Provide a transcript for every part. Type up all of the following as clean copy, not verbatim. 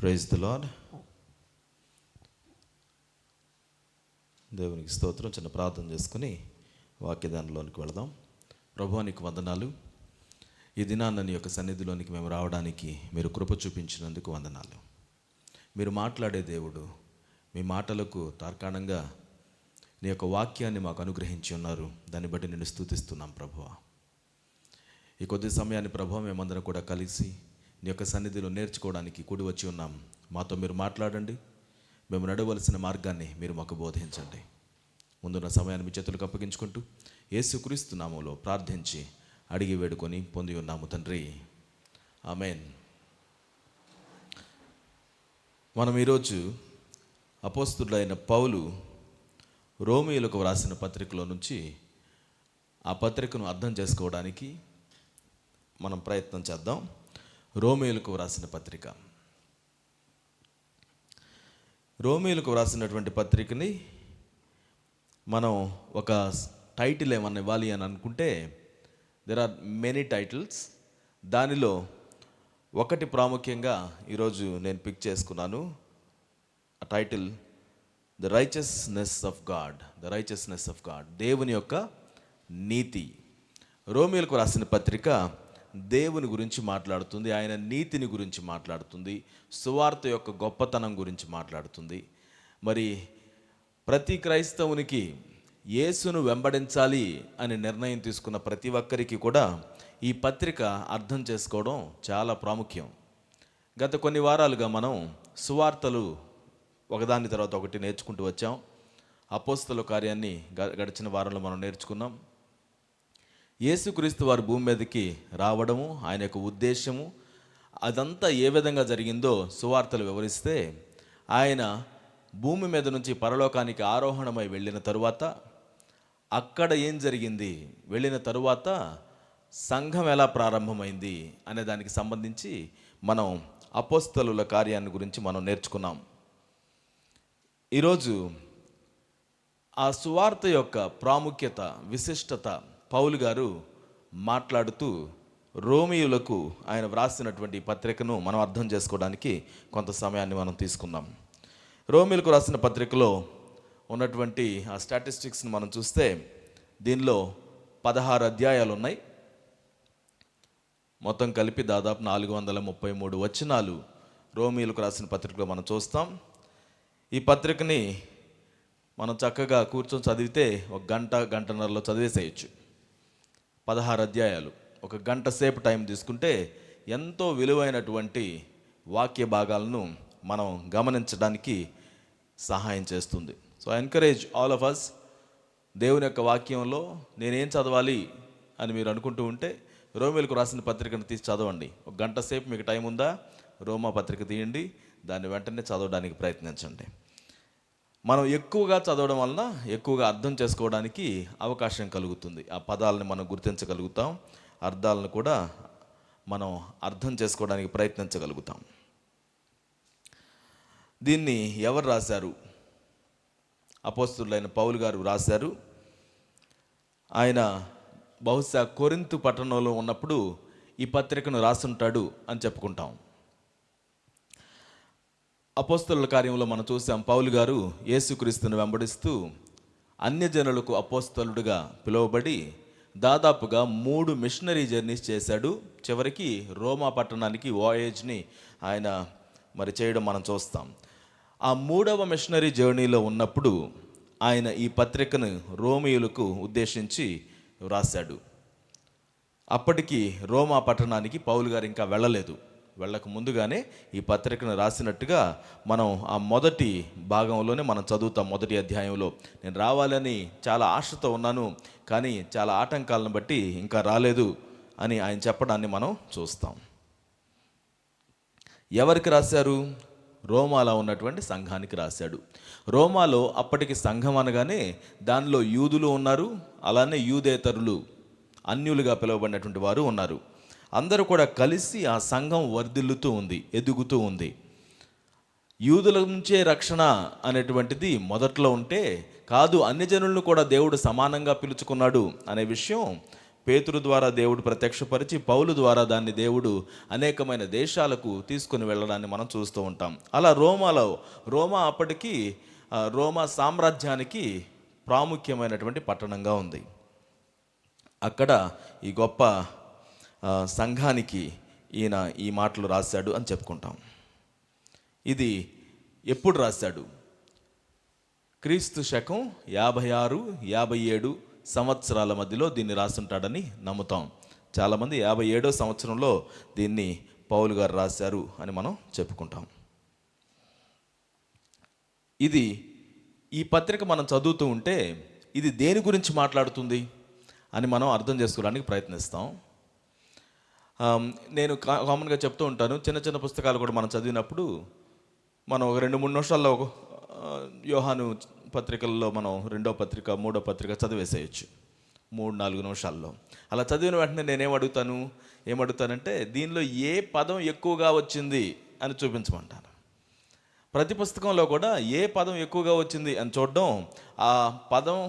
Praise the lord. దేవునికి స్తోత్రం. చిన్న ప్రార్థన చేసుకుని వాక్యదానంలోనికి వెళదాం. ప్రభువా, నీకు వందనాలు. ఈ దినాన్న నీ యొక్క సన్నిధిలోనికి మేము రావడానికి మీరు కృప చూపించినందుకు వందనాలు. మీరు మాట్లాడే దేవుడు, మీ మాటలకు తార్కాణంగా నీ యొక్క వాక్యాన్ని మాకు అనుగ్రహించి ఉన్నారు. దాన్ని బట్టి నేను స్తుతిస్తున్నాం ప్రభువా. ఈ కొద్ది సమయాన్ని ప్రభువా మేమందరం కూడా కలిసి నీ యొక్క సన్నిధిలో నేర్చుకోవడానికి కూడి వచ్చి ఉన్నాం. మాతో మీరు మాట్లాడండి. మేము నడవలసిన మార్గాన్ని మీరు మాకు బోధించండి. ముందున్న సమయాన్ని మీ చేతులకు అప్పగించుకుంటూ యేసుక్రీస్తు నామములో ప్రార్థించి అడిగి వేడుకొని పొంది ఉన్నాము తండ్రి, ఆమేన్. మనం ఈరోజు అపోస్తలుడైన పౌలు రోమీయులకు వ్రాసిన పత్రికలో నుంచి ఆ పత్రికను అర్థం చేసుకోవడానికి మనం ప్రయత్నం చేద్దాం. రోమీయులకు వ్రాసిన పత్రిక. రోమీయులకు వ్రాసినటువంటి పత్రికని మనం ఒక టైటిల్ ఏమన్నా ఇవ్వాలి అని అనుకుంటే దెర్ ఆర్ మెనీ టైటిల్స్. దానిలో ఒకటి ప్రాముఖ్యంగా ఈరోజు నేను పిక్ చేసుకున్నాను. ఆ title the righteousness of God. The righteousness of God, దేవుని యొక్క నీతి. రోమీయులకు రాసిన పత్రిక దేవుని గురించి మాట్లాడుతుంది, ఆయన నీతిని గురించి మాట్లాడుతుంది, సువార్త యొక్క గొప్పతనం గురించి మాట్లాడుతుంది. మరి ప్రతి క్రైస్తవునికి యేసును వెంబడించాలి అని నిర్ణయం తీసుకున్న ప్రతి ఒక్కరికి కూడా ఈ పత్రిక అర్థం చేసుకోవడం చాలా ప్రాముఖ్యం. గత కొన్ని వారాలుగా మనం సువార్తలు ఒకదాని తర్వాత ఒకటి నేర్చుకుంటూ వచ్చాం. అపోస్తలుల కార్యాన్ని గడిచిన వారంలో మనం నేర్చుకున్నాం. యేసుక్రీస్తు వారు భూమి మీదకి రావడము, ఆయన యొక్క ఉద్దేశము, అదంతా ఏ విధంగా జరిగిందో సువార్తలు వివరిస్తే, ఆయన భూమి మీద నుంచి పరలోకానికి ఆరోహణమై వెళ్ళిన తరువాత అక్కడ ఏం జరిగింది, వెళ్ళిన తరువాత సంఘం ఎలా ప్రారంభమైంది అనే దానికి సంబంధించి మనం అపోస్తలుల కార్యాన్ని గురించి మనం నేర్చుకున్నాం. ఈరోజు ఆ సువార్త యొక్క ప్రాముఖ్యత, విశిష్టత పౌలు గారు మాట్లాడుతూ రోమీయులకు ఆయన వ్రాసినటువంటి పత్రికను మనం అర్థం చేసుకోవడానికి కొంత సమయాన్ని మనం తీసుకుందాం. రోమీయులకు రాసిన పత్రికలో ఉన్నటువంటి ఆ స్టాటిస్టిక్స్ని మనం చూస్తే దీనిలో 16 అధ్యాయాలు ఉన్నాయి. మొత్తం కలిపి దాదాపు 433 వచనాలు రోమీయులకు రాసిన పత్రికలో మనం చూస్తాం. ఈ పత్రికని మనం చక్కగా కూర్చొని చదివితే ఒక గంటన్నరలో చదివేసేయచ్చు. 16 అధ్యాయాలు, ఒక గంట సేపు టైం తీసుకుంటే ఎంతో విలువైనటువంటి వాక్య భాగాలను మనం గమనించడానికి సహాయం చేస్తుంది. So I encourage all of us, దేవుని యొక్క వాక్యంలో నేనేం చదవాలి అని మీరు అనుకుంటూ ఉంటే రోమీయులకు రాసిన పత్రికను తీసి చదవండి. ఒక గంట సేపు మీకు టైం ఉందా, రోమా పత్రిక తీయండి, దాన్ని వెంటనే చదవడానికి ప్రయత్నించండి. మనం ఎక్కువగా చదవడం వలన ఎక్కువగా అర్థం చేసుకోవడానికి అవకాశం కలుగుతుంది. ఆ పదాలను మనం గుర్తించగలుగుతాం, అర్థాలను కూడా మనం అర్థం చేసుకోవడానికి ప్రయత్నించగలుగుతాం. దీన్ని ఎవరు రాశారు? అపోస్తలుడైన పౌలు గారు రాశారు. ఆయన బహుశా కొరింథు పట్టణంలో ఉన్నప్పుడు ఈ పత్రికను రాసుంటాడు అని చెప్పుకుంటాం. అపోస్తలుల కార్యంలో మనం చూసాం, పౌలు గారు యేసుక్రీస్తును వెంబడిస్తూ అన్యజనులకు అపోస్తలుడుగా పిలువబడి దాదాపుగా 3 మిషనరీ జర్నీస్ చేశాడు. చివరికి రోమా పట్టణానికి వాయేజ్ని ఆయన మరి చేయడం మనం చూస్తాం. ఆ 3వ మిషనరీ జర్నీలో ఉన్నప్పుడు ఆయన ఈ పత్రికను రోమీయులకు ఉద్దేశించి వ్రాశాడు. అప్పటికి రోమా పట్టణానికి పౌలు గారు ఇంకా వెళ్ళలేదు. వెళ్ళక ముందుగానే ఈ పత్రికను రాసినట్టుగా మనం ఆ మొదటి భాగంలోనే మనం చదువుతాం. మొదటి అధ్యాయంలో నేను రావాలని చాలా ఆశతో ఉన్నాను, కానీ చాలా ఆటంకాలను బట్టి ఇంకా రాలేదు అని ఆయన చెప్పడాన్ని మనం చూస్తాం. ఎవరికి రాశారు? రోమాలో ఉన్నటువంటి సంఘానికి రాశాడు. రోమాలో అప్పటికి సంఘం అనగానే దానిలో యూదులు ఉన్నారు, అలానే యూదేతరులు, అన్యులుగా పిలువబడినటువంటి వారు ఉన్నారు. అందరూ కూడా కలిసి ఆ సంఘం వర్ధిల్లుతూ ఉంది, ఎదుగుతూ ఉంది. యూదుల నుంచే రక్షణ అనేటువంటిది మొదట్లో ఉంటే కాదు, అన్ని జనులను కూడా దేవుడు సమానంగా పిలుచుకున్నాడు అనే విషయం పేతురు ద్వారా దేవుడు ప్రత్యక్షపరిచి పౌలు ద్వారా దాన్ని దేవుడు అనేకమైన దేశాలకు తీసుకుని వెళ్ళడాన్ని మనం చూస్తూ ఉంటాం. అలా రోమా అప్పటికి రోమా సామ్రాజ్యానికి ప్రాముఖ్యమైనటువంటి పట్టణంగా ఉంది. అక్కడ ఈ గొప్ప సంఘానికి ఈయన ఈ మాటలు రాశాడు అని చెప్పుకుంటాం. ఇది ఎప్పుడు రాశాడు? క్రీస్తు శకం 56-57 సంవత్సరాల మధ్యలో దీన్ని రాస్తుంటాడని నమ్ముతాం. చాలామంది 57వ సంవత్సరంలో దీన్ని పౌలు గారు రాశారు అని మనం చెప్పుకుంటాం. ఈ పత్రిక మనం చదువుతూ ఉంటే ఇది దేని గురించి మాట్లాడుతుంది అని మనం అర్థం చేసుకోవడానికి ప్రయత్నిస్తాం. నేను కామన్గా చెప్తూ ఉంటాను, చిన్న చిన్న పుస్తకాలు కూడా మనం చదివినప్పుడు మనం ఒక 2-3 నిమిషాల్లో యోహాను పత్రికల్లో మనం 2వ పత్రిక 3వ పత్రిక చదివేసేయచ్చు 3-4 నిమిషాల్లో. అలా చదివిన వెంటనే ఏమడుగుతానంటే దీనిలో ఏ పదం ఎక్కువగా వచ్చింది అని చూపించమంటాను. ప్రతి పుస్తకంలో కూడా ఏ పదం ఎక్కువగా వచ్చింది అని చూడడం, ఆ పదం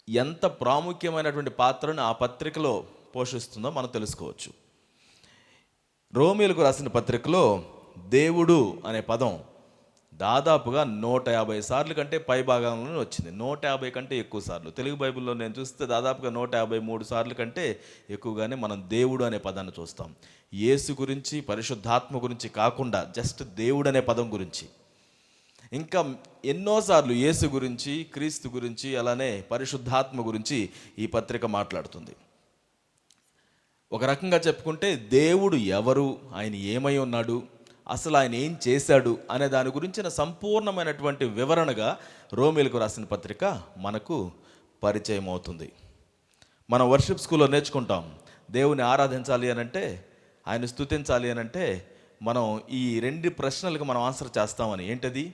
ఎంత ప్రాముఖ్యమైనటువంటి పాత్రను ఆ పత్రికలో పోషిస్తుందో మనం తెలుసుకోవచ్చు. రోమీయులకు రాసిన పత్రికలో దేవుడు అనే పదం దాదాపుగా 150 సార్లు కంటే పై భాగంలోనే వచ్చింది. 150 కంటే ఎక్కువ సార్లు. తెలుగు బైబిల్లో నేను చూస్తే దాదాపుగా 153 సార్లు కంటే ఎక్కువగానే మనం దేవుడు అనే పదాన్ని చూస్తాం. యేసు గురించి, పరిశుద్ధాత్మ గురించి కాకుండా జస్ట్ దేవుడు అనే పదం గురించి. ఇంకా ఎన్నోసార్లు యేసు గురించి, క్రీస్తు గురించి, అలానే పరిశుద్ధాత్మ గురించి ఈ పత్రిక మాట్లాడుతుంది. ఒక రకంగా చెప్పుకుంటే దేవుడు ఎవరు, ఆయన ఏమై ఉన్నాడు, అసలు ఆయన ఏం చేశాడు అనే దాని గురించిన సంపూర్ణమైనటువంటి వివరణగా రోమీయులకు రాసిన పత్రిక మనకు పరిచయం అవుతుంది. మనం వర్షిప్ స్కూల్లో నేర్చుకుంటాం, దేవుని ఆరాధించాలి అనంటే, ఆయన స్తుతించాలి అనంటే మనం ఈ 2 ప్రశ్నలకు మనం ఆన్సర్ చేస్తామని. ఏంటది?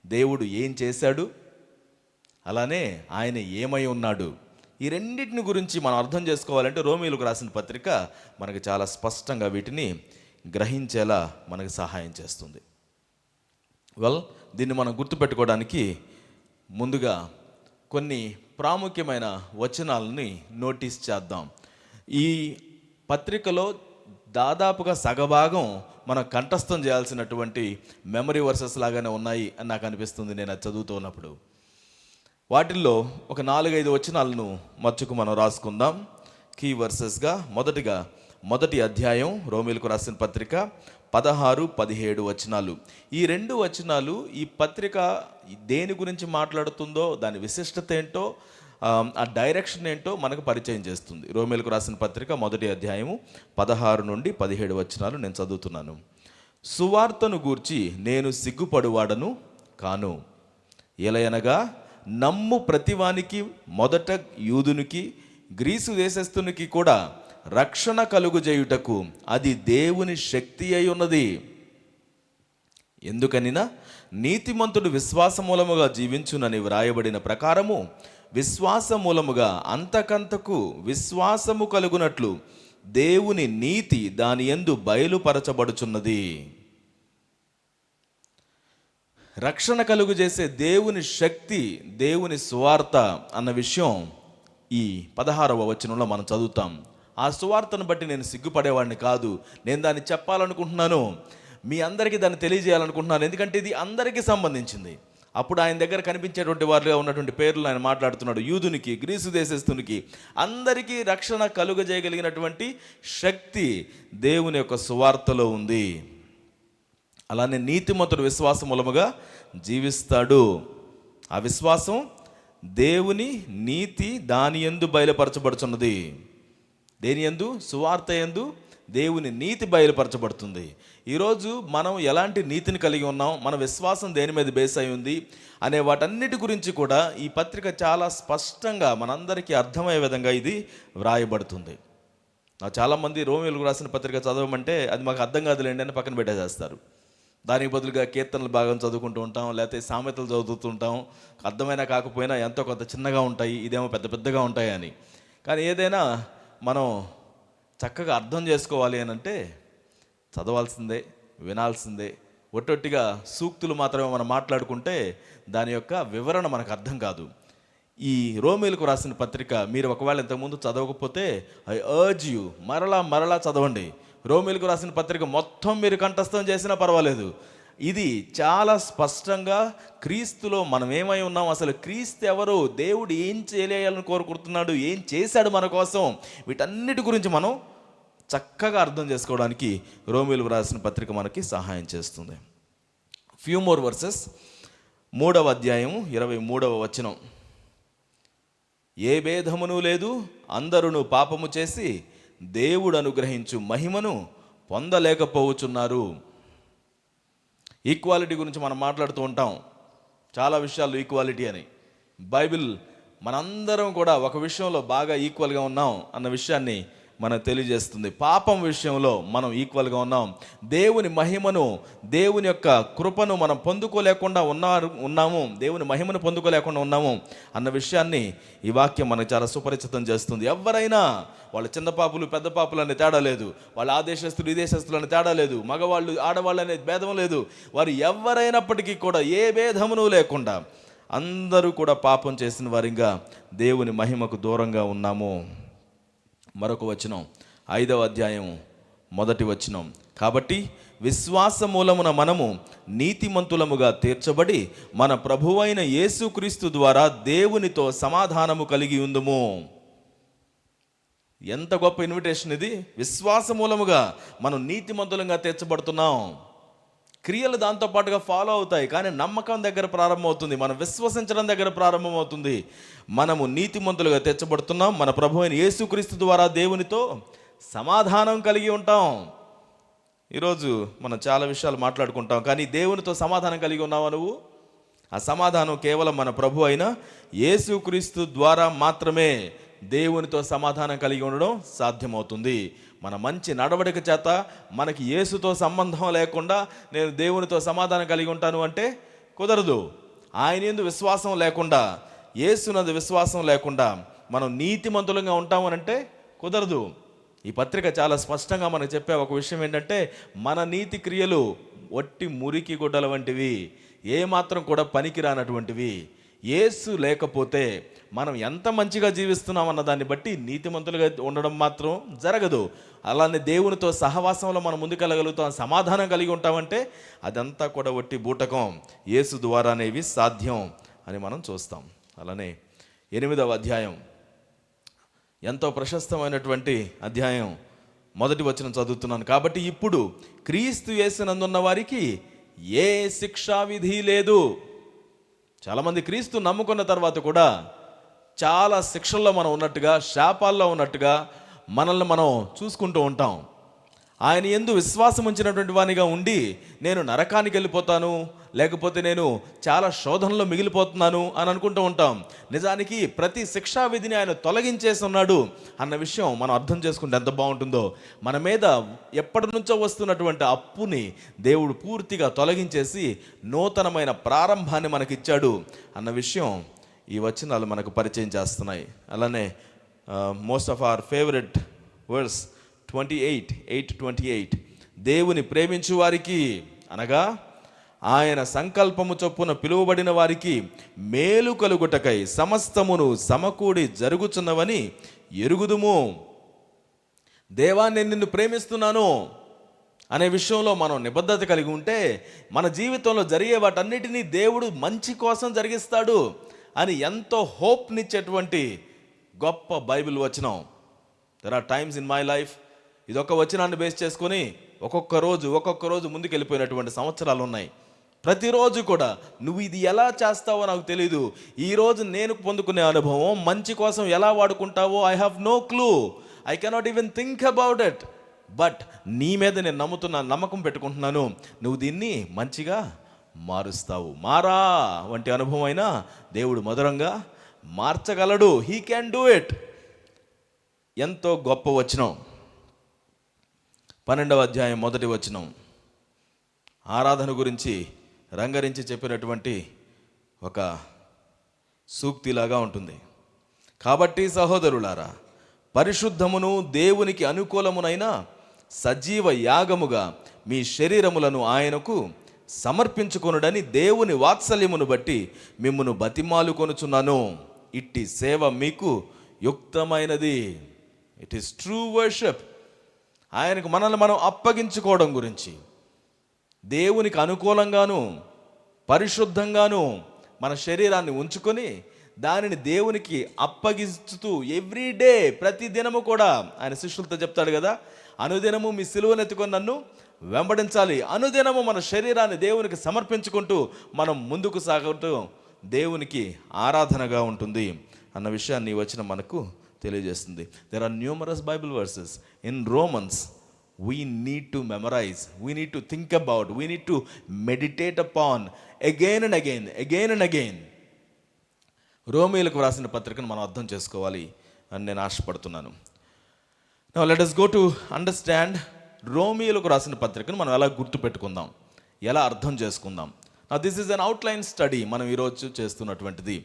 దేవుడు ఏం చేశాడు, అలానే ఆయన ఏమై ఉన్నాడు. ఈ రెండింటిని గురించి మనం అర్థం చేసుకోవాలంటే రోమీయులకు రాసిన పత్రిక మనకు చాలా స్పష్టంగా వీటిని గ్రహించేలా మనకు సహాయం చేస్తుంది. దీన్ని మనం గుర్తుపెట్టుకోవడానికి ముందుగా కొన్ని ప్రాముఖ్యమైన వచనాలని నోటీస్ చేద్దాం. ఈ పత్రికలో దాదాపుగా సగభాగం మనం కంఠస్థం చేయాల్సినటువంటి మెమరీ వర్సెస్ లాగానే ఉన్నాయి అని నాకు అనిపిస్తుంది నేను అది చదువుతూ ఉన్నప్పుడు. వాటిల్లో ఒక 4-5 వచనాలను మచ్చుకు మనం రాసుకుందాం కీ వర్సెస్గా. మొదటిగా 1వ అధ్యాయం రోమీయులకు రాసిన పత్రిక 16-17 వచనాలు. ఈ 2 వచనాలు ఈ పత్రిక దేని గురించి మాట్లాడుతుందో, దాని విశిష్టత ఏంటో, ఆ డైరెక్షన్ ఏంటో మనకు పరిచయం చేస్తుంది. రోమీయులకు రాసిన పత్రిక 1వ అధ్యాయము 16-17 వచనాలు నేను చదువుతున్నాను. సువార్తను గూర్చి నేను సిగ్గుపడువాడను కాను, ఎలయనగా నమ్ము ప్రతివానికి, మొదట యూదునికి గ్రీసు దేశస్థునికి కూడా రక్షణ కలుగుజేయుటకు అది దేవుని శక్తి అయి ఉన్నది. ఎందుకనినా నీతిమంతుడు విశ్వాస మూలముగా జీవించునని వ్రాయబడిన ప్రకారము విశ్వాస మూలముగా అంతకంతకు విశ్వాసము కలుగునట్లు దేవుని నీతి దాని యందు బయలుపరచబడుచున్నది. రక్షణ కలుగు చేసే దేవుని శక్తి, దేవుని సువార్త అన్న విషయం ఈ 16వ వచనంలో మనం చదువుతాం. ఆ సువార్తను బట్టి నేను సిగ్గుపడేవాడిని కాదు, నేను దాన్ని చెప్పాలనుకుంటున్నాను, మీ అందరికీ దాన్ని తెలియజేయాలనుకుంటున్నాను. ఎందుకంటే ఇది అందరికీ సంబంధించింది. అప్పుడు ఆయన దగ్గర కనిపించేటువంటి వారిగా ఉన్నటువంటి పేర్లు ఆయన మాట్లాడుతున్నాడు. యూదునికి, గ్రీసు దేశస్థునికి అందరికీ రక్షణ కలుగజేయగలిగినటువంటి శక్తి దేవుని యొక్క సువార్తలో ఉంది. అలానే నీతిమంతుడు విశ్వాసం మూలముగా జీవిస్తాడు. ఆ విశ్వాసం దేవుని నీతి దాని యందు బయలుపరచబడుచున్నది. దేని యందు? సువార్త యందు దేవుని నీతి బయలుపరచబడుతుంది. ఈరోజు మనం ఎలాంటి నీతిని కలిగి ఉన్నాం, మన విశ్వాసం దేని మీద బేస్ అయి ఉంది అనే వాటన్నిటి గురించి కూడా ఈ పత్రిక చాలా స్పష్టంగా మనందరికీ అర్థమయ్యే విధంగా ఇది వ్రాయబడుతుంది. చాలామంది రోమీయులకు రాసిన పత్రిక చదవమంటే అది మాకు అర్థం కాదులేండి అని పక్కన పెట్టేసేస్తారు. దానికి బదులుగా కీర్తనల భాగం చదువుకుంటూ ఉంటాం, లేకపోతే సామెతలు చదువుతుంటాం. అర్థమైనా కాకపోయినా ఎంతో కొంత చిన్నగా ఉంటాయి, ఇదేమో పెద్ద పెద్దగా ఉంటాయి అని. కానీ ఏదైనా మనం చక్కగా అర్థం చేసుకోవాలి అని అంటే చదవాల్సిందే, వినాల్సిందే. ఒట్టొట్టిగా సూక్తులు మాత్రమే మనం మాట్లాడుకుంటే దాని యొక్క వివరణ మనకు అర్థం కాదు. ఈ రోమీలకు రాసిన పత్రిక మీరు ఒకవేళ ఇంతకుముందు చదవకపోతే ఐ అర్జ్ యూ మరలా చదవండి. రోమీలకు రాసిన పత్రిక మొత్తం మీరు కంఠస్థం చేసినా పర్వాలేదు. ఇది చాలా స్పష్టంగా క్రీస్తులో మనం ఏమై ఉన్నాం, అసలు క్రీస్తు ఎవరు, దేవుడు ఏం చేయాలని కోరుకుంటున్నాడు, ఏం చేశాడు మన కోసం, వీటన్నిటి గురించి మనం చక్కగా అర్థం చేసుకోవడానికి రోమీలకు రాసిన పత్రిక మనకి సహాయం చేస్తుంది. Few more versus. 3వ అధ్యాయం 23వ వచనం. ఏ భేదమును లేదు, అందరూ పాపము చేసి దేవుడు అనుగ్రహించు మహిమను పొందలేకపోవచ్చున్నారు. ఈక్వాలిటీ గురించి మనం మాట్లాడుతూ ఉంటాం, చాలా విషయాలు ఈక్వాలిటీ అని. బైబిల్ మనందరం కూడా ఒక విషయంలో బాగా ఈక్వల్గా ఉన్నాం అన్న విషయాన్ని మనకు తెలియజేస్తుంది. పాపం విషయంలో మనం ఈక్వల్గా ఉన్నాం. దేవుని మహిమను, దేవుని యొక్క కృపను మనం పొందుకోలేకుండా ఉన్నాము, దేవుని మహిమను పొందుకోలేకుండా ఉన్నాము అన్న విషయాన్ని ఈ వాక్యం మనకు చాలా సుపరిచితం చేస్తుంది. ఎవరైనా వాళ్ళు చిన్న పాపులు పెద్ద పాపులు అనే తేడా లేదు, వాళ్ళు ఆ దేశస్తులు ఈ దేశస్తులు అనే తేడా లేదు, మగవాళ్ళు ఆడవాళ్ళు అనే భేదం లేదు. వారు ఎవరైనప్పటికీ కూడా ఏ భేదమును లేకుండా అందరూ కూడా పాపం చేసిన వారిగా దేవుని మహిమకు దూరంగా ఉన్నాము. మరొక వచనం, 5వ అధ్యాయం 1వ వచనం. కాబట్టి విశ్వాస మూలమున మనము నీతిమంతులముగా తీర్చబడి మన ప్రభువైన యేసుక్రీస్తు ద్వారా దేవునితో సమాధానము కలిగి ఉందుము. ఎంత గొప్ప ఇన్విటేషన్ ఇది! విశ్వాస మూలముగా మనం నీతిమంతులంగా తీర్చబడుతున్నాం. క్రియలు దాంతోపాటుగా ఫాలో అవుతాయి, కానీ నమ్మకం దగ్గర ప్రారంభమవుతుంది, మనం విశ్వసించడం దగ్గర ప్రారంభమవుతుంది. మనము నీతిమంతులుగా తెచ్చబడుతున్నాం, మన ప్రభు అయిన యేసుక్రీస్తు ద్వారా దేవునితో సమాధానం కలిగి ఉంటాం. ఈరోజు మనం చాలా విషయాలు మాట్లాడుకుంటాం, కానీ దేవునితో సమాధానం కలిగి ఉన్నావా నువ్వు? ఆ సమాధానం కేవలం మన ప్రభు అయిన యేసుక్రీస్తు ద్వారా మాత్రమే దేవునితో సమాధానం కలిగి ఉండడం సాధ్యమవుతుంది. మన మంచి నడవడిక చేత మనకి యేసుతో సంబంధం లేకుండా నేను దేవునితో సమాధానం కలిగి ఉంటాను అంటే కుదరదు. ఆయన యందు విశ్వాసం లేకుండా, యేసునందు విశ్వాసం లేకుండా మనం నీతిమంతులుగా ఉంటామనంటే కుదరదు. ఈ పత్రిక చాలా స్పష్టంగా మనకు చెప్పే ఒక విషయం ఏంటంటే, మన నీతి క్రియలు ఒట్టి మురికి గుడ్డల వంటివి, ఏమాత్రం కూడా పనికిరానటువంటివి. యేసు లేకపోతే మనం ఎంత మంచిగా జీవిస్తున్నామన్న దాన్ని బట్టి నీతిమంతులుగా ఉండడం మాత్రం జరగదు. అలానే దేవునితో సహవాసంలో మనం ముందుకెళ్ళగలుగుతాం, సమాధానం కలిగి ఉంటామంటే అదంతా కూడా ఒట్టి బూటకం, యేసు ద్వారానేవి సాధ్యం అని మనం చూస్తాం. అలానే 8వ అధ్యాయం ఎంతో ప్రశస్తమైనటువంటి అధ్యాయం. 1వ వచనం చదువుతున్నాను. కాబట్టి ఇప్పుడు క్రీస్తు యేసునందున్న వారికి ఏ శిక్షా విధి లేదు. చాలామంది క్రీస్తు నమ్ముకున్న తర్వాత కూడా చాలా శిక్షల్లో మనం ఉన్నట్టుగా, శాపాల్లో ఉన్నట్టుగా మనల్ని మనం చూసుకుంటూ ఉంటాం. ఆయన యందు విశ్వాసం ఉంచినటువంటి వానిగా ఉండి నేను నరకానికి వెళ్ళిపోతాను, లేకపోతే నేను చాలా శోధనలో మిగిలిపోతున్నాను అని అనుకుంటూ ఉంటాం. నిజానికి ప్రతి శిక్షా విధిని ఆయన తొలగించేసి ఉన్నాడు అన్న విషయం మనం అర్థం చేసుకుంటే ఎంత బాగుంటుందో. మన మీద ఎప్పటి నుంచో వస్తున్నటువంటి అప్పుని దేవుడు పూర్తిగా తొలగించేసి నూతనమైన ప్రారంభాన్ని మనకిచ్చాడు అన్న విషయం ఈ వచనాలు మనకు పరిచయం చేస్తున్నాయి. అలానే most of our favourite verse 28:28 దేవుని ప్రేమించు వారికి అనగా ఆయన సంకల్పము చొప్పున పిలువబడిన వారికి మేలు కలుగుటకై సమస్తమును సమకూడి జరుగుచున్నవని ఎరుగుదుము. దేవా, నేను నిన్ను ప్రేమిస్తున్నాను అనే విషయంలో మనం నిబద్ధత కలిగి ఉంటే మన జీవితంలో జరిగే వాటన్నిటినీ దేవుడు మంచి కోసం జరిగిస్తాడు అని ఎంతో హోప్నిచ్చేటువంటి గొప్ప బైబిల్ వచనం. There are times in my life, ఇదొక వచనాన్ని బేస్ చేసుకొని ఒక్కొక్క రోజు ముందుకు వెళ్ళిపోయినటువంటి సంవత్సరాలు ఉన్నాయి. ప్రతిరోజు కూడా నువ్వు ఇది ఎలా చేస్తావో నాకు తెలీదు. ఈరోజు నేను పొందుకునే అనుభవం మంచి కోసం ఎలా వాడుకుంటావో I have no clue, I cannot even think about it. But నీ మీద నేను నమ్మకం పెట్టుకుంటున్నాను, నువ్వు దీన్ని మంచిగా మారుస్తావు. మారా వంటి అనుభవం అయినా దేవుడు మధురంగా మార్చగలడు. He can do it. ఎంతో గొప్ప వచనం. 12వ అధ్యాయం 1వ వచనం ఆరాధన గురించి రంగరించి చెప్పినటువంటి ఒక సూక్తిలాగా ఉంటుంది. కాబట్టి సహోదరులారా, పరిశుద్ధమును దేవునికి అనుకూలమునైన సజీవ యాగముగా మీ శరీరములను ఆయనకు సమర్పించుకొనుడని దేవుని వాత్సల్యమును బట్టి మిమ్మును బతిమాలు కొనుచున్నాను. ఇట్టి సేవ మీకు యుక్తమైనది. It is true worship. ఆయనకు మనల్ని మనం అప్పగించుకోవడం గురించి, దేవునికి అనుకూలంగాను పరిశుద్ధంగాను మన శరీరాన్ని ఉంచుకొని దానిని దేవునికి అప్పగిస్తూ ఎవ్రీడే, ప్రతి దినము కూడా ఆయన శిష్యులతో చెప్తాడు కదా, అనుదినము మీ సిలువను ఎత్తుకొని నన్ను వెంబడించాలి. అనుదినము మన శరీరాన్ని దేవునికి సమర్పించుకుంటూ మనం ముందుకు సాగుతూ దేవునికి ఆరాధనగా ఉంటుంది అన్న విషయాన్ని ఈ వచనం మనకు తెలియజేస్తుంది. There are numerous Bible verses in Romans. We need to memorize, we need to think about, we need to meditate upon again and again, again and again. రోమీయులకు వ్రాసిన పత్రికను మనం అర్థం చేసుకోవాలి అని నేను ఆశపడుతున్నాను. Now let us go to understand రోమీయులకు రాసిన పత్రికను మనం ఎలా గుర్తుపెట్టుకుందాం, ఎలా అర్థం చేసుకుందాం. Now this is an outline study మనం ఈరోజు చేస్తున్నటువంటిది.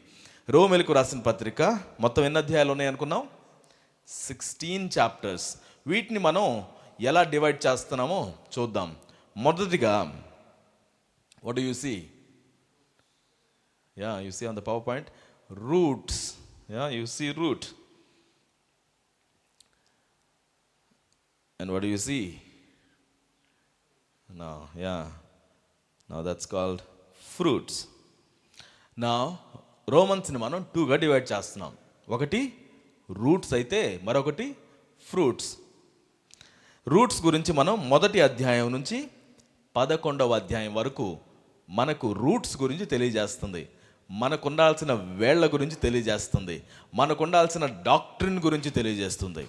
రోమీయులకు రాసిన పత్రిక మొత్తం ఎన్ని అధ్యాయాలు ఉన్నాయి అనుకున్నాం? 16 చాప్టర్స్. వీటిని మనం ఎలా డివైడ్ చేస్తున్నామో చూద్దాం. మొదటిగా, what do you see? Yeah, you see on the PowerPoint, roots. Yeah, you see root. And what do you see? Now, yeah. Now that's called fruits. Now, రోమన్స్ని మనం 2గా డివైడ్ చేస్తున్నాం. ఒకటి రూట్స్ అయితే మరొకటి ఫ్రూట్స్. రూట్స్ గురించి మనం మొదటి అధ్యాయం నుంచి 11వ అధ్యాయం వరకు మనకు రూట్స్ గురించి తెలియజేస్తుంది. మనకు ఉండాల్సిన వేళ్ల గురించి తెలియజేస్తుంది. మనకు ఉండాల్సిన డాక్ట్రిన్ గురించి తెలియజేస్తుంది.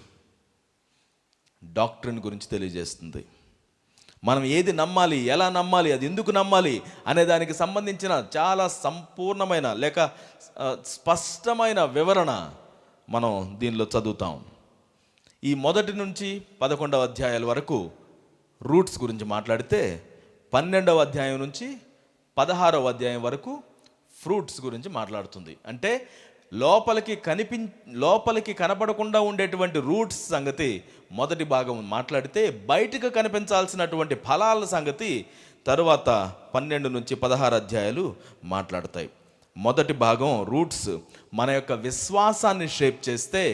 డాక్ట్రిన్ గురించి తెలియజేస్తుంది. మనం ఏది నమ్మాలి, ఎలా నమ్మాలి, అది ఎందుకు నమ్మాలి అనే దానికి సంబంధించిన చాలా సంపూర్ణమైన లేక స్పష్టమైన వివరణ మనం దీనిలో చదువుతాం. ఈ మొదటి నుంచి 11వ అధ్యాయాల వరకు రూట్స్ గురించి మాట్లాడితే 12వ అధ్యాయం నుంచి 16వ అధ్యాయం వరకు ఫ్రూట్స్ గురించి మాట్లాడుతుంది. అంటే లోపలికి కనపడకుండా ఉండేటువంటి రూట్స్ సంగతి మొదటి భాగం మాట్లాడితే, బయటకు కనిపించాల్సినటువంటి ఫలాల సంగతి తరువాత 12 నుంచి 16 అధ్యాయాలు మాట్లాడతాయి. మొదటి భాగం రూట్స్ మన యొక్క విశ్వాసాన్ని షేప్ చేస్తే,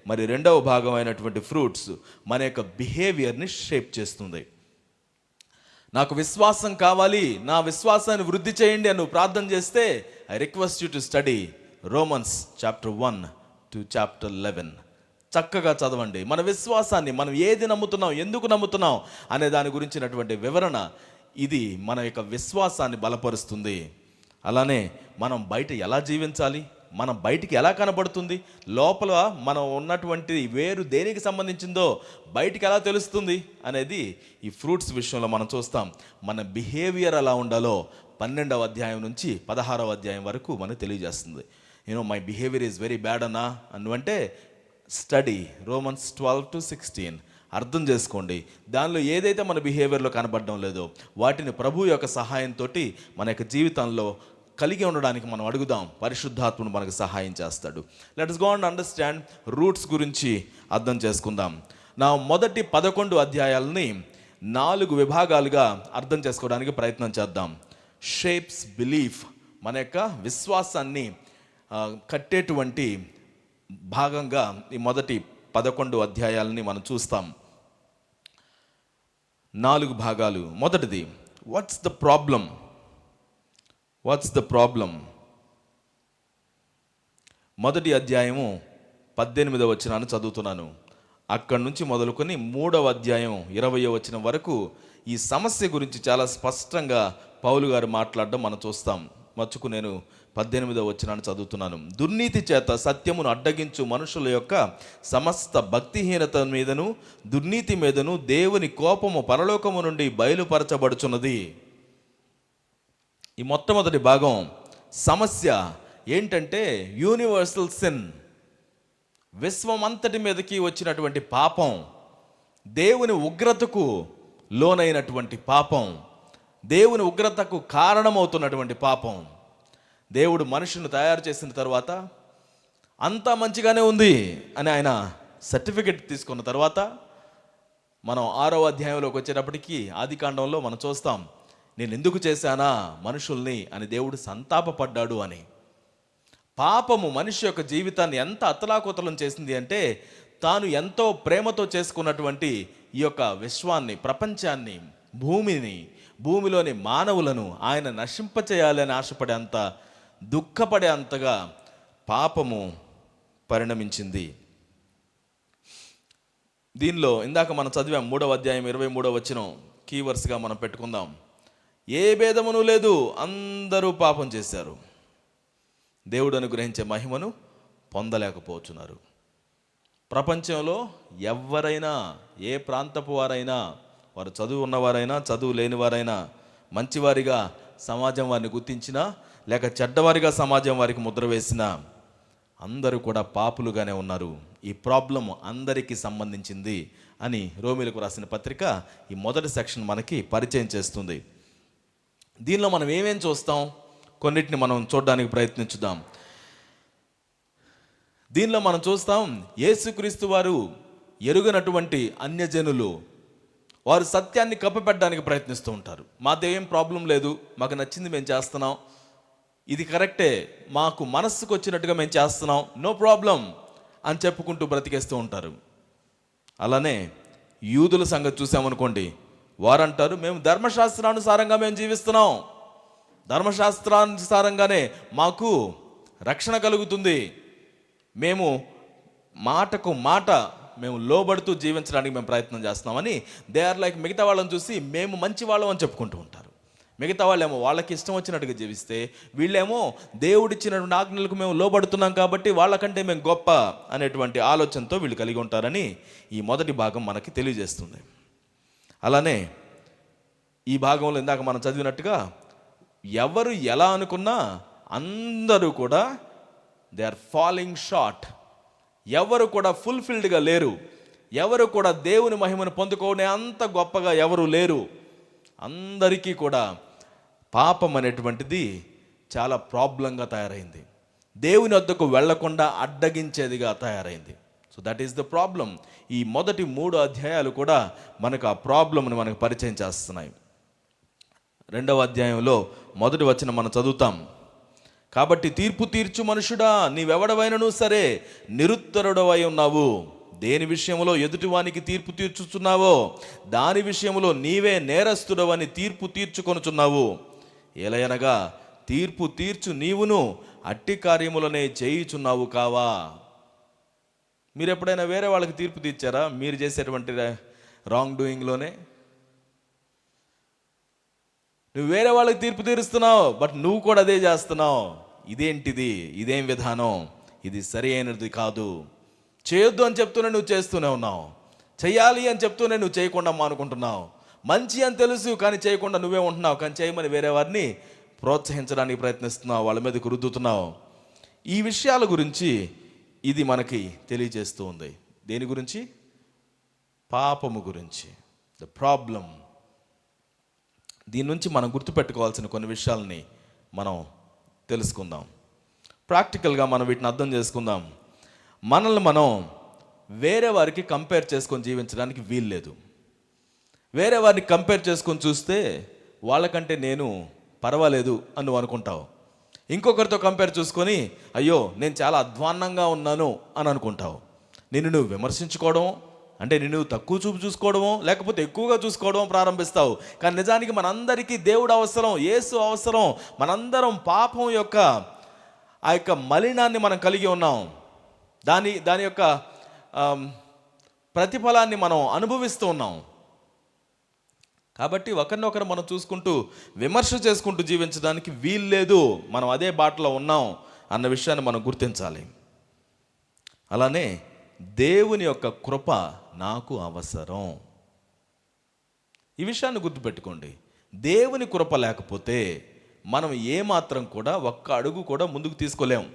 మరి రెండవ భాగం అయినటువంటి ఫ్రూట్స్ మన యొక్క బిహేవియర్ని షేప్ చేస్తుంది. నాకు విశ్వాసం కావాలి, నా విశ్వాసాన్ని వృద్ధి చేయండి అని నువ్వు ప్రార్థన చేస్తే, I request you to study Romans chapter 1 to chapter 11. చక్కగా చదవండి. మన విశ్వాసాన్ని, మనం ఏది నమ్ముతున్నాం, ఎందుకు నమ్ముతున్నాం అనే దాని గురించినటువంటి వివరణ ఇది మన యొక్క విశ్వాసాన్ని బలపరుస్తుంది. అలానే మనం బయట ఎలా జీవించాలి, మనం బయటికి ఎలా కనబడుతుంది, లోపల మనం ఉన్నటువంటి వేరు దేనికి సంబంధించిందో బయటికి ఎలా తెలుస్తుంది అనేది ఈ ఫ్రూట్స్ విషయంలో మనం చూస్తాం. మన బిహేవియర్ ఎలా ఉండాలో 12వ అధ్యాయం నుంచి 16వ అధ్యాయం వరకు మనకు తెలియజేస్తుంది. My behaviour is very bad అన్నా అనువంటే స్టడీ రోమన్స్ 12 to 16. అర్థం చేసుకోండి. దానిలో ఏదైతే మన బిహేవియర్లో కనబడడం లేదో వాటిని ప్రభు యొక్క సహాయంతో మన యొక్క జీవితంలో కలిగి ఉండడానికి మనం అడుగుదాం. పరిశుద్ధాత్ముడు మనకు సహాయం చేస్తాడు. Let us go and understand roots గురించి అర్థం చేసుకుందాం. నా మొదటి 11 అధ్యాయాలని 4 విభాగాలుగా అర్థం చేసుకోవడానికి ప్రయత్నం చేద్దాం. షేప్స్ బిలీఫ్, మన యొక్క విశ్వాసాన్ని కట్టేటువంటి భాగంగా ఈ మొదటి 11 అధ్యాయాలని మనం చూస్తాం. 4 భాగాలు. మొదటిది, what's the problem? What's the problem? మొదటి అధ్యాయము 18వ వచనాన్ని చదువుతున్నాను. అక్కడి నుంచి మొదలుకొని 3వ అధ్యాయం 20వ వచనం వరకు ఈ సమస్య గురించి చాలా స్పష్టంగా పౌలు గారు మాట్లాడడం మనం చూస్తాం. మచ్చుకు నేను 18వ వచనాన్ని చదువుతున్నాను. దుర్నీతి చేత సత్యమును అడ్డగించు మనుషుల యొక్క సమస్త భక్తిహీనత మీదను దుర్నీతి మీదను దేవుని కోపము పరలోకము నుండి బయలుపరచబడుచున్నది. ఈ మొట్టమొదటి భాగం సమస్య ఏంటంటే యూనివర్సల్ సిన్, విశ్వమంతటి మీదకి వచ్చినటువంటి పాపం, దేవుని ఉగ్రతకు లోనైనటువంటి పాపం, దేవుని ఉగ్రతకు కారణమవుతున్నటువంటి పాపం. దేవుడు మనుషుని తయారు చేసిన తర్వాత అంతా మంచిగానే ఉంది అని ఆయన సర్టిఫికెట్ తీసుకున్న తర్వాత మనం 6వ అధ్యాయంలోకి వచ్చేటప్పటికి ఆదికాండంలో మనం చూస్తాం, నేను ఎందుకు చేశానా మనుషుల్ని అని దేవుడు సంతాపపడ్డాడు అని. పాపము మనిషి యొక్క జీవితాన్ని ఎంత అతలాకుతలం చేసింది అంటే, తాను ఎంతో ప్రేమతో చేసుకున్నటువంటి ఈ యొక్క విశ్వాన్ని, ప్రపంచాన్ని, భూమిలోని మానవులను ఆయన నశింపచేయాలని ఆశపడే అంత, దుఃఖపడే అంతగా పాపము పరిణమించింది. దీనిలో ఇందాక మనం చదివాం 3వ అధ్యాయం 23వ వచనం కీవర్స్గా మనం పెట్టుకుందాం. ఏ భేదమును లేదు, అందరూ పాపం చేశారు, దేవుడు అనుగ్రహించే మహిమను పొందలేకపోతున్నారు. ప్రపంచంలో ఎవరైనా, ఏ ప్రాంతపు వారైనా, వారు చదువు ఉన్నవారైనా చదువు లేని వారైనా, మంచివారిగా సమాజం వారిని గుర్తించినా లేక చెడ్డవారిగా సమాజం వారికి ముద్ర వేసినా, అందరూ కూడా పాపులుగానే ఉన్నారు. ఈ ప్రాబ్లం అందరికీ సంబంధించింది అని రోమీలకు రాసిన పత్రిక ఈ మొదటి సెక్షన్ మనకి పరిచయం చేస్తుంది. దీనిలో మనం ఏమేం చూస్తాం, కొన్నిటిని మనం చూడడానికి ప్రయత్నించుదాం. దీనిలో మనం చూస్తాం, యేసుక్రీస్తు వారు ఎరుగనటువంటి అన్యజనులు వారు సత్యాన్ని కప్పిపెట్టడానికి ప్రయత్నిస్తూ ఉంటారు. మాతో ఏం ప్రాబ్లం లేదు, మాకు నచ్చింది మేము చేస్తున్నాం, ఇది కరెక్టే, మాకు మనస్సుకు వచ్చినట్టుగా మేము చేస్తున్నాం, నో ప్రాబ్లం అని చెప్పుకుంటూ బ్రతికేస్తూ ఉంటారు. అలానే యూదుల సంగతి చూసామనుకోండి, వారంటారు మేము ధర్మశాస్త్రానుసారంగా మేము జీవిస్తున్నాం, ధర్మశాస్త్రానుసారంగానే మాకు రక్షణ కలుగుతుంది, మేము మాటకు మాట మేము లోబడుతూ జీవించడానికి మేము ప్రయత్నం చేస్తున్నామని దే ఆర్ లైక్ మిగతా వాళ్ళని చూసి మేము మంచి వాళ్ళం అని చెప్పుకుంటూ ఉంటారు. మిగతా వాళ్ళేమో వాళ్ళకి ఇష్టం వచ్చినట్టుగా జీవిస్తే, వీళ్ళేమో దేవుడిచ్చినటువంటి ఆజ్ఞలకు మేము లోబడుతున్నాం కాబట్టి వాళ్ళకంటే మేము గొప్ప అనేటువంటి ఆలోచనతో వీళ్ళు కలిగి ఉంటారని ఈ మొదటి భాగం మనకి తెలియజేస్తుంది. అలానే ఈ భాగంలో ఇందాక మనం చదివినట్టుగా ఎవరు ఎలా అనుకున్నా అందరూ కూడా దే ఆర్ ఫాలింగ్ షార్ట్. ఎవరు కూడా ఫుల్ఫిల్డ్గా లేరు, ఎవరు కూడా దేవుని మహిమను పొందుకోనే అంత గొప్పగా ఎవరు లేరు. అందరికీ కూడా పాపం అనేటువంటిది చాలా ప్రాబ్లంగా తయారైంది, దేవుని వద్దకు వెళ్లకుండా అడ్డగించేదిగా తయారైంది. So that is the problem. ఈ మొదటి 3 అధ్యాయాలు కూడా మనకు ఆ ప్రాబ్లంని మనకు పరిచయం చేస్తున్నాయి. 2వ అధ్యాయంలో మొదటి వచనం మనం చదువుతాం. కాబట్టి తీర్పు తీర్చు మనుషుడా, నీవెవడవైనను సరే నిరుత్తరుడవై ఉన్నావు. దేని విషయంలో ఎదుటివానికి తీర్పు తీర్చుచున్నావో దాని విషయంలో నీవే నేరస్తుడవని తీర్పు తీర్చుకొనుచున్నావు. ఎలయనగా తీర్పు తీర్చు నీవును అట్టి కార్యములనే చేయుచున్నావు కావా. మీరు ఎప్పుడైనా వేరే వాళ్ళకి తీర్పు తీర్చారా? మీరు చేసేటువంటి రాంగ్ డూయింగ్లోనే నువ్వు వేరే వాళ్ళకి తీర్పు తీరుస్తున్నావు, బట్ నువ్వు కూడా అదే చేస్తున్నావు. ఇదేంటిది? ఇదేం విధానం? ఇది సరి అయినది కాదు. చేయొద్దు అని చెప్తూనే నువ్వు చేస్తూనే ఉన్నావు, చెయ్యాలి అని చెప్తూనే నువ్వు చేయకుండా మానుకుంటున్నావు. మంచి అని తెలుసు కానీ చేయకుండా నువ్వే ఉంటున్నావు, కానీ చేయమని వేరే వారిని ప్రోత్సహించడానికి ప్రయత్నిస్తున్నావు, వాళ్ళ మీదకి రుద్దుతున్నావు. ఈ విషయాల గురించి ఇది మనకి తెలియజేస్తూ ఉంది. దేని గురించి? పాపము గురించి, ద ప్రాబ్లం. దీని నుంచి మనం గుర్తుపెట్టుకోవాల్సిన కొన్ని విషయాలని మనం తెలుసుకుందాం. ప్రాక్టికల్గా మనం వీటిని అర్థం చేసుకుందాం. మనల్ని మనం వేరే వారికి కంపేర్ చేసుకొని జీవించడానికి వీల్లేదు. వేరే వారిని కంపేర్ చేసుకొని చూస్తే వాళ్ళకంటే నేను పర్వాలేదు అని నువ్వు అనుకుంటావు. ఇంకొకరితో కంపేర్ చూసుకొని అయ్యో నేను చాలా అధ్వాన్నంగా ఉన్నాను అని అనుకుంటావు. నిన్ను నువ్వు విమర్శించుకోవడం అంటే నిన్ను తక్కువ చూపు చూసుకోవడమో లేకపోతే ఎక్కువగా చూసుకోవడమో ప్రారంభిస్తావు. కానీ నిజానికి మనందరికీ దేవుడు అవసరం, యేసు అవసరం. మనందరం పాపం యొక్క ఆ యొక్క మలినాన్ని మనం కలిగి ఉన్నాం. దాని యొక్క ప్రతిఫలాన్ని మనం అనుభవిస్తూ ఉన్నాం. కాబట్టి ఒకరినొకరు మనం చూసుకుంటూ విమర్శ చేసుకుంటూ జీవించడానికి వీల్లేదు. మనం అదే బాటలో ఉన్నాం అన్న విషయాన్ని మనం గుర్తించాలి. అలానే దేవుని యొక్క కృప నాకు అవసరం. ఈ విషయాన్ని గుర్తుపెట్టుకోండి. దేవుని కృప లేకపోతే మనం ఏమాత్రం కూడా ఒక్క అడుగు కూడా ముందుకు తీసుకోలేము.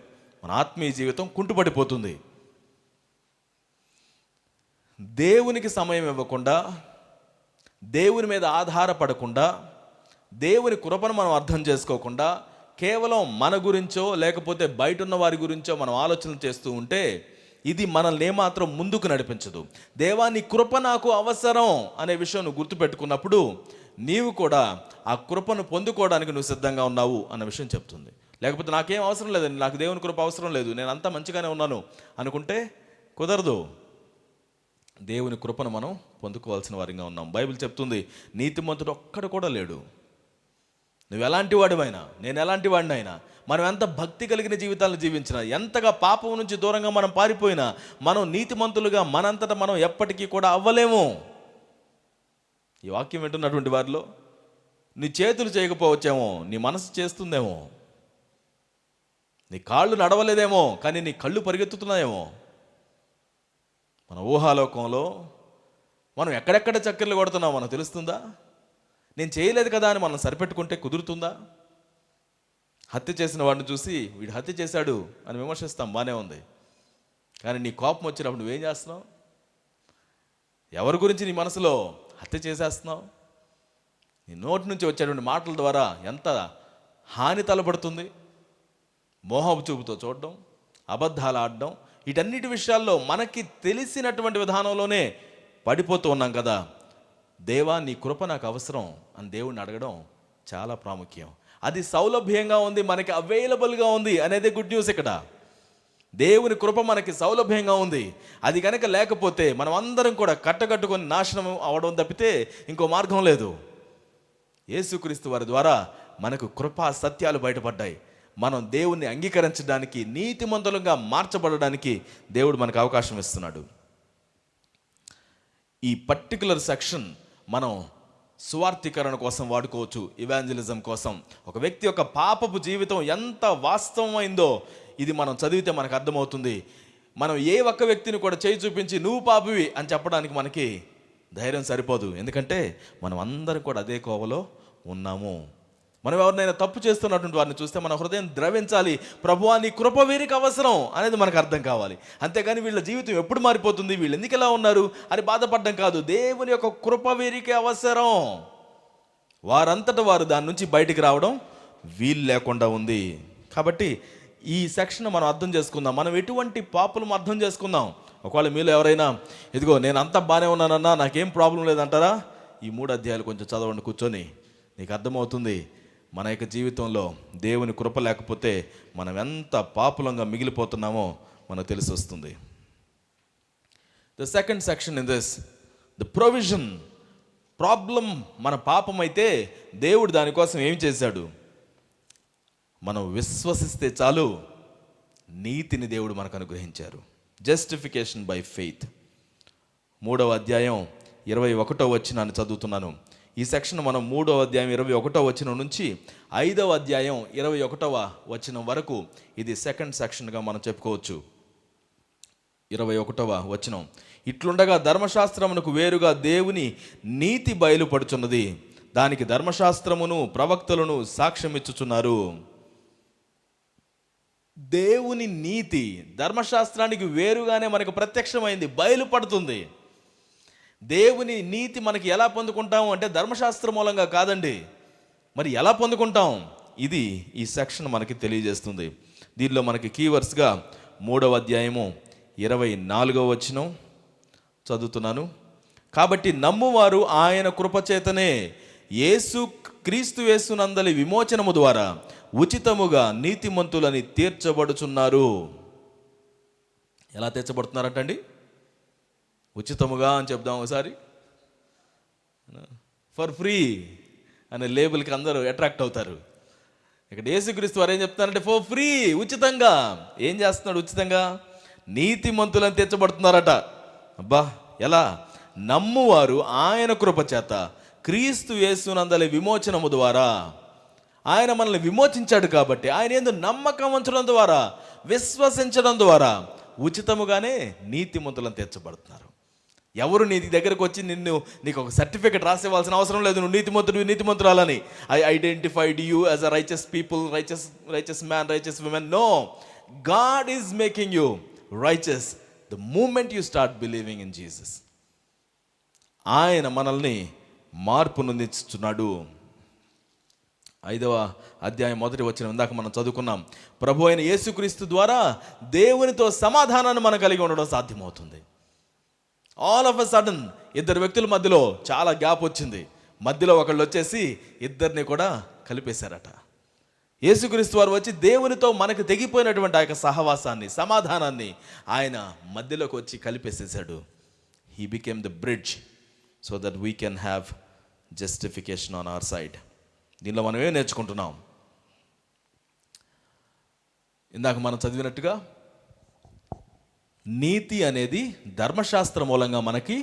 మన ఆత్మీయ జీవితం కుంటుపడిపోతుంది. దేవునికి సమయం ఇవ్వకుండా, దేవుని మీద ఆధారపడకుండా, దేవుని కృపను మనం అర్థం చేసుకోకుండా కేవలం మన గురించో లేకపోతే బయట ఉన్న వారి గురించో మనం ఆలోచనలు చేస్తూ ఉంటే ఇది మనల్ని ఏమాత్రం ముందుకు నడిపించదు. దేవా నీ కృప నాకు అవసరం అనే విషయం నువ్వు గుర్తుపెట్టుకున్నప్పుడు నీవు కూడా ఆ కృపను పొందుకోవడానికి నువ్వు సిద్ధంగా ఉన్నావు అన్న విషయం చెప్తుంది. లేకపోతే నాకేం అవసరం లేదండి, నాకు దేవుని కృప అవసరం లేదు, నేను అంతా మంచిగానే ఉన్నాను అనుకుంటే కుదరదు. దేవుని కృపను మనం పొందుకోవాల్సిన వారిగా ఉన్నాం. బైబిల్ చెప్తుంది, నీతిమంతుడు ఒక్కడు కూడా లేడు. నువ్వు ఎలాంటి వాడివైనా, నేను ఎలాంటి వాడినైనా, మనం ఎంత భక్తి కలిగిన జీవితాలను జీవించినా, ఎంతగా పాపం నుంచి దూరంగా మనం పారిపోయినా, మనం నీతిమంతులుగా మనంతటా మనం ఎప్పటికీ కూడా అవ్వలేము. ఈ వాక్యం వింటున్నటువంటి వారిలో నీ చేతులు చేయకపోవచ్చేమో, నీ మనసు చేస్తుందేమో, నీ కాళ్ళు నడవలేదేమో, కానీ నీ కళ్ళు పరిగెత్తుతున్నాయేమో. మన ఊహాలోకంలో మనం ఎక్కడెక్కడ చక్కెరలు కొడుతున్నామో మనకు తెలుస్తుందా? నేను చేయలేదు కదా అని మనం సరిపెట్టుకుంటే కుదురుతుందా? హత్య చేసిన వాడిని చూసి వీడు హత్య చేశాడు అని విమర్శిస్తాం, బాగానే ఉంది. కానీ నీ కోపం వచ్చినప్పుడు నువ్వేం చేస్తున్నావు? ఎవరి గురించి నీ మనసులో హత్య చేసేస్తున్నావు? నీ నోటి నుంచి వచ్చేటువంటి మాటల ద్వారా ఎంత హాని తలపడుతుంది. మోహపు చూపుతో చూడడం, అబద్ధాలు ఆడడం, వీటన్నిటి విషయాల్లో మనకి తెలిసినటువంటి విధానంలోనే పడిపోతూ ఉన్నాం కదా. దేవా, నీ కృప నాకు అవసరం అని దేవుణ్ణి అడగడం చాలా ప్రాముఖ్యం. అది సౌలభ్యంగా ఉంది, మనకి అవైలబుల్గా ఉంది అనేది గుడ్ న్యూస్. ఇక్కడ దేవుని కృప మనకి సౌలభ్యంగా ఉంది. అది కనుక లేకపోతే మనం అందరం కూడా కట్టకట్టుకొని నాశనం అవడం తప్పితే ఇంకో మార్గం లేదు. యేసుక్రీస్తు వారి ద్వారా మనకు కృపా సత్యాలు బయటపడ్డాయి. మనం దేవుణ్ణి అంగీకరించడానికి, నీతిమంతులుగా మార్చబడడానికి దేవుడు మనకు అవకాశం ఇస్తున్నాడు. ఈ పర్టికులర్ సెక్షన్ మనం సువార్థీకరణ కోసం వాడుకోవచ్చు, ఇవాంజలిజం కోసం. ఒక వ్యక్తి యొక్క పాపపు జీవితం ఎంత వాస్తవమైందో ఇది మనం చదివితే మనకు అర్థమవుతుంది. మనం ఏ ఒక్క వ్యక్తిని కూడా చేయి చూపించి నువ్వు పాపివి అని చెప్పడానికి మనకి ధైర్యం సరిపోదు. ఎందుకంటే మనం అందరం కూడా అదే కోవలో ఉన్నాము. మనం ఎవరినైనా తప్పు చేస్తున్నటువంటి వారిని చూస్తే మన హృదయం ద్రవించాలి. ప్రభువా, నీ కృప వీరికి అవసరం అనేది మనకు అర్థం కావాలి. అంతేగాని వీళ్ళ జీవితం ఎప్పుడు మారిపోతుంది, వీళ్ళు ఎందుకు ఇలా ఉన్నారు అని బాధపడడం కాదు. దేవుని యొక్క కృప వీరికి అవసరం. వారంతటా వారు దాని నుంచి బయటికి రావడం వీలు లేకుండా ఉంది. కాబట్టి ఈ సెక్షన్ మనం అర్థం చేసుకుందాం. మనం ఎటువంటి పాపులం అర్థం చేసుకుందాం. ఒకవేళ మీలో ఎవరైనా ఇదిగో నేను అంతా బాగానే ఉన్నానన్నా, నాకేం ప్రాబ్లం లేదంటారా, ఈ 3 అధ్యాయాలు కొంచెం చదవండి కూర్చొని. నీకు అర్థమవుతుంది మన యొక్క జీవితంలో దేవుని కృప లేకపోతే మనం ఎంత పాపులంగా మిగిలిపోతున్నామో మనకు తెలిసి వస్తుంది. The second section in this, the provision. Problem మన పాపం అయితే దేవుడు దానికోసం ఏం చేశాడు? మనం విశ్వసిస్తే చాలు, నీతిని దేవుడు మనకు అనుగ్రహించారు. Justification by faith. 3వ అధ్యాయం 21వ వచనాన్ని చదువుతున్నాను. ఈ సెక్షన్ మనం 3వ అధ్యాయం 21వ వచనం నుంచి 5వ అధ్యాయం 21వ వచనం వరకు ఇది సెకండ్ సెక్షన్గా మనం చెప్పుకోవచ్చు. 21వ వచనం, ఇట్లుండగా ధర్మశాస్త్రమునకు వేరుగా దేవుని నీతి బయలుపడుచున్నది, దానికి ధర్మశాస్త్రమును ప్రవక్తలను సాక్ష్యమిచ్చుచున్నారు. దేవుని నీతి ధర్మశాస్త్రానికి వేరుగానే మనకు ప్రత్యక్షమైంది, బయలుపడుతుంది. దేవుని నీతి మనకి ఎలా పొందుకుంటాము అంటే ధర్మశాస్త్రం మూలంగా కాదండి. మరి ఎలా పొందుకుంటాం? ఇది ఈ సెక్షన్ మనకి తెలియజేస్తుంది. దీనిలో మనకి కీవర్డ్స్గా 3వ అధ్యాయము 24వ వచనం చదువుతున్నాను. కాబట్టి నమ్మువారు ఆయన కృపచేతనే క్రీస్తు యేసునందలి విమోచనము ద్వారా ఉచితముగా నీతిమంతులని తీర్చబడుచున్నారు. ఎలా తీర్చబడుతున్నారంటండి? ఉచితముగా అని చెప్దాం ఒకసారి. ఫర్ ఫ్రీ అనే లేబుల్కి అందరూ అట్రాక్ట్ అవుతారు. ఇక్కడ యేసుక్రీస్తు వారు ఏం చెప్తున్నారంటే ఫర్ ఫ్రీ, ఉచితంగా. ఏం చేస్తున్నాడు ఉచితంగా? నీతిమంతులను తీర్చబడుతున్నారట. అబ్బా, ఎలా? నమ్మువారు ఆయన కృప చేత క్రీస్తు యేసునందలి విమోచనము ద్వారా. ఆయన మనల్ని విమోచించాడు కాబట్టి ఆయన యందు నమ్మకం ఉంచడం ద్వారా, విశ్వసించడం ద్వారా ఉచితముగానే నీతిమంతులను తీర్చబడుతున్నారు. ఎవరు నీ దగ్గరకు వచ్చి నీకు ఒక సర్టిఫికెట్ రాసివ్వాల్సిన అవసరం లేదు, నువ్వు నీతిమంతురాలని. I identified you as a righteous people, righteous man, righteous women. No, God is making you righteous the moment you start believing in Jesus. ఆయన మనల్ని మార్పు నొందిస్తున్నాడు. 5వ అధ్యాయం 1వ వచనం ఇందాక మనం చదువుకున్నాం. ప్రభు అయిన యేసుక్రీస్తు ద్వారా దేవునితో సమాధానాన్ని మనం కలిగి ఉండడం సాధ్యమవుతుంది. ఆల్ ఆఫ్ ఎ సడన్ 2 వ్యక్తుల మధ్యలో చాలా గ్యాప్ వచ్చింది. మధ్యలో ఒకళ్ళు వచ్చేసి ఇద్దరిని కూడా కలిపేశారట. యేసుక్రీస్తు వారు వచ్చి దేవునితో మనకు తెగిపోయినటువంటి ఆ యొక్క సహవాసాన్ని, సమాధానాన్ని ఆయన మధ్యలోకి వచ్చి కలిపేసేసాడు. He became the bridge so that we can have justification on our side. దీనిలో మనం ఏం నేర్చుకుంటున్నాం? ఇందాక మనం చదివినట్టుగా నీతి అనేది ధర్మశాస్త్ర మూలంగా మనకి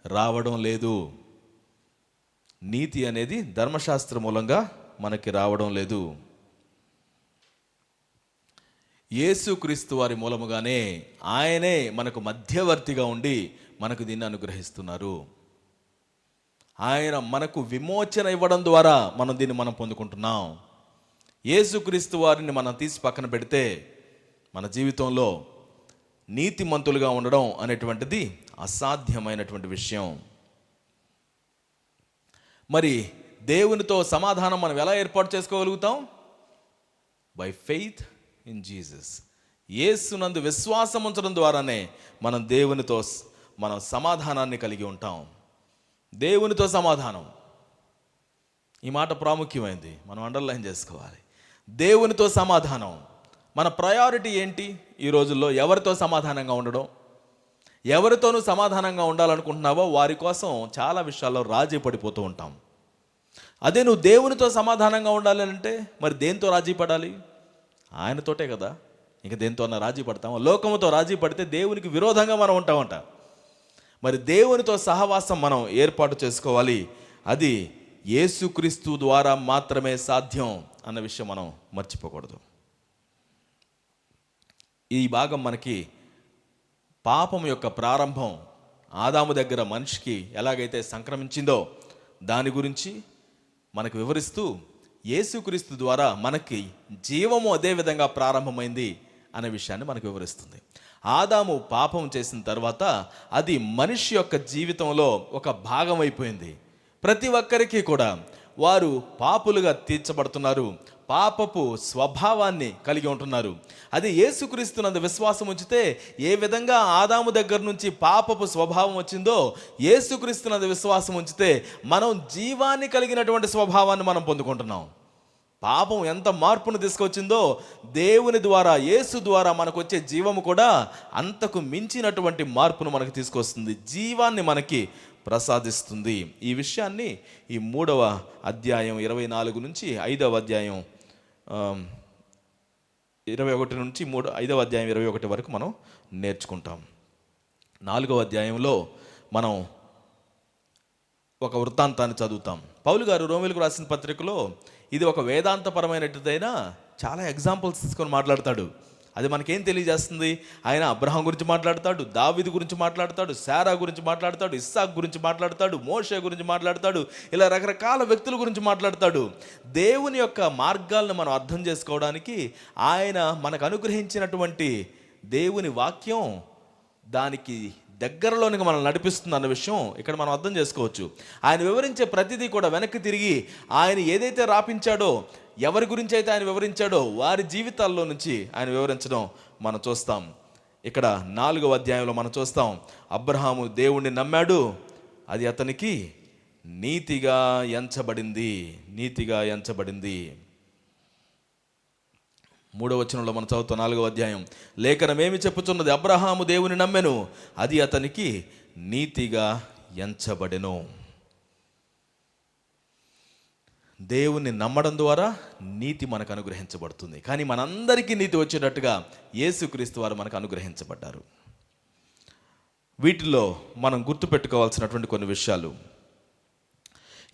రావడం లేదు. నీతి అనేది ధర్మశాస్త్ర మూలంగా మనకి రావడం లేదు. యేసుక్రీస్తు వారి మూలముగానే ఆయనే మనకు మధ్యవర్తిగా ఉండి మనకు దీన్ని అనుగ్రహిస్తున్నారు. ఆయన మనకు విమోచన ఇవ్వడం ద్వారా మనం పొందుకుంటున్నాం. యేసుక్రీస్తు వారిని మనం తీసి పక్కన పెడితే మన జీవితంలో నీతిమంతులుగా ఉండడం అనేటువంటిది అసాధ్యమైనటువంటి విషయం. మరి దేవునితో సమాధానం మనం ఎలా ఏర్పాటు చేసుకోగలుగుతాం? By faith in Jesus. యేసునందు విశ్వాసం ఉంచడం ద్వారానే మనం దేవునితో సమాధానాన్ని కలిగి ఉంటాం. దేవునితో సమాధానం, ఈ మాట ప్రాముఖ్యమైనది, మనం అండర్లైన్ చేసుకోవాలి. దేవునితో సమాధానం. మన ప్రయారిటీ ఏంటి ఈ రోజుల్లో? ఎవరితో సమాధానంగా ఉండడం? ఎవరితోనూ సమాధానంగా ఉండాలనుకుంటున్నావో వారి కోసం చాలా విషయాల్లో రాజీ పడిపోతూ ఉంటాం. అదే నువ్వు దేవునితో సమాధానంగా ఉండాలి అంటే మరి దేంతో రాజీ పడాలి? ఆయనతోటే కదా. ఇంక దేంతో అన్న రాజీ పడతాం? లోకముతో రాజీ పడితే దేవునికి విరోధంగా మనం ఉంటామంట. మరి దేవునితో సహవాసం మనం ఏర్పాటు చేసుకోవాలి. అది యేసుక్రీస్తు ద్వారా మాత్రమే సాధ్యం అన్న విషయం మనం మర్చిపోకూడదు. ఈ భాగం మనకి పాపం యొక్క ప్రారంభం ఆదాము దగ్గర మనిషికి ఎలాగైతే సంక్రమించిందో దాని గురించి మనకు వివరిస్తూ, యేసుక్రీస్తు ద్వారా మనకి జీవము అదే విధంగా ప్రారంభమైంది అనే విషయాన్ని మనకు వివరిస్తుంది. ఆదాము పాపం చేసిన తర్వాత అది మనిషి యొక్క జీవితంలో ఒక భాగం అయిపోయింది. ప్రతి ఒక్కరికి కూడా వారు పాపులుగా తీర్చబడుతున్నారు, పాపపు స్వభావాన్ని కలిగి ఉంటున్నారు. అది యేసుక్రీస్తునందు విశ్వాసం ఉంచితే ఏ విధంగా ఆదాము దగ్గర నుంచి పాపపు స్వభావం వచ్చిందో, యేసుక్రీస్తునందు విశ్వాసం ఉంచితే మనం జీవాన్ని కలిగినటువంటి స్వభావాన్ని మనం పొందుకుంటున్నాం. పాపం ఎంత మార్పును తీసుకొచ్చిందో దేవుని ద్వారా, యేసు ద్వారా మనకు వచ్చే జీవము కూడా అంతకు మించినటువంటి మార్పును మనకు తీసుకొస్తుంది, జీవాన్ని మనకి ప్రసాదిస్తుంది. ఈ విషయాన్ని ఈ 3వ అధ్యాయం 24 నుంచి 5వ అధ్యాయం 21 నుంచి 5వ అధ్యాయం 21 వరకు మనం నేర్చుకుంటాం. 4వ అధ్యాయంలో మనం ఒక వృత్తాంతాన్ని చదువుతాం. పౌలు గారు రోమీయులకు రాసిన పత్రికలో ఇది ఒక వేదాంతపరమైనదైనా చాలా ఎగ్జాంపుల్స్ తీసుకొని మాట్లాడతాడు. అది మనకేం తెలియజేస్తుంది? ఆయన అబ్రహాం గురించి మాట్లాడతాడు, దావీదు గురించి మాట్లాడతాడు, శారా గురించి మాట్లాడతాడు, ఇస్సాకు గురించి మాట్లాడతాడు, మోషే గురించి మాట్లాడతాడు, ఇలా రకరకాల వ్యక్తుల గురించి మాట్లాడతాడు. దేవుని యొక్క మార్గాలను మనం అర్థం చేసుకోవడానికి ఆయన మనకు అనుగ్రహించినటువంటి దేవుని వాక్యం దానికి దగ్గరలోనికి మనం నడిపిస్తుంది అన్న విషయం ఇక్కడ మనం అర్థం చేసుకోవచ్చు. ఆయన వివరించే ప్రతిదీ కూడా వెనక్కి తిరిగి ఆయన ఏదైతే రాపించాడో, ఎవరి గురించి అయితే ఆయన వివరించాడో వారి జీవితాల్లో నుంచి ఆయన వివరించడం మనం చూస్తాం. ఇక్కడ 4వ అధ్యాయంలో మనం చూస్తాం, అబ్రహాము దేవుణ్ణి నమ్మాడు, అది అతనికి నీతిగా ఎంచబడింది. నీతిగా ఎంచబడింది. 3వ వచనంలో మనం చదువుతాం 4వ అధ్యాయం. లేఖనమేమి చెప్పుచున్నది? అబ్రహాము దేవుని నమ్మెను, అది అతనికి నీతిగా ఎంచబడెను. దేవుని నమ్మడం ద్వారా నీతి మనకు అనుగ్రహించబడుతుంది. కానీ మనందరికీ నీతి వచ్చేటట్టుగా యేసుక్రీస్తు వారు మనకు అనుగ్రహించబడ్డారు. వీటిలో మనం గుర్తుపెట్టుకోవాల్సినటువంటి కొన్ని విషయాలు.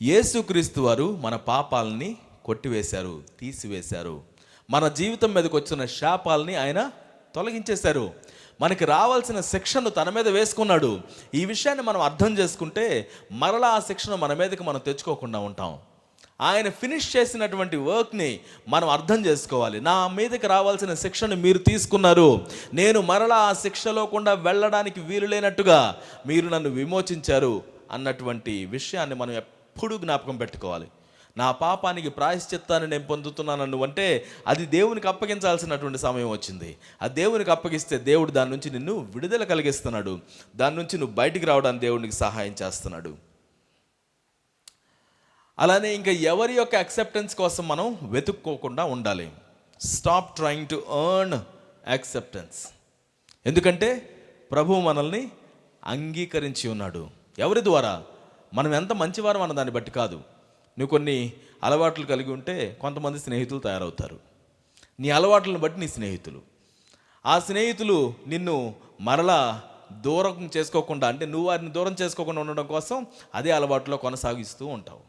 యేసుక్రీస్తు వారు మన పాపాలని కొట్టివేశారు, తీసివేశారు. మన జీవితం మీదకి వచ్చిన శాపాలని ఆయన తొలగించేశారు. మనకి రావాల్సిన శిక్షను తన మీద వేసుకున్నాడు. ఈ విషయాన్ని మనం అర్థం చేసుకుంటే మరలా ఆ శిక్షను మన మీదకి మనం తెచ్చుకోకుండా ఉంటాం. ఆయన ఫినిష్ చేసినటువంటి వర్క్ని మనం అర్థం చేసుకోవాలి. నా మీదకి రావాల్సిన శిక్షను మీరు తీసుకున్నారు, నేను మరలా ఆ శిక్షలో కూడా వెళ్ళడానికి వీలు లేనట్టుగా మీరు నన్ను విమోచించారు అన్నటువంటి విషయాన్ని మనం ఎప్పుడూ జ్ఞాపకం పెట్టుకోవాలి. నా పాపానికి ప్రాయశ్చిత్తాన్ని నేను పొందుతున్నాను అంటే అది దేవునికి అప్పగించాల్సినటువంటి సమయం వచ్చింది. ఆ దేవునికి అప్పగిస్తే దేవుడు దాని నుంచి నిన్ను విడుదల కలిగిస్తున్నాడు, దాని నుంచి నువ్వు బయటికి రావడానికి దేవునికి సహాయం చేస్తున్నాడు. అలానే ఇంకా ఎవరి యొక్క యాక్సెప్టెన్స్ కోసం మనం వెతుక్కోకుండా ఉండాలి. Stop trying to earn acceptance. ఎందుకంటే ప్రభువు మనల్ని అంగీకరించి ఉన్నాడు. ఎవరి ద్వారా? మనం ఎంత మంచివారం అన్న దాన్ని బట్టి కాదు. నువ్వు కొన్ని అలవాట్లు కలిగి ఉంటే కొంతమంది స్నేహితులు తయారవుతారు. నీ అలవాట్లను బట్టి నీ స్నేహితులు, ఆ స్నేహితులు నిన్ను మరలా దూరం చేసుకోకుండా, అంటే నువ్వు వారిని దూరం చేసుకోకుండా ఉండడం కోసం అదే అలవాటులో కొనసాగిస్తూ ఉంటావు.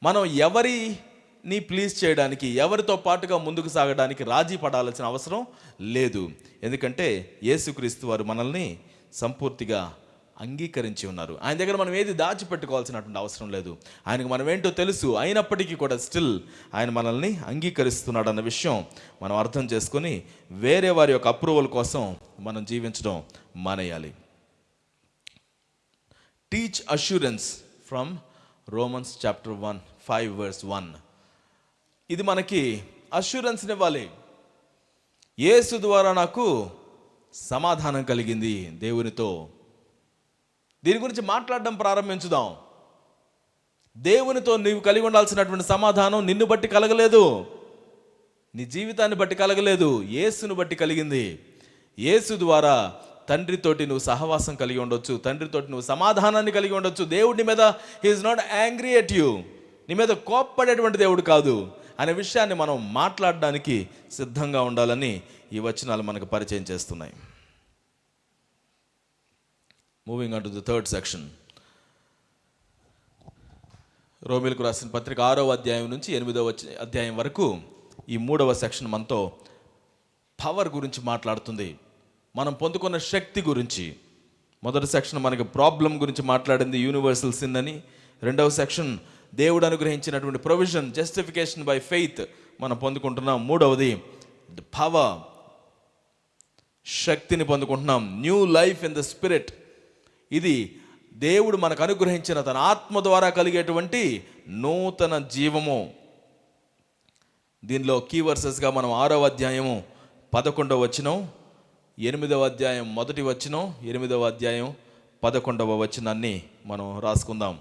మనం ఎవరిని ప్లీజ్ చేయడానికి, ఎవరితో పాటుగా ముందుకు సాగడానికి రాజీ పడాల్సిన అవసరం లేదు. ఎందుకంటే యేసుక్రీస్తు వారు మనల్ని సంపూర్తిగా అంగీకరించి ఉన్నారు. ఆయన దగ్గర మనం ఏది దాచిపెట్టుకోవాల్సినటువంటి అవసరం లేదు. ఆయనకు మనం ఏంటో తెలుసు. అయినప్పటికీ కూడా స్టిల్ ఆయన మనల్ని అంగీకరిస్తున్నాడు అన్న విషయం మనం అర్థం చేసుకొని వేరే వారి యొక్క అప్రూవల్ కోసం మనం జీవించడం మానేయాలి. Teach assurance from Romans chapter 1:5 ఇది మనకి అష్యూరెన్స్ని ఇవ్వాలి. యేసు ద్వారా నాకు సమాధానం కలిగింది దేవునితో. దీని గురించి మాట్లాడడం ప్రారంభించుదాం. దేవునితో నీవు కలిగి ఉండాల్సినటువంటి సమాధానం నిన్ను బట్టి కలగలేదు, నీ జీవితాన్ని బట్టి కలగలేదు, యేసును బట్టి కలిగింది. యేసు ద్వారా తండ్రితోటి నువ్వు సహవాసం కలిగి ఉండొచ్చు, తండ్రితోటి నువ్వు సమాధానాన్ని కలిగి ఉండొచ్చు. దేవుడి మీద he is not angry at you, నీ మీద కోప్పడేటువంటి దేవుడు కాదు అనే విషయాన్ని మనం మాట్లాడడానికి సిద్ధంగా ఉండాలని ఈ వచనాలు మనకు పరిచయం చేస్తున్నాయి. Moving on to the third section. రోమీయులకు రాసిన పత్రిక 6వ అధ్యాయం నుంచి 8వ అధ్యాయం వరకు ఈ 3వ సెక్షన్ మనతో పవర్ గురించి మాట్లాడుతుంది, మనం పొందుకున్న శక్తి గురించి. మొదటి సెక్షన్ మనకి ప్రాబ్లం గురించి మాట్లాడింది, యూనివర్సల్ సిన్ అని. 2వ సెక్షన్ దేవుడు అనుగ్రహించినటువంటి ప్రొవిజన్, జస్టిఫికేషన్ బై ఫెయిత్ మనం పొందుకుంటున్నాం. 3వది పవర్, శక్తిని పొందుకుంటున్నాం. New life in the spirit, ఇది దేవుడు మనకు అనుగ్రహించిన తన ఆత్మ ద్వారా కలిగేటువంటి నూతన జీవము. దీనిలో కీ వర్సెస్గా మనం 6వ అధ్యాయము 11వ వచనం, 8వ అధ్యాయం 1వ వచనం, 8వ అధ్యాయం 11వ వచనాన్ని మనం రాసుకుందాం.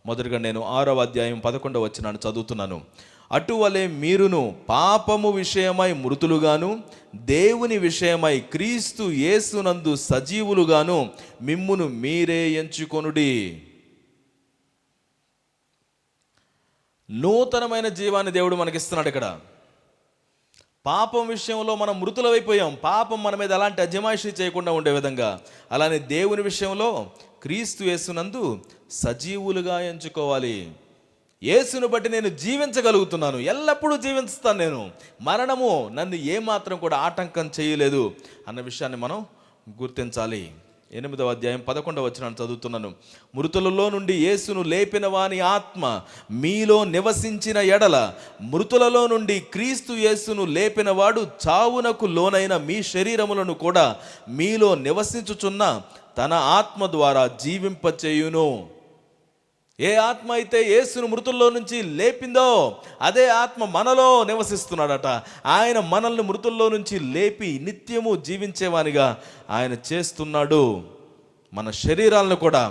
మొదటిగా నేను 6వ అధ్యాయం 11వ వచనాన్ని చదువుతున్నాను. అటువలే మీరును పాపము విషయమై మృతులుగాను, దేవుని విషయమై క్రీస్తు యేసునందు సజీవులుగాను మిమ్మును మీరే ఎంచుకొనుడి. నూతనమైన జీవాన్ని దేవుడు మనకిస్తున్నాడు ఇక్కడ. పాపం విషయంలో మనం మృతులమైపోయాం, పాపం మన మీద ఎలాంటి అజమాయిషీ చేయకుండా ఉండే విధంగా. అలానే దేవుని విషయంలో క్రీస్తు యేసునందు సజీవులుగా ఎంచుకోవాలి. యేసును బట్టి నేను జీవించగలుగుతున్నాను, ఎల్లప్పుడూ జీవిస్తాను నేను, మరణము నన్ను ఏమాత్రం కూడా ఆటంకం చేయలేదు అన్న విషయాన్ని మనం గుర్తించాలి. 8వ అధ్యాయం 11వ వచనాన్ని చదువుతున్నాను. మృతులలో నుండి యేసును లేపిన వాని ఆత్మ మీలో నివసించిన ఎడల, మృతులలో నుండి క్రీస్తు యేసును లేపిన వాడు చావునకు లోనైన మీ శరీరములను కూడా మీలో నివసించుచున్న తన ఆత్మ ద్వారా జీవింపచేయును. ఏ ఆత్మ అయితే యేసును మృతుల్లో నుంచి లేపిందో అదే ఆత్మ మనలో నివసిస్తున్నాడట. ఆయన మనల్ని మృతుల్లో నుంచి లేపి నిత్యము జీవించేవానిగా ఆయన చేస్తున్నాడు, మన శరీరాలను కూడా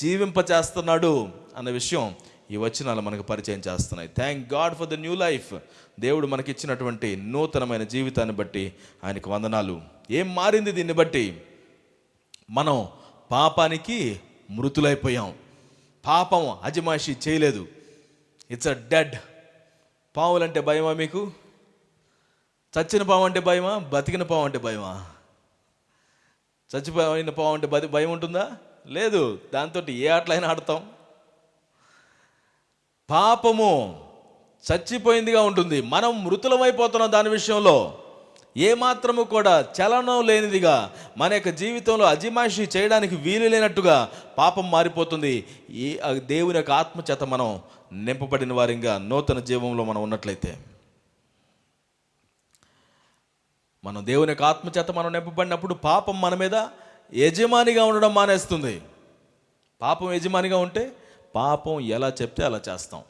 జీవింపచేస్తున్నాడు అన్న విషయం ఈ వచనాలు మనకు పరిచయం చేస్తున్నాయి. Thank God for the new life. దేవుడు మనకిచ్చినటువంటి నూతనమైన జీవితాన్ని బట్టి ఆయనకు వందనాలు. ఏం మారింది దీన్ని బట్టి? మనం పాపానికి మృతులైపోయాం, పాపం అజమాయిషీ చేయలేదు. It's a dead. పావులంటే భయమా మీకు? చచ్చిన పాము అంటే భయమా? బతికిన పాము అంటే భయమా? చచ్చిపోయిన పాము అంటే భయం ఉంటుందా? లేదు. దాంతో ఏ ఆటలైనా ఆడతాం. పాపము చచ్చిపోయిందిగా ఉంటుంది, మనం మృతులమైపోతున్నాం. దాని విషయంలో ఏమాత్రము కూడా చలనం లేనిదిగా, మన యొక్క జీవితంలో అజమాయిషీ చేయడానికి వీలు లేనట్టుగా పాపం మారిపోతుంది. ఈ దేవుని యొక్క ఆత్మచేత మనం నింపబడిన వారిగా నూతన జీవంలో మనం ఉన్నట్లయితే, మనం దేవుని యొక్క ఆత్మచేత మనం నింపబడినప్పుడు పాపం మన మీద యజమానిగా ఉండడం మానేస్తుంది. పాపం యజమానిగా ఉంటే పాపం ఎలా చెప్తే అలా చేస్తాం.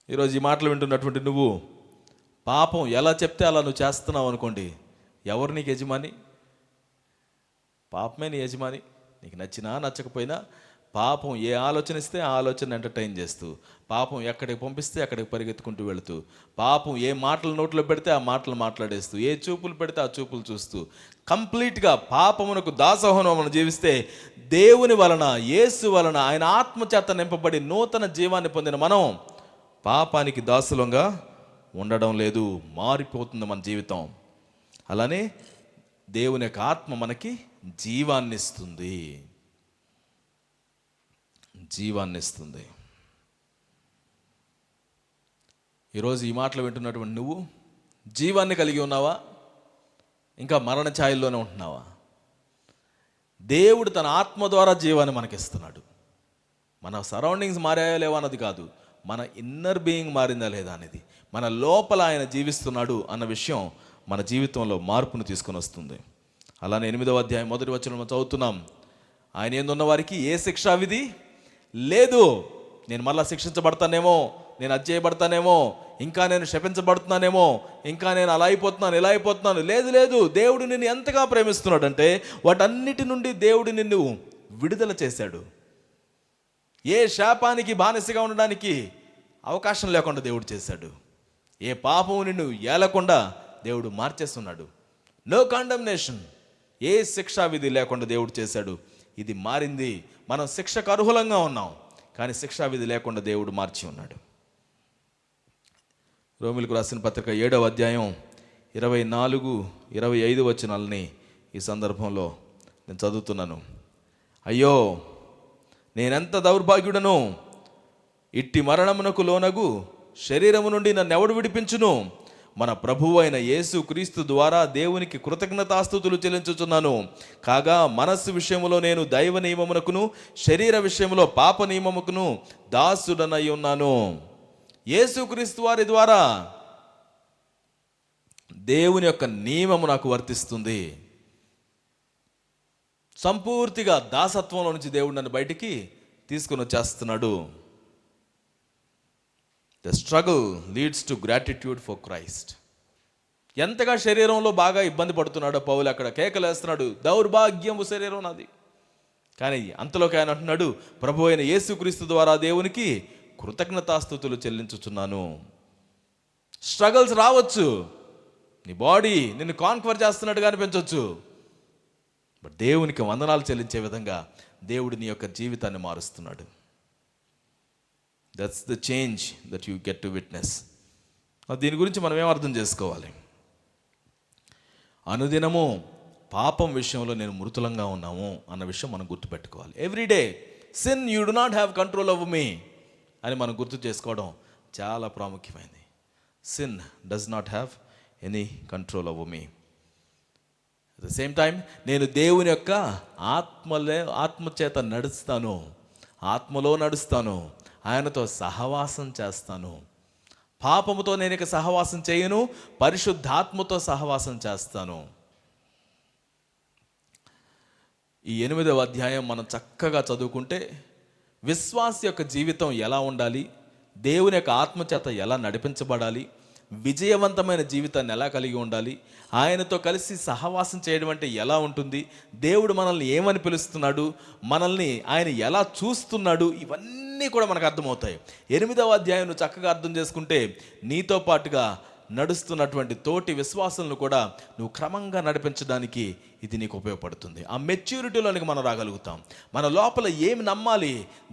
ఈరోజు ఈ మాటలు వింటున్నటువంటి నువ్వు పాపం ఎలా చెప్తే అలా నువ్వు చేస్తున్నావు అనుకోండి, ఎవరు నీకు యజమాని? పాపమే నీ యజమాని. నీకు నచ్చినా నచ్చకపోయినా పాపం ఏ ఆలోచన ఇస్తే ఆ ఆలోచన ఎంటర్టైన్ చేస్తూ, పాపం ఎక్కడికి పంపిస్తే అక్కడికి పరిగెత్తుకుంటూ వెళుతూ, పాపం ఏ మాటలు నోట్లో పెడితే ఆ మాటలు మాట్లాడేస్తూ, ఏ చూపులు పెడితే ఆ చూపులు చూస్తూ, కంప్లీట్గా పాపమునకు దాసోహం మనం జీవిస్తే దేవుని వలన, యేసు వలన, ఆయన ఆత్మచేత నింపబడి నూతన జీవాన్ని పొందిన మనం పాపానికి దాసులంగా ఉండడం లేదు. మారిపోతుంది మన జీవితం. అలానే దేవుని యొక్క ఆత్మ మనకి జీవాన్ని ఇస్తుంది. ఈరోజు ఈ మాటలు వింటున్నటువంటి నువ్వు జీవాన్ని కలిగి ఉన్నావా? ఇంకా మరణ ఛాయల్లోనే ఉంటున్నావా? దేవుడు తన ఆత్మ ద్వారా జీవాన్ని మనకిస్తున్నాడు. మన సరౌండింగ్స్ మారాయా లేవా అన్నది కాదు, మన ఇన్నర్ బీయింగ్ మారిందా లేదా అనేది, మన లోపల ఆయన జీవిస్తున్నాడు అన్న విషయం మన జీవితంలో మార్పును తీసుకొని వస్తుంది. అలానే 8వ అధ్యాయం 1వ వచనం చదువుతున్నాం. ఆయన యందున్న వారికి ఏ శిక్షా విధి లేదు. నేను మళ్ళా శిక్షించబడతానేమో, నేను అది చేయబడతానేమో, ఇంకా నేను శపించబడుతున్నానేమో, ఇంకా నేను అలా అయిపోతున్నాను, ఇలా అయిపోతున్నాను. లేదు లేదు, దేవుడు నిన్ను ఎంతగా ప్రేమిస్తున్నాడంటే వాటన్నిటి నుండి దేవుడు నిన్ను విడుదల చేశాడు. ఏ శాపానికి బానిసగా ఉండడానికి అవకాశం లేకుండా దేవుడు చేశాడు. ఏ పాపము నిన్ను ఏలకుండా దేవుడు మార్చేస్తున్నాడు. నో కండమ్నేషన్, ఏ శిక్షా విధి లేకుండా దేవుడు చేశాడు. ఇది మారింది. మనం శిక్షకు అర్హులంగా ఉన్నాం, కానీ శిక్షా విధి లేకుండా దేవుడు మార్చి ఉన్నాడు. రోమీయులకు రాసిన పత్రిక 7వ అధ్యాయం 24, 25 వచనాలని ఈ సందర్భంలో నేను చదువుతున్నాను. అయ్యో, నేనెంత దౌర్భాగ్యుడను! ఇట్టి మరణమునకు లోనగు శరీరము నుండి నన్నెవడు విడిపించును? మన ప్రభువు అయిన యేసు క్రీస్తు ద్వారా దేవునికి కృతజ్ఞతాస్తుతులు చెల్లించుచున్నాను. కాగా మనస్సు విషయములో నేను దైవ నియమమునకును, శరీర విషయములో పాప నియమముకును దాసుడనై ఉన్నాను. యేసు క్రీస్తు వారి ద్వారా దేవుని యొక్క నియమము నాకు వర్తిస్తుంది. సంపూర్తిగా దాసత్వంలో నుంచి దేవుడు నన్ను బయటికి తీసుకుని వచ్చేస్తున్నాడు. The struggle leads to gratitude for Christ. ఎంతగా శరీరంలో బాగా ఇబ్బంది పడుతున్నాడో పౌలు అక్కడ కేకలేస్తున్నాడు, దౌర్భాగ్యము శరీరం నాది. కానీ అంతలోకి ఆయన అంటున్నాడు, ప్రభు అయిన యేసుక్రీస్తు ద్వారా దేవునికి కృతజ్ఞతాస్తుతులు చెల్లించుచున్నాను. స్ట్రగల్స్ రావచ్చు, నీ బాడీ నిన్ను కాన్క్వర్ చేస్తున్నట్టుగా అనిపించవచ్చు, బట్ దేవునికి వందనాలు చెల్లించే విధంగా దేవుడు నీ యొక్క జీవితాన్ని మారుస్తున్నాడు. That's the change that you get to witness. దీని గురించి మనం ఏం అర్థం చేసుకోవాలి? అనుదినము పాపం విషయంలో నేను మృతులంగా ఉన్నాము అన్న విషయం మనం గుర్తుపెట్టుకోవాలి. Everyday sin you do not have control over me అని మనం గుర్తు చేసుకోవడం చాలా ప్రాముఖ్యమైనది. Sin does not have any control over me. At the same time నేను దేవుని యొక్క ఆత్మచేత నడుస్తాను, ఆత్మలో నడుస్తాను, ఆయనతో సహవాసం చేస్తాను. పాపముతో నేను ఇక సహవాసం చేయను, పరిశుద్ధాత్మతో సహవాసం చేస్తాను. ఈ 8వ అధ్యాయం మనం చక్కగా చదువుకుంటే విశ్వాసి యొక్క జీవితం ఎలా ఉండాలి, దేవుని యొక్క ఆత్మచేత ఎలా నడిపించబడాలి, విజయవంతమైన జీవితాన్ని ఎలా కలిగి ఉండాలి, ఆయనతో కలిసి సహవాసం చేయడం అంటే ఎలా ఉంటుంది, దేవుడు మనల్ని ఏమని పిలుస్తున్నాడు, మనల్ని ఆయన ఎలా చూస్తున్నాడు, ఇవన్నీ కూడా మనకు అర్థమవుతాయి. 8వ అధ్యాయం చక్కగా అర్థం చేసుకుంటే నీతో పాటుగా నడుస్తున్నటువంటి తోటి విశ్వాసాలను కూడా నువ్వు క్రమంగా నడిపించడానికి ఇది నీకు ఉపయోగపడుతుంది. ఆ మెచ్యూరిటీలోనికి మనం రాగలుగుతాం. మన లోపల ఏమి నమ్మాలి,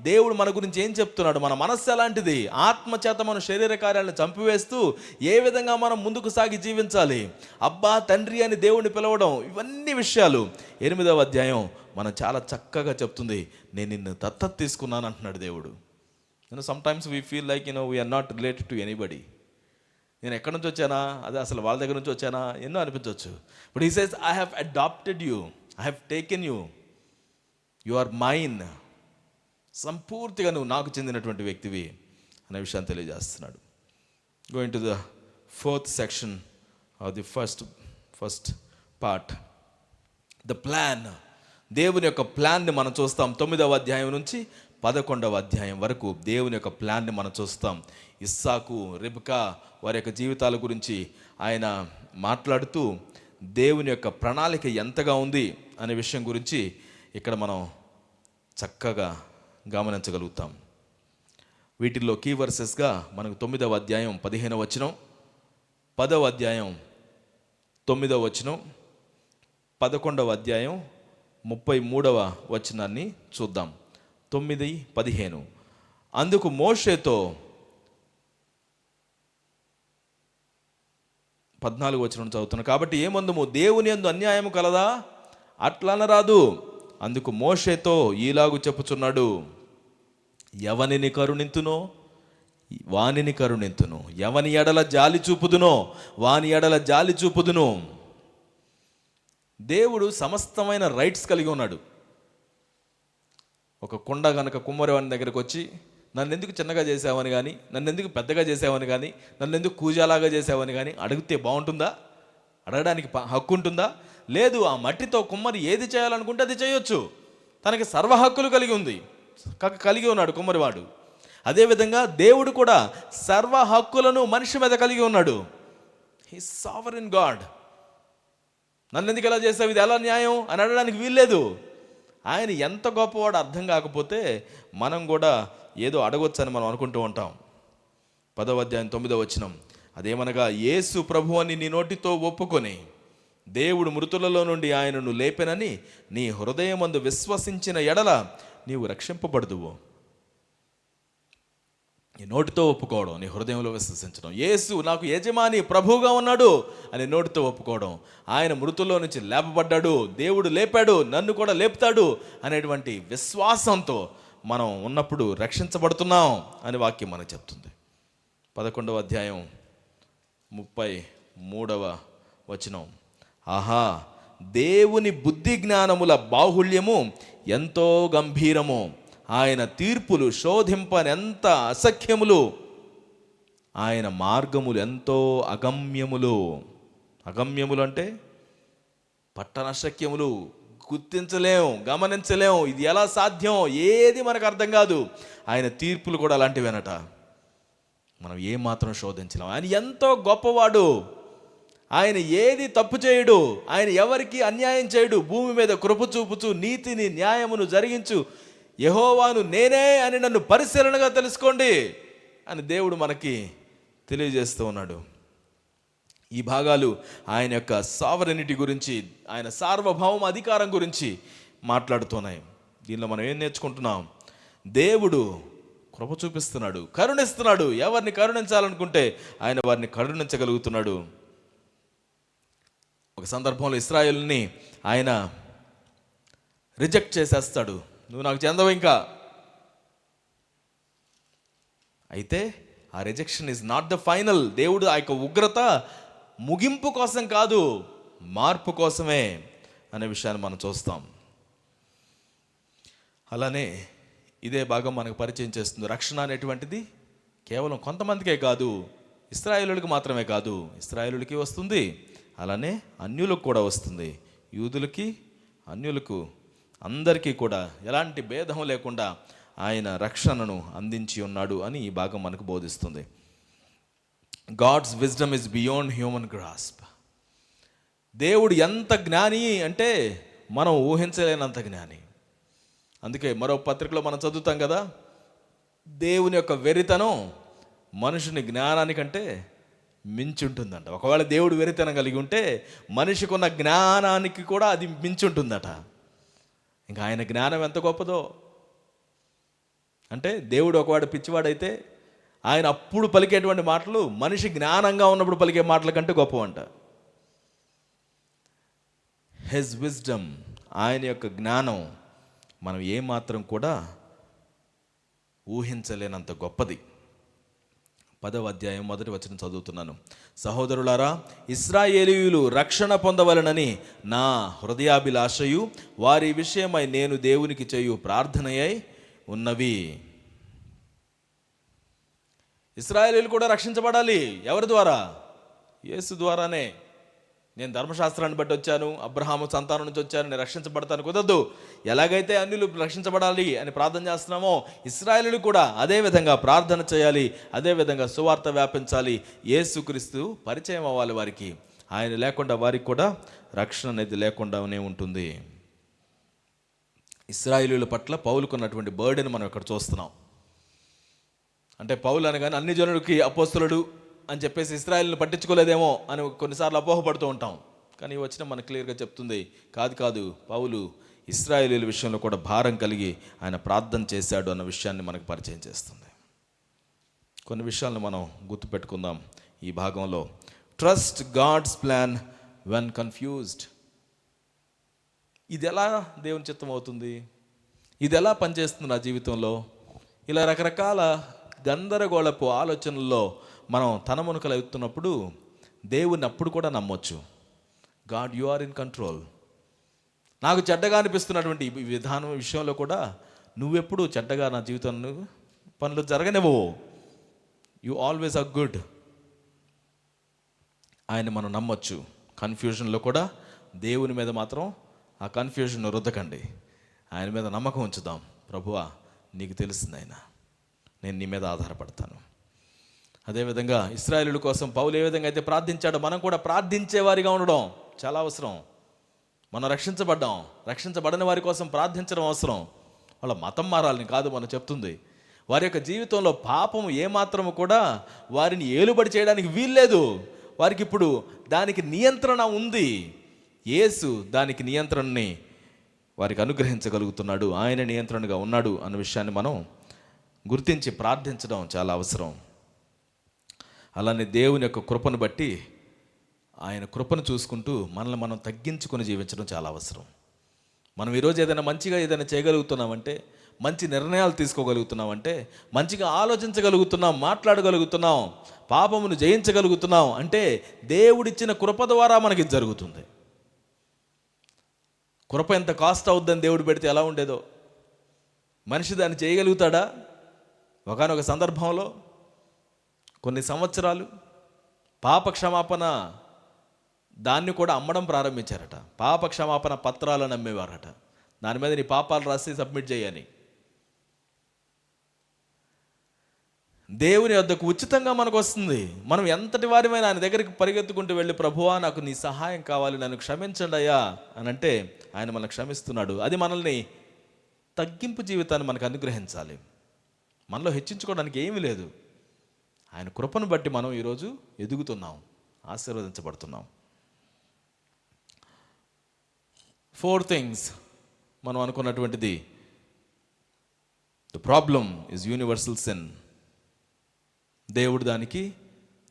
దేవుడు మన గురించి ఏం చెప్తున్నాడు, మన మనస్సు ఎలాంటిది, ఆత్మచేత మన శరీర కార్యాలను చంపివేస్తూ ఏ విధంగా మనం ముందుకు సాగి జీవించాలి, అబ్బా తండ్రి అని దేవుడిని పిలవడం, ఇవన్నీ విషయాలు 8వ అధ్యాయం మనం చాలా చక్కగా చెప్తుంది. నేను నిన్ను దత్తత తీసుకున్నాను అంటున్నాడు దేవుడు. Sometimes we feel like we're not related to anybody. నేను ఎక్కడి నుంచి వచ్చానా, అదే అసలు వాళ్ళ దగ్గర నుంచి వచ్చానా, ఎన్నో అనిపించవచ్చు. But he says I have adopted you, I have taken you, you are mine. సంపూర్తిగా నువ్వు నాకు చెందినటువంటి వ్యక్తివి అనే విషయాన్ని తెలియజేస్తున్నాడు. Going to the 4th section of the first part, the plan. దేవుని యొక్క ప్లాన్ని మనం చూస్తాం. 9వ అధ్యాయం నుంచి 11వ అధ్యాయం వరకు దేవుని యొక్క ప్లాన్ని మనం చూస్తాం. ఇస్సాకు, రిబ్కా వారి యొక్క జీవితాల గురించి ఆయన మాట్లాడుతూ దేవుని యొక్క ప్రణాళిక ఎంతగా ఉంది అనే విషయం గురించి ఇక్కడ మనం చక్కగా గమనించగలుగుతాం. వీటిల్లో కీ వర్సెస్గా మనకు 9వ అధ్యాయం 15వ వచనం, 10వ అధ్యాయం 9వ వచనం, 11వ అధ్యాయం 33వ వచనాన్ని చూద్దాం. 9:15. అందుకు మోషేతో 14వ వచనం చదువుతున్నాను. కాబట్టి ఏమందుము, దేవుని యందు అన్యాయం కలదా? అట్లా అనరాదు. అందుకు మోషేతో ఈలాగు చెప్పుచున్నాడు, ఎవనిని కరుణింతునో వానిని కరుణింతును, ఎవని ఎడల జాలి చూపుదునో వాని ఎడల జాలి చూపుదును. దేవుడు సమస్తమైన రైట్స్ కలిగి ఉన్నాడు. ఒక కొండ గనక కుమ్మరివాని దగ్గరకు వచ్చి, నన్ను ఎందుకు చిన్నగా చేసావని కానీ, నన్ను ఎందుకు పెద్దగా చేసావని కానీ, నన్ను ఎందుకు కూజాలాగా చేసావని కానీ అడిగితే బాగుంటుందా? అడగడానికి హక్కు ఉంటుందా? లేదు. ఆ మట్టితో కుమ్మరి ఏది చేయాలనుకుంటే అది చేయొచ్చు. తనకి సర్వ హక్కులు కలిగి ఉన్నాడు కుమ్మరివాడు. అదేవిధంగా దేవుడు కూడా సర్వ హక్కులను మనిషి మీద కలిగి ఉన్నాడు. He sovereign God. నన్ను ఎందుకు ఇలా చేసావు, ఇది ఎలా న్యాయం అని అడగడానికి వీల్లేదు. ఆయన ఎంత గొప్పవాడు అర్థం కాకపోతే మనం కూడా ఏదో అడగొచ్చని మనం అనుకుంటూ ఉంటాం. 10వ అధ్యాయం 9వ వచనం, అదేమనగా, యేసు ప్రభు అని నీ నోటితో ఒప్పుకొని దేవుడు మృతులలో నుండి ఆయనను లేపెనని నీ హృదయమందు విశ్వసించిన ఎడల నీవు రక్షింపబడుదువు. నీ నోటితో ఒప్పుకోవడం, నీ హృదయంలో విశ్వసించడం. యేసు నాకు యజమాని ప్రభువుగా ఉన్నాడు అని నోటితో ఒప్పుకోవడం. ఆయన మృతుల్లో నుంచి లేపబడ్డాడు, దేవుడు లేపాడు, నన్ను కూడా లేపుతాడు అనేటువంటి విశ్వాసంతో మనం ఉన్నప్పుడు రక్షించబడుతున్నాం అని వాక్యం మనకు చెప్తుంది. 11వ అధ్యాయం 33వ వచనం, ఆహా, దేవుని బుద్ధి జ్ఞానముల బాహుళ్యము ఎంతో గంభీరము, ఆయన తీర్పులు శోధింపనెంత అసఖ్యములు, ఆయన మార్గములు ఎంతో అగమ్యములు. అగమ్యములు అంటే పట్టనశక్యములు, గుర్తించలేం, గమనించలేం, ఇది ఎలా సాధ్యం, ఏది మనకు అర్థం కాదు. ఆయన తీర్పులు కూడా అలాంటివేనట. మనం ఏమాత్రం శోధించలేం. ఆయన ఎంతో గొప్పవాడు. ఆయన ఏది తప్పు చేయడు. ఆయన ఎవరికి అన్యాయం చేయడు. భూమి మీద కృప చూపుచు నీతిని న్యాయమును జరిగించు యెహోవాను నేనే అని నన్ను పరిశీలనగా తెలుసుకోండి అని దేవుడు మనకి తెలియజేస్తూ ఉన్నాడు. ఈ భాగాలు ఆయన యొక్క సావరెనిటీ గురించి, ఆయన సార్వభౌమ అధికారం గురించి మాట్లాడుతున్నాయి. దీనిలో మనం ఏం నేర్చుకుంటున్నాం? దేవుడు కృప చూపిస్తున్నాడు, కరుణిస్తున్నాడు. ఎవరిని కరుణించాలనుకుంటే ఆయన వారిని కరుణించగలుగుతున్నాడు. ఒక సందర్భంలో ఇశ్రాయేలుని ఆయన రిజెక్ట్ చేసేస్తాడు. నువ్వు నాకు చెందవు ఇంకా. అయితే ఆ rejection is not the final. దేవుడు ఆ యొక్క ఉగ్రత ముగింపు కోసం కాదు, మార్పు కోసమే అనే విషయాన్ని మనం చూస్తాం. అలానే ఇదే భాగం మనకు పరిచయం చేస్తుంది. రక్షణ అనేటువంటిది కేవలం కొంతమందికే కాదు, ఇశ్రాయేలులకు మాత్రమే కాదు, ఇశ్రాయేలులకి వస్తుంది, అలానే అన్యులకు కూడా వస్తుంది. యూదులకి, అన్యులకు, అందరికీ కూడా ఎలాంటి భేదం లేకుండా ఆయన రక్షణను అందించి ఉన్నాడు అని ఈ భాగం మనకు బోధిస్తుంది. God's wisdom is beyond human grasp. దేవుడు ఎంత జ్ఞాని అంటే మనం ఊహించలేనంత జ్ఞాని. అందుకే మరో పత్రికలో మనం చదువుతాం కదా, దేవుని యొక్క వెరితనం మనుషుని జ్ఞానానికంటే మించి ఉంటుందంట. ఒకవేళ దేవుడు వెరితనం కలిగి ఉంటే మనిషికి ఉన్న జ్ఞానానికి కూడా అది మించి ఉంటుందట. ఇంకా ఆయన జ్ఞానం ఎంత గొప్పదో. అంటే దేవుడు ఒకవాడు పిచ్చివాడైతే ఆయన అప్పుడు పలికేటువంటి మాటలు మనిషి జ్ఞానంగా ఉన్నప్పుడు పలికే మాటల కంటే గొప్పవంట. హిజ్ విజ్డమ్, ఆయన యొక్క జ్ఞానం మనం ఏమాత్రం కూడా ఊహించలేనంత గొప్పది. 10వ అధ్యాయం 1వ వచనం చదువుతున్నాను. సహోదరులారా, ఇశ్రాయేలీయులు రక్షణ పొందవలనని నా హృదయాభిలాషయు వారి విషయమై నేను దేవునికి చేయు ప్రార్థనయై ఉన్నవి. ఇశ్రాయేలీయులు కూడా రక్షించబడాలి. ఎవరి ద్వారా? యేసు ద్వారానే. నేను ధర్మశాస్త్రాన్ని బట్టి వచ్చాను, అబ్రహాము సంతానం నుంచి వచ్చాను, నేను రక్షించబడతాను కుదరదు. ఎలాగైతే అన్యులు రక్షించబడాలి అని ప్రార్థన చేస్తున్నామో ఇశ్రాయేలీయులు కూడా అదే విధంగా ప్రార్థన చేయాలి, అదే విధంగా సువార్త వ్యాపించాలి. యేసుక్రీస్తు పరిచయం అవ్వాలి వారికి. ఆయన లేకుండా వారికి కూడా రక్షణ అనేది లేకుండానే ఉంటుంది. ఇశ్రాయేలీయుల పట్ల పౌలుకున్నటువంటి బర్డెన్ మనం ఇక్కడ చూస్తున్నాం. అంటే పౌలు అనగానే అన్ని జనులకి అపోస్తలుడు అని చెప్పేసి ఇశ్రాయేలుని పట్టించుకోలేదేమో అని కొన్నిసార్లు అపోహపడుతూ ఉంటాం. కానీ ఈ వచనం మనకు క్లియర్గా చెప్తుంది, కాదు పౌలు ఇశ్రాయేలీయుల విషయంలో కూడా భారం కలిగి ఆయన ప్రార్థన చేశాడు అన్న విషయాన్ని మనకు పరిచయం చేస్తుంది. కొన్ని విషయాలను మనం గుర్తుపెట్టుకుందాం ఈ భాగంలో. Trust God's plan when confused. ఇది ఎలా దేవుని చిత్తం అవుతుంది? ఇది ఎలా పనిచేస్తుంది నా జీవితంలో? ఇలా రకరకాల గందరగోళపు ఆలోచనల్లో మనం తనమునకలు అవుతున్నప్పుడు దేవుని అప్పుడు కూడా నమ్మొచ్చు. God, you are in control. నాకు చెడ్డగా అనిపిస్తున్నటువంటి ఈ విధానం విషయంలో కూడా నువ్వెప్పుడు చెడ్డగా నా జీవితంలో పనులు జరగనివ్వవు. You always are good. ఆయన మనం నమ్మొచ్చు. కన్ఫ్యూజన్లో కూడా దేవుని మీద మాత్రం ఆ కన్ఫ్యూజన్ రుద్దకండి. ఆయన మీద నమ్మకం ఉంచుదాం. ప్రభువా, నీకు తెలుస్తుంది ఆయన, నేను నీ మీద ఆధారపడతాను. అదేవిధంగా ఇశ్రాయేలుల కోసం పౌలు ఏ విధంగా అయితే ప్రార్థించాడో మనం కూడా ప్రార్థించేవారిగా ఉండడం చాలా అవసరం. మనం రక్షించబడ్డాం, రక్షించబడిన వారి కోసం ప్రార్థించడం అవసరం. వాళ్ళ మతం మారాలని కాదు మనం చెప్తుంది. వారి యొక్క జీవితంలో పాపం ఏమాత్రము కూడా వారిని ఏలుబడి చేయడానికి వీల్లేదు. వారికి ఇప్పుడు దానికి నియంత్రణ ఉంది. యేసు దానికి నియంత్రణని వారికి అనుగ్రహించగలుగుతున్నాడు. ఆయన నియంత్రణగా ఉన్నాడు అన్న విషయాన్ని మనం గుర్తించి ప్రార్థించడం చాలా అవసరం. అలానే దేవుని యొక్క కృపను బట్టి, ఆయన కృపను చూసుకుంటూ మనల్ని మనం తగ్గించుకొని జీవించడం చాలా అవసరం. మనం ఈరోజు ఏదైనా మంచిగా ఏదైనా చేయగలుగుతున్నామంటే, మంచి నిర్ణయాలు తీసుకోగలుగుతున్నామంటే, మంచిగా ఆలోచించగలుగుతున్నాం, మాట్లాడగలుగుతున్నాం, పాపమును జయించగలుగుతున్నాం అంటే దేవుడిచ్చిన కృప ద్వారా మనకి జరుగుతుంది. కృప ఎంత కాస్ట్ అవుద్దని దేవుడు పెడితే ఎలా ఉండేదో. మనిషి దాన్ని చేయగలుగుతాడా? ఒకానొక సందర్భంలో కొన్ని సంవత్సరాలు పాప క్షమాపణ దాన్ని కూడా అమ్మడం ప్రారంభించారట. పాప క్షమాపణ పత్రాలను అమ్మేవారట. దాని మీద నీ పాపాలు రాసి సబ్మిట్ చేయని. దేవుని వద్దకు ఉచితంగా మనకు వస్తుంది. మనం ఎంతటి వారిమైనా ఆయన దగ్గరికి పరిగెత్తుకుంటూ వెళ్ళి, ప్రభువా నాకు నీ సహాయం కావాలి, నన్ను క్షమించండి అయ్యా అని అంటే ఆయన మనల్ని క్షమిస్తున్నాడు. అది మనల్ని తగ్గింపు జీవితాన్ని మనకు అనుగ్రహించాలి. మనలో హెచ్చించుకోవడానికి ఏమీ లేదు. ఆయన కృపను బట్టి మనం ఈరోజు ఎదుగుతున్నాం, ఆశీర్వదించబడుతున్నాం. 4 things మనం అనుకున్నటువంటిది. The problem is universal sin. దేవుడు దానికి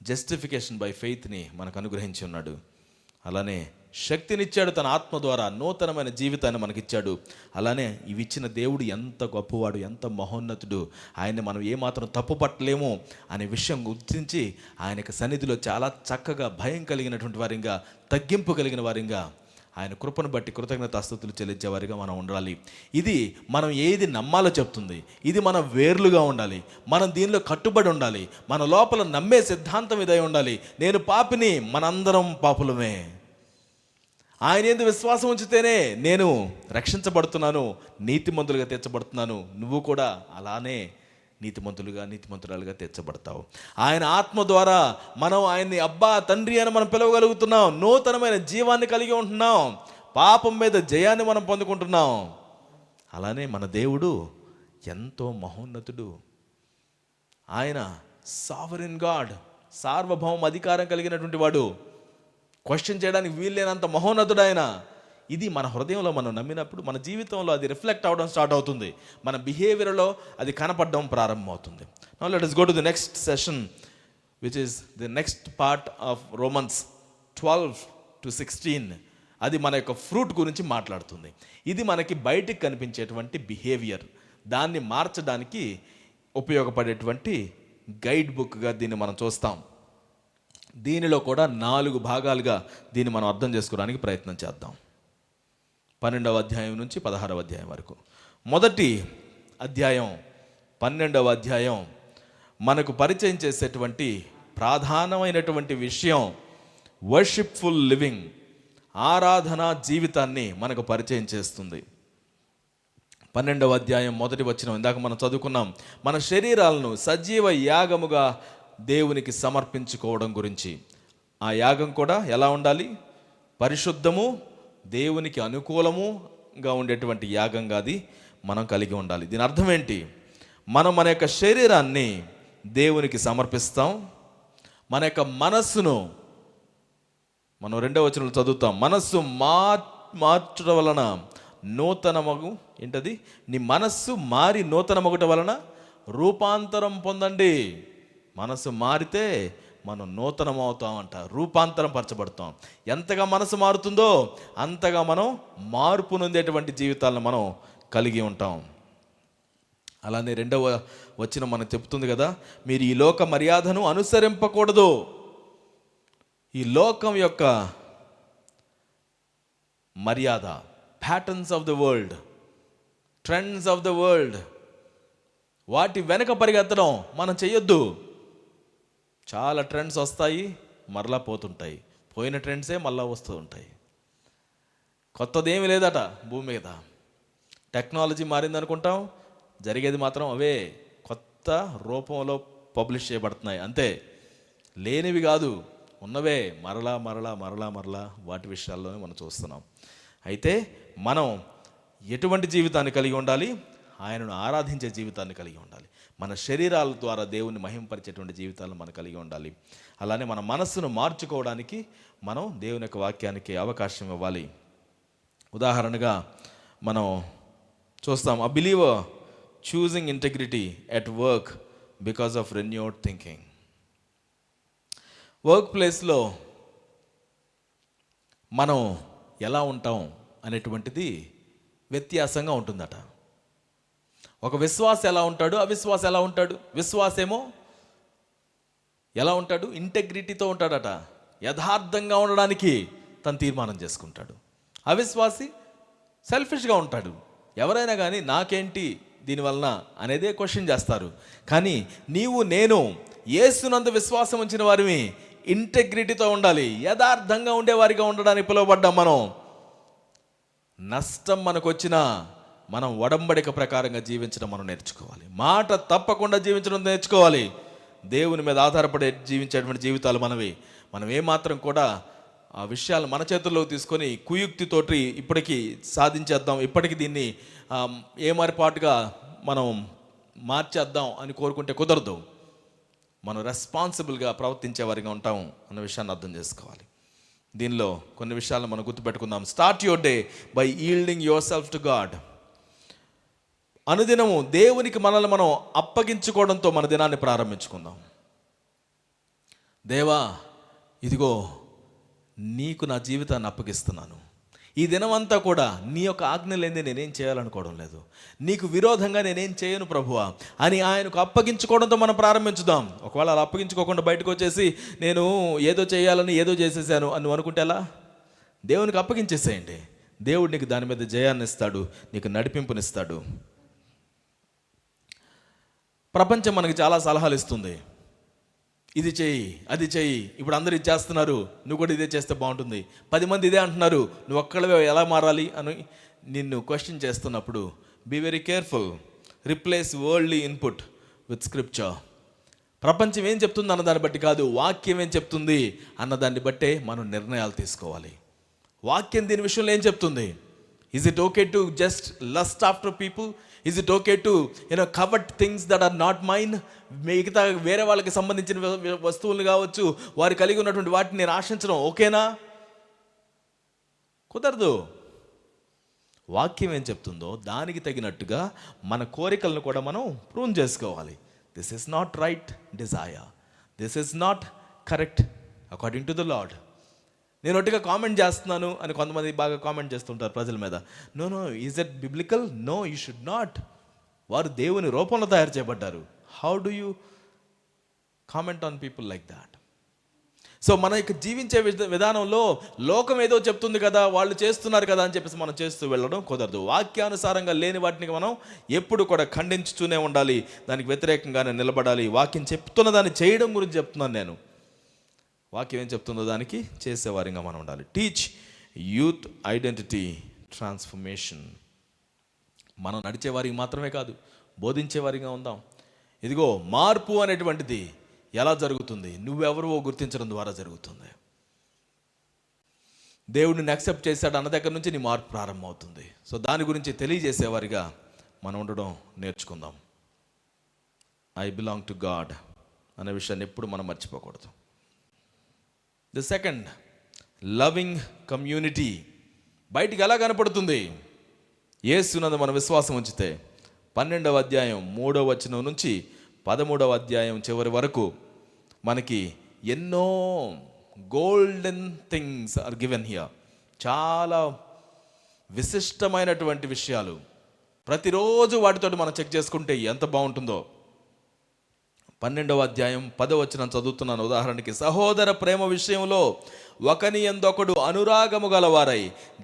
జస్టిఫికేషన్ బై ఫెయిత్ని మనకు అనుగ్రహించి ఉన్నాడు. అలానే శక్తినిచ్చాడు తన ఆత్మ ద్వారా, నూతనమైన జీవితాన్ని మనకిచ్చాడు. అలానే ఇవి ఇచ్చిన దేవుడు ఎంత గొప్పవాడు, ఎంత మహోన్నతుడు, ఆయన్ని మనం ఏమాత్రం తప్పు పట్టలేము అనే విషయం గుర్తించి ఆయనకు సన్నిధిలో చాలా చక్కగా భయం కలిగినటువంటి వారిగా, తగ్గింపు కలిగిన వారిగా, ఆయన కృపను బట్టి కృతజ్ఞతాస్తుతులు చెల్లించే వారిగా మనం ఉండాలి. ఇది మనం ఏది నమ్మాలో చెప్తుంది. ఇది మన వేర్లుగా ఉండాలి. మనం దీనిలో కట్టుబడి ఉండాలి. మన లోపల నమ్మే సిద్ధాంతం ఇదై ఉండాలి. నేను పాపిని, మనందరం పాపులమే. ఆయన యందు విశ్వాసం ఉంచితేనే నేను రక్షించబడుతున్నాను, నీతిమంతులుగా తీర్చబడుతున్నాను. నువ్వు కూడా అలానే నీతిమంతురాలుగా తీర్చబడతావు. ఆయన ఆత్మ ద్వారా మనం ఆయన్ని అబ్బా, తండ్రి అని మనం పిలవగలుగుతున్నాం. నూతనమైన జీవాన్ని కలిగి ఉంటున్నాం. పాపం మీద జయాన్ని మనం పొందుకుంటున్నాం. అలానే మన దేవుడు ఎంతో మహోన్నతుడు. ఆయన సావరిన్ గాడ్, సార్వభౌమ అధికారం కలిగినటువంటి వాడు. క్వశ్చన్ చేయడానికి వీల్లేనంత మహోన్నతుడు ఆయన. ఇది మన హృదయంలో మనం నమ్మినప్పుడు మన జీవితంలో అది రిఫ్లెక్ట్ అవ్వడం స్టార్ట్ అవుతుంది. మన బిహేవియర్లో అది కనపడడం ప్రారంభమవుతుంది. Now let us go to the next session, which is the next part of Romans 12-16. అది మన యొక్క ఫ్రూట్ గురించి మాట్లాడుతుంది. ఇది మనకి బయటికి కనిపించేటువంటి బిహేవియర్, దాన్ని మార్చడానికి ఉపయోగపడేటువంటి గైడ్ బుక్గా దీన్ని మనం చూస్తాం. దీనిలో కూడా 4 భాగాలుగా దీన్ని మనం అర్థం చేసుకోవడానికి ప్రయత్నం చేద్దాం. 12వ అధ్యాయం నుంచి 16వ అధ్యాయం వరకు. మొదటి అధ్యాయం 12వ అధ్యాయం మనకు పరిచయం చేసేటువంటి ప్రధానమైనటువంటి విషయం వర్షిప్ఫుల్ లివింగ్, ఆరాధనా జీవితాన్ని మనకు పరిచయం చేస్తుంది. 12వ అధ్యాయం మొదటి వచనం ఇందాక మనం చదువుకున్నాం. మన శరీరాలను సజీవ యాగముగా దేవునికి సమర్పించుకోవడం గురించి. ఆ యాగం కూడా ఎలా ఉండాలి? పరిశుద్ధము, దేవునికి అనుకూలము జీవంగా ఉండేటువంటి యాగంగా అది మనం కలిగి ఉండాలి. దీని అర్థం ఏంటి? మనం మన యొక్క శరీరాన్ని దేవునికి సమర్పిస్తాం. మన యొక్క మనస్సును మనం 2వ వచనంలో చదువుతాం, మనస్సు మార్చడం వలన నూతనమగు ఏంటది, నీ మనస్సు మారి నూతనమగుట వలన రూపాంతరం పొందండి. మనసు మారితే మనం నూతనం అవుతామంట, రూపాంతరం పరచబడతాం. ఎంతగా మనసు మారుతుందో అంతగా మనం మార్పు నొందేటువంటి జీవితాలను మనం కలిగి ఉంటాం. అలానే 2వ వచనం మనకు చెప్తుంది కదా, మీరు ఈ లోక మర్యాదను అనుసరింపకూడదు. ఈ లోకం యొక్క మర్యాద, patterns of the world, trends of the world, వాటి వెనక పరిగెత్తడం మనం చెయ్యొద్దు. చాలా ట్రెండ్స్ వస్తాయి, మరలా పోతుంటాయి. పోయిన ట్రెండ్సే మళ్ళా వస్తూ ఉంటాయి. కొత్తదేమీ లేదట భూమి మీద. టెక్నాలజీ మారిందనుకుంటాం, జరిగేది మాత్రం అవే కొత్త రూపంలో పబ్లిష్ చేయబడుతున్నాయి అంతే. లేనివి కాదు, ఉన్నవే మరలా మరలా మరలా మరలా వాటి విషయాల్లోనే మనం చూస్తున్నాం. అయితే మనం ఎటువంటి జీవితాన్ని కలిగి ఉండాలి? ఆయనను ఆరాధించే జీవితాన్ని కలిగి ఉండాలి. మన శరీరాల ద్వారా దేవుని మహింపరిచేటువంటి జీవితాలను మనం కలిగి ఉండాలి. అలానే మన మనస్సును మార్చుకోవడానికి మనం దేవుని యొక్క వాక్యానికి అవకాశం ఇవ్వాలి. ఉదాహరణగా మనం చూస్తాం, a believer choosing integrity at work because of renewed thinking. Work ప్లేస్లో మనం ఎలా ఉంటాం అనేటువంటిది వ్యత్యాసంగా ఉంటుందట. ఒక విశ్వాస ఎలా ఉంటాడు, అవిశ్వాస ఎలా ఉంటాడు. విశ్వాసేమో ఎలా ఉంటాడు? ఇంటెగ్రిటీతో ఉంటాడట, యథార్థంగా ఉండడానికి తను తీర్మానం చేసుకుంటాడు. అవిశ్వాసి సెల్ఫిష్గా ఉంటాడు. ఎవరైనా కానీ నాకేంటి దీనివలన అనేదే క్వశ్చన్ చేస్తారు. కానీ నీవు నేను యేసునందు విశ్వాసం ఉంచిన వారిని ఇంటెగ్రిటీతో ఉండాలి, యథార్థంగా ఉండేవారిగా ఉండడానికి పిలువబడ్డాం. మనం నష్టం మనకు వచ్చినా మనం ఒడంబడిక ప్రకారంగా జీవించడం మనం నేర్చుకోవాలి. మాట తప్పకుండా జీవించడం నేర్చుకోవాలి. దేవుని మీద ఆధారపడి జీవించేటువంటి జీవితాలు మనవి. మనం ఏమాత్రం కూడా ఆ విషయాలు మన చేతుల్లోకి తీసుకొని కుయుక్తితోటి ఇప్పటికీ సాధించేద్దాం, ఇప్పటికీ దీన్ని ఏమారిపాటుగా మనం మార్చేద్దాం అని కోరుకుంటే కుదరదు. మనం రెస్పాన్సిబుల్గా ప్రవర్తించే వారిగా ఉంటాం అన్న విషయాన్ని అర్థం చేసుకోవాలి. దీనిలో కొన్ని విషయాలను మనం గుర్తుపెట్టుకుందాం. Start your day by yielding yourself to God. అనుదినము దేవునికి మనల్ని మనం అప్పగించుకోవడంతో మన దినాన్ని ప్రారంభించుకుందాం. దేవా, ఇదిగో నీకు నా జీవితాన్ని అప్పగిస్తున్నాను. ఈ దినమంతా కూడా నీ యొక్క ఆజ్ఞ లేనిదే నేనేం చేయాలనుకోవడం లేదు. నీకు విరోధంగా నేనేం చేయను ప్రభువా అని ఆయనకు అప్పగించుకోవడంతో మనం ప్రారంభించుదాం. ఒకవేళ అలా అప్పగించుకోకుండా బయటకు వచ్చేసి నేను ఏదో చేయాలని ఏదో చేసేసాను అని అనుకుంటే ఎలా? దేవునికి అప్పగించేసేయండి. దేవుడు నీకు దాని మీద జయాన్ని ఇస్తాడు, నీకు నడిపింపునిస్తాడు. ప్రపంచం మనకి చాలా సలహాలు ఇస్తుంది. ఇది చెయ్యి, అది చెయ్యి, ఇప్పుడు అందరూ ఇది చేస్తున్నారు, నువ్వు కూడా ఇదే చేస్తే బాగుంటుంది, 10 మంది ఇదే అంటున్నారు, నువ్వు ఒక్కళ్ళవే ఎలా మారాలి అని నిన్ను క్వశ్చన్ చేస్తున్నప్పుడు be very careful. Replace worldly input with scripture. ప్రపంచం ఏం చెప్తుంది అన్న దాన్ని బట్టి కాదు, వాక్యం ఏం చెప్తుంది అన్నదాన్ని బట్టే మనం నిర్ణయాలు తీసుకోవాలి. వాక్యం దీని విషయంలో ఏం చెప్తుంది? Is it okay to just lust after people? Is it okay to covet things that are not mine? మిగతా వేరే వాళ్ళకి సంబంధించిన వస్తువులు కావచ్చు, వారు కలిగి ఉన్నటువంటి వాటిని నేను ఆశించడం ఓకేనా? కుదరదు. వాక్యం ఏం చెప్తుందో దానికి తగినట్టుగా మన కోరికలను కూడా మనం ప్రూవ్ చేసుకోవాలి. This is not right desire, this is not correct according to the Lord. నేను ఒట్టిగా కామెంట్ చేస్తున్నాను అని కొంతమంది బాగా కామెంట్ చేస్తుంటారు ప్రజల మీద. No no, is it biblical? No, you should not. వారు దేవుని రూపంలో తయారు చేయబడ్డారు. How do you comment on people like that? So మన యొక్క జీవించే విధానంలో లోకం ఏదో చెప్తుంది కదా, వాళ్ళు చేస్తున్నారు కదా అని చెప్పేసి మనం చేస్తూ వెళ్ళడం కుదరదు. వాక్యానుసారంగా లేని వాటిని మనం ఎప్పుడు కూడా ఖండించుతూనే ఉండాలి, దానికి వ్యతిరేకంగానే నిలబడాలి. వాక్యం చెప్తున్న దాన్ని చేయడం గురించి చెప్తున్నాను నేను. వాక్యం ఏం చెప్తుందో దానికి చేసేవారిగా మనం ఉండాలి. Teach youth identity transformation. మనం నడిచేవారికి మాత్రమే కాదు, బోధించేవారిగా ఉందాం. ఇదిగో మార్పు అనేటువంటిది ఎలా జరుగుతుంది? నువ్వెవరో గుర్తించడం ద్వారా జరుగుతుంది. దేవుడిని యాక్సెప్ట్ చేశాడు అన్న దగ్గర నుంచి నీ మార్పు ప్రారంభమవుతుంది. సో దాని గురించి తెలియజేసేవారిగా మనం ఉండడం నేర్చుకుందాం. ఐ బిలాంగ్ టు గాడ్ అనే విషయాన్ని ఎప్పుడు మనం మర్చిపోకూడదు. The second, loving community. బయటికి ఎలా కనపడుతుంది? యేసునందు మన విశ్వాసం ఉంచితే 12వ అధ్యాయం 3వ వచనం నుంచి 13వ అధ్యాయం చివరి వరకు మనకి ఎన్నో golden things are given here. చాలా విశిష్టమైనటువంటి విషయాలు. ప్రతిరోజు వాటితోటి మనం చెక్ చేసుకుంటే ఎంత బాగుంటుందో. 12వ అధ్యాయం 10వ వచనం చదువుతున్నాను ఉదాహరణకి. సహోదర ప్రేమ విషయంలో ఒకని యందొకడు అనురాగము గలవారై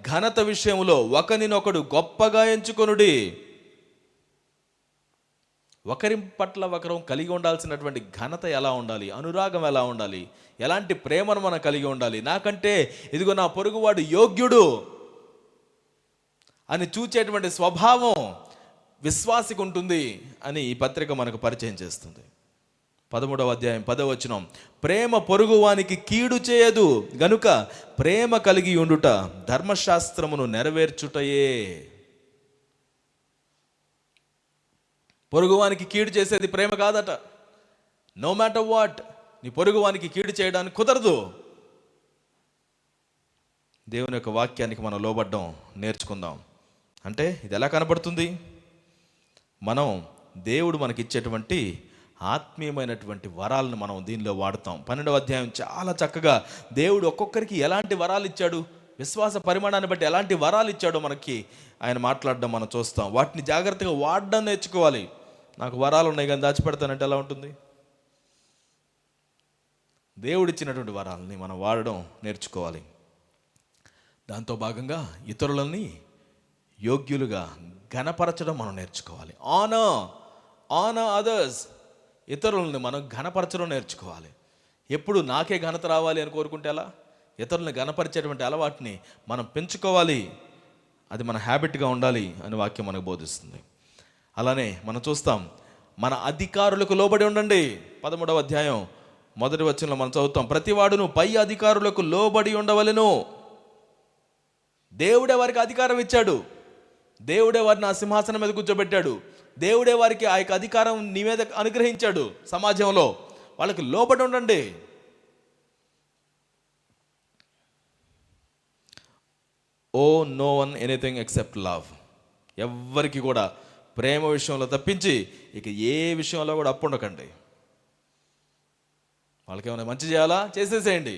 ఘనత విషయంలో ఒకనినొకడు గొప్పగా ఎంచుకొనుడి. ఒకరి పట్ల ఒకరు కలిగి ఉండాల్సినటువంటి ఘనత ఎలా ఉండాలి, అనురాగం ఎలా ఉండాలి, ఎలాంటి ప్రేమను మనం కలిగి ఉండాలి. నాకంటే ఇదిగో నా పొరుగువాడు యోగ్యుడు అని చూచేటువంటి స్వభావం విశ్వాసికి ఉంటుంది అని ఈ పత్రిక మనకు పరిచయం చేస్తుంది. 13వ అధ్యాయం 10వ వచనం, ప్రేమ పొరుగువానికి కీడు చేయదు గనుక ప్రేమ కలిగి ఉండుట ధర్మశాస్త్రమును నెరవేర్చుటయే. పొరుగువానికి కీడు చేసేది ప్రేమ కాదట. నో మ్యాటర్ వాట్, నీ పొరుగువానికి కీడు చేయడానికి కుదరదు. దేవుని యొక్క వాక్యానికి మనం లోబడ్డం నేర్చుకుందాం. అంటే ఇది ఎలా కనబడుతుంది? మనం దేవుడు మనకిచ్చేటువంటి ఆత్మీయమైనటువంటి వరాలను మనం దీనిలో వాడతాం. 12వ అధ్యాయం చాలా చక్కగా దేవుడు ఒక్కొక్కరికి ఎలాంటి వరాలు ఇచ్చాడు, విశ్వాస పరిమాణాన్ని బట్టి ఎలాంటి వరాలు ఇచ్చాడో మనకి ఆయన మాట్లాడడం మనం చూస్తాం. వాటిని జాగ్రత్తగా వాడడం నేర్చుకోవాలి. నాకు వరాలు ఉన్నాయి కానీ దాచిపెడతానంటే ఎలా ఉంటుంది? దేవుడిచ్చినటువంటి వరాలని మనం వాడడం నేర్చుకోవాలి. దాంతో భాగంగా ఇతరులని యోగ్యులుగా ఘనపరచడం మనం నేర్చుకోవాలి. Honour others. ఇతరులని మనం ఘనపరచడం నేర్చుకోవాలి. ఎప్పుడు నాకే ఘనత రావాలి అని కోరుకుంటే ఎలా? ఇతరులను ఘనపరిచేటువంటి అలవాటుని మనం పెంచుకోవాలి. అది మన హ్యాబిట్గా ఉండాలి అని వాక్యం మనకు బోధిస్తుంది. అలానే మనం చూస్తాం, మన అధికారులకు లోబడి ఉండండి. 13వ అధ్యాయం 1వ వచనంలో మనం చదువుతాం, ప్రతివాడును పై అధికారులకు లోబడి ఉండవలెను. దేవుడే వారికి అధికారం ఇచ్చాడు. దేవుడే వారిని ఆ సింహాసనం మీద కూర్చోబెట్టాడు. దేవుడే వారికి ఆ యొక్క అధికారం నీ మీద అనుగ్రహించాడు. సమాజంలో వాళ్ళకి లోబడి ఉండండి. Owe no one anything except love. ఎవ్వరికి కూడా ప్రేమ విషయంలో తప్పించి ఇక ఏ విషయంలో కూడా అప్పు ఉండకండి. వాళ్ళకి ఏమైనా మంచి చేయాలా చేసేసేయండి.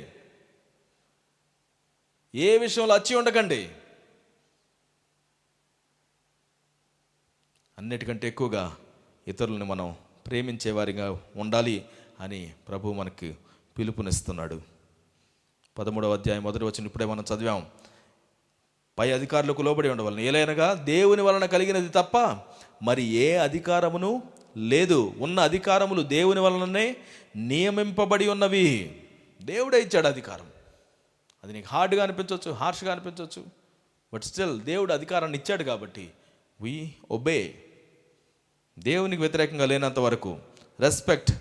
ఏ విషయంలో అచ్చి ఉండకండి. అన్నిటికంటే ఎక్కువగా ఇతరులను మనం ప్రేమించేవారిగా ఉండాలి అని ప్రభువు మనకి పిలుపునిస్తున్నాడు. 13వ అధ్యాయం 1వ వచనం ఇప్పుడే మనం చదివాం. పై అధికారులకు లోబడి ఉండవలెను, ఏలైనగా దేవుని వలన కలిగినది తప్ప మరి ఏ అధికారమును లేదు. ఉన్న అధికారములు దేవుని వలననే నియమింపబడి ఉన్నవి. దేవుడే ఇచ్చాడు అధికారం. అది నీకు హార్డ్గా అనిపించవచ్చు, హార్ష్గా అనిపించవచ్చు, బట్ స్టిల్ దేవుడు అధికారాన్ని ఇచ్చాడు కాబట్టి వి ఒబే. దేవునికి వ్యతిరేకంగా లేనంత వరకు respect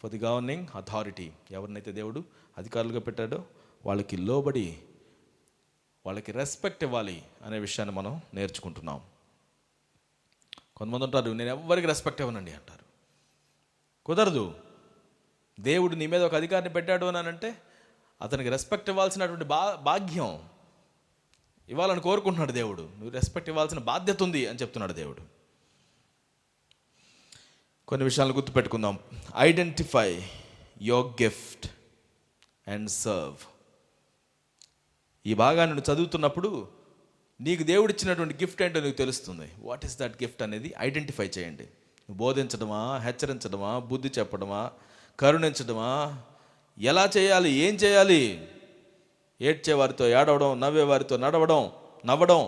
for the governing authority. ఎవరినైతే దేవుడు అధికారులుగా పెట్టాడో వాళ్ళకి లోబడి వాళ్ళకి రెస్పెక్ట్ ఇవ్వాలి అనే విషయాన్ని మనం నేర్చుకుంటున్నాం. కొంతమంది ఉంటారు, నేను ఎవరికి రెస్పెక్ట్ ఇవ్వనండి అంటారు. కుదరదు. దేవుడు నీ మీద ఒక అధికారిని పెట్టాడు అని అంటే అతనికి రెస్పెక్ట్ ఇవ్వాల్సినటువంటి భాగ్యం ఇవ్వాలని కోరుకుంటున్నాడు దేవుడు. నువ్వు రెస్పెక్ట్ ఇవ్వాల్సిన బాధ్యత ఉంది అని చెప్తున్నాడు దేవుడు. కొన్ని విషయాలను గుర్తుపెట్టుకుందాం. Identify your gift and serve. ఈ భాగాన్ని నువ్వు చదువుతున్నప్పుడు నీకు దేవుడిచ్చినటువంటి గిఫ్ట్ ఏంటో నీకు తెలుస్తుంది. వాట్ ఈస్ దట్ గిఫ్ట్ అనేది ఐడెంటిఫై చేయండి. బోధించడమా, హెచ్చరించడమా, బుద్ధి చెప్పడమా, కరుణించడమా, ఎలా చేయాలి, ఏం చేయాలి, ఏడ్చే వారితో ఏడవడం, నవ్వే వారితో నవ్వడం,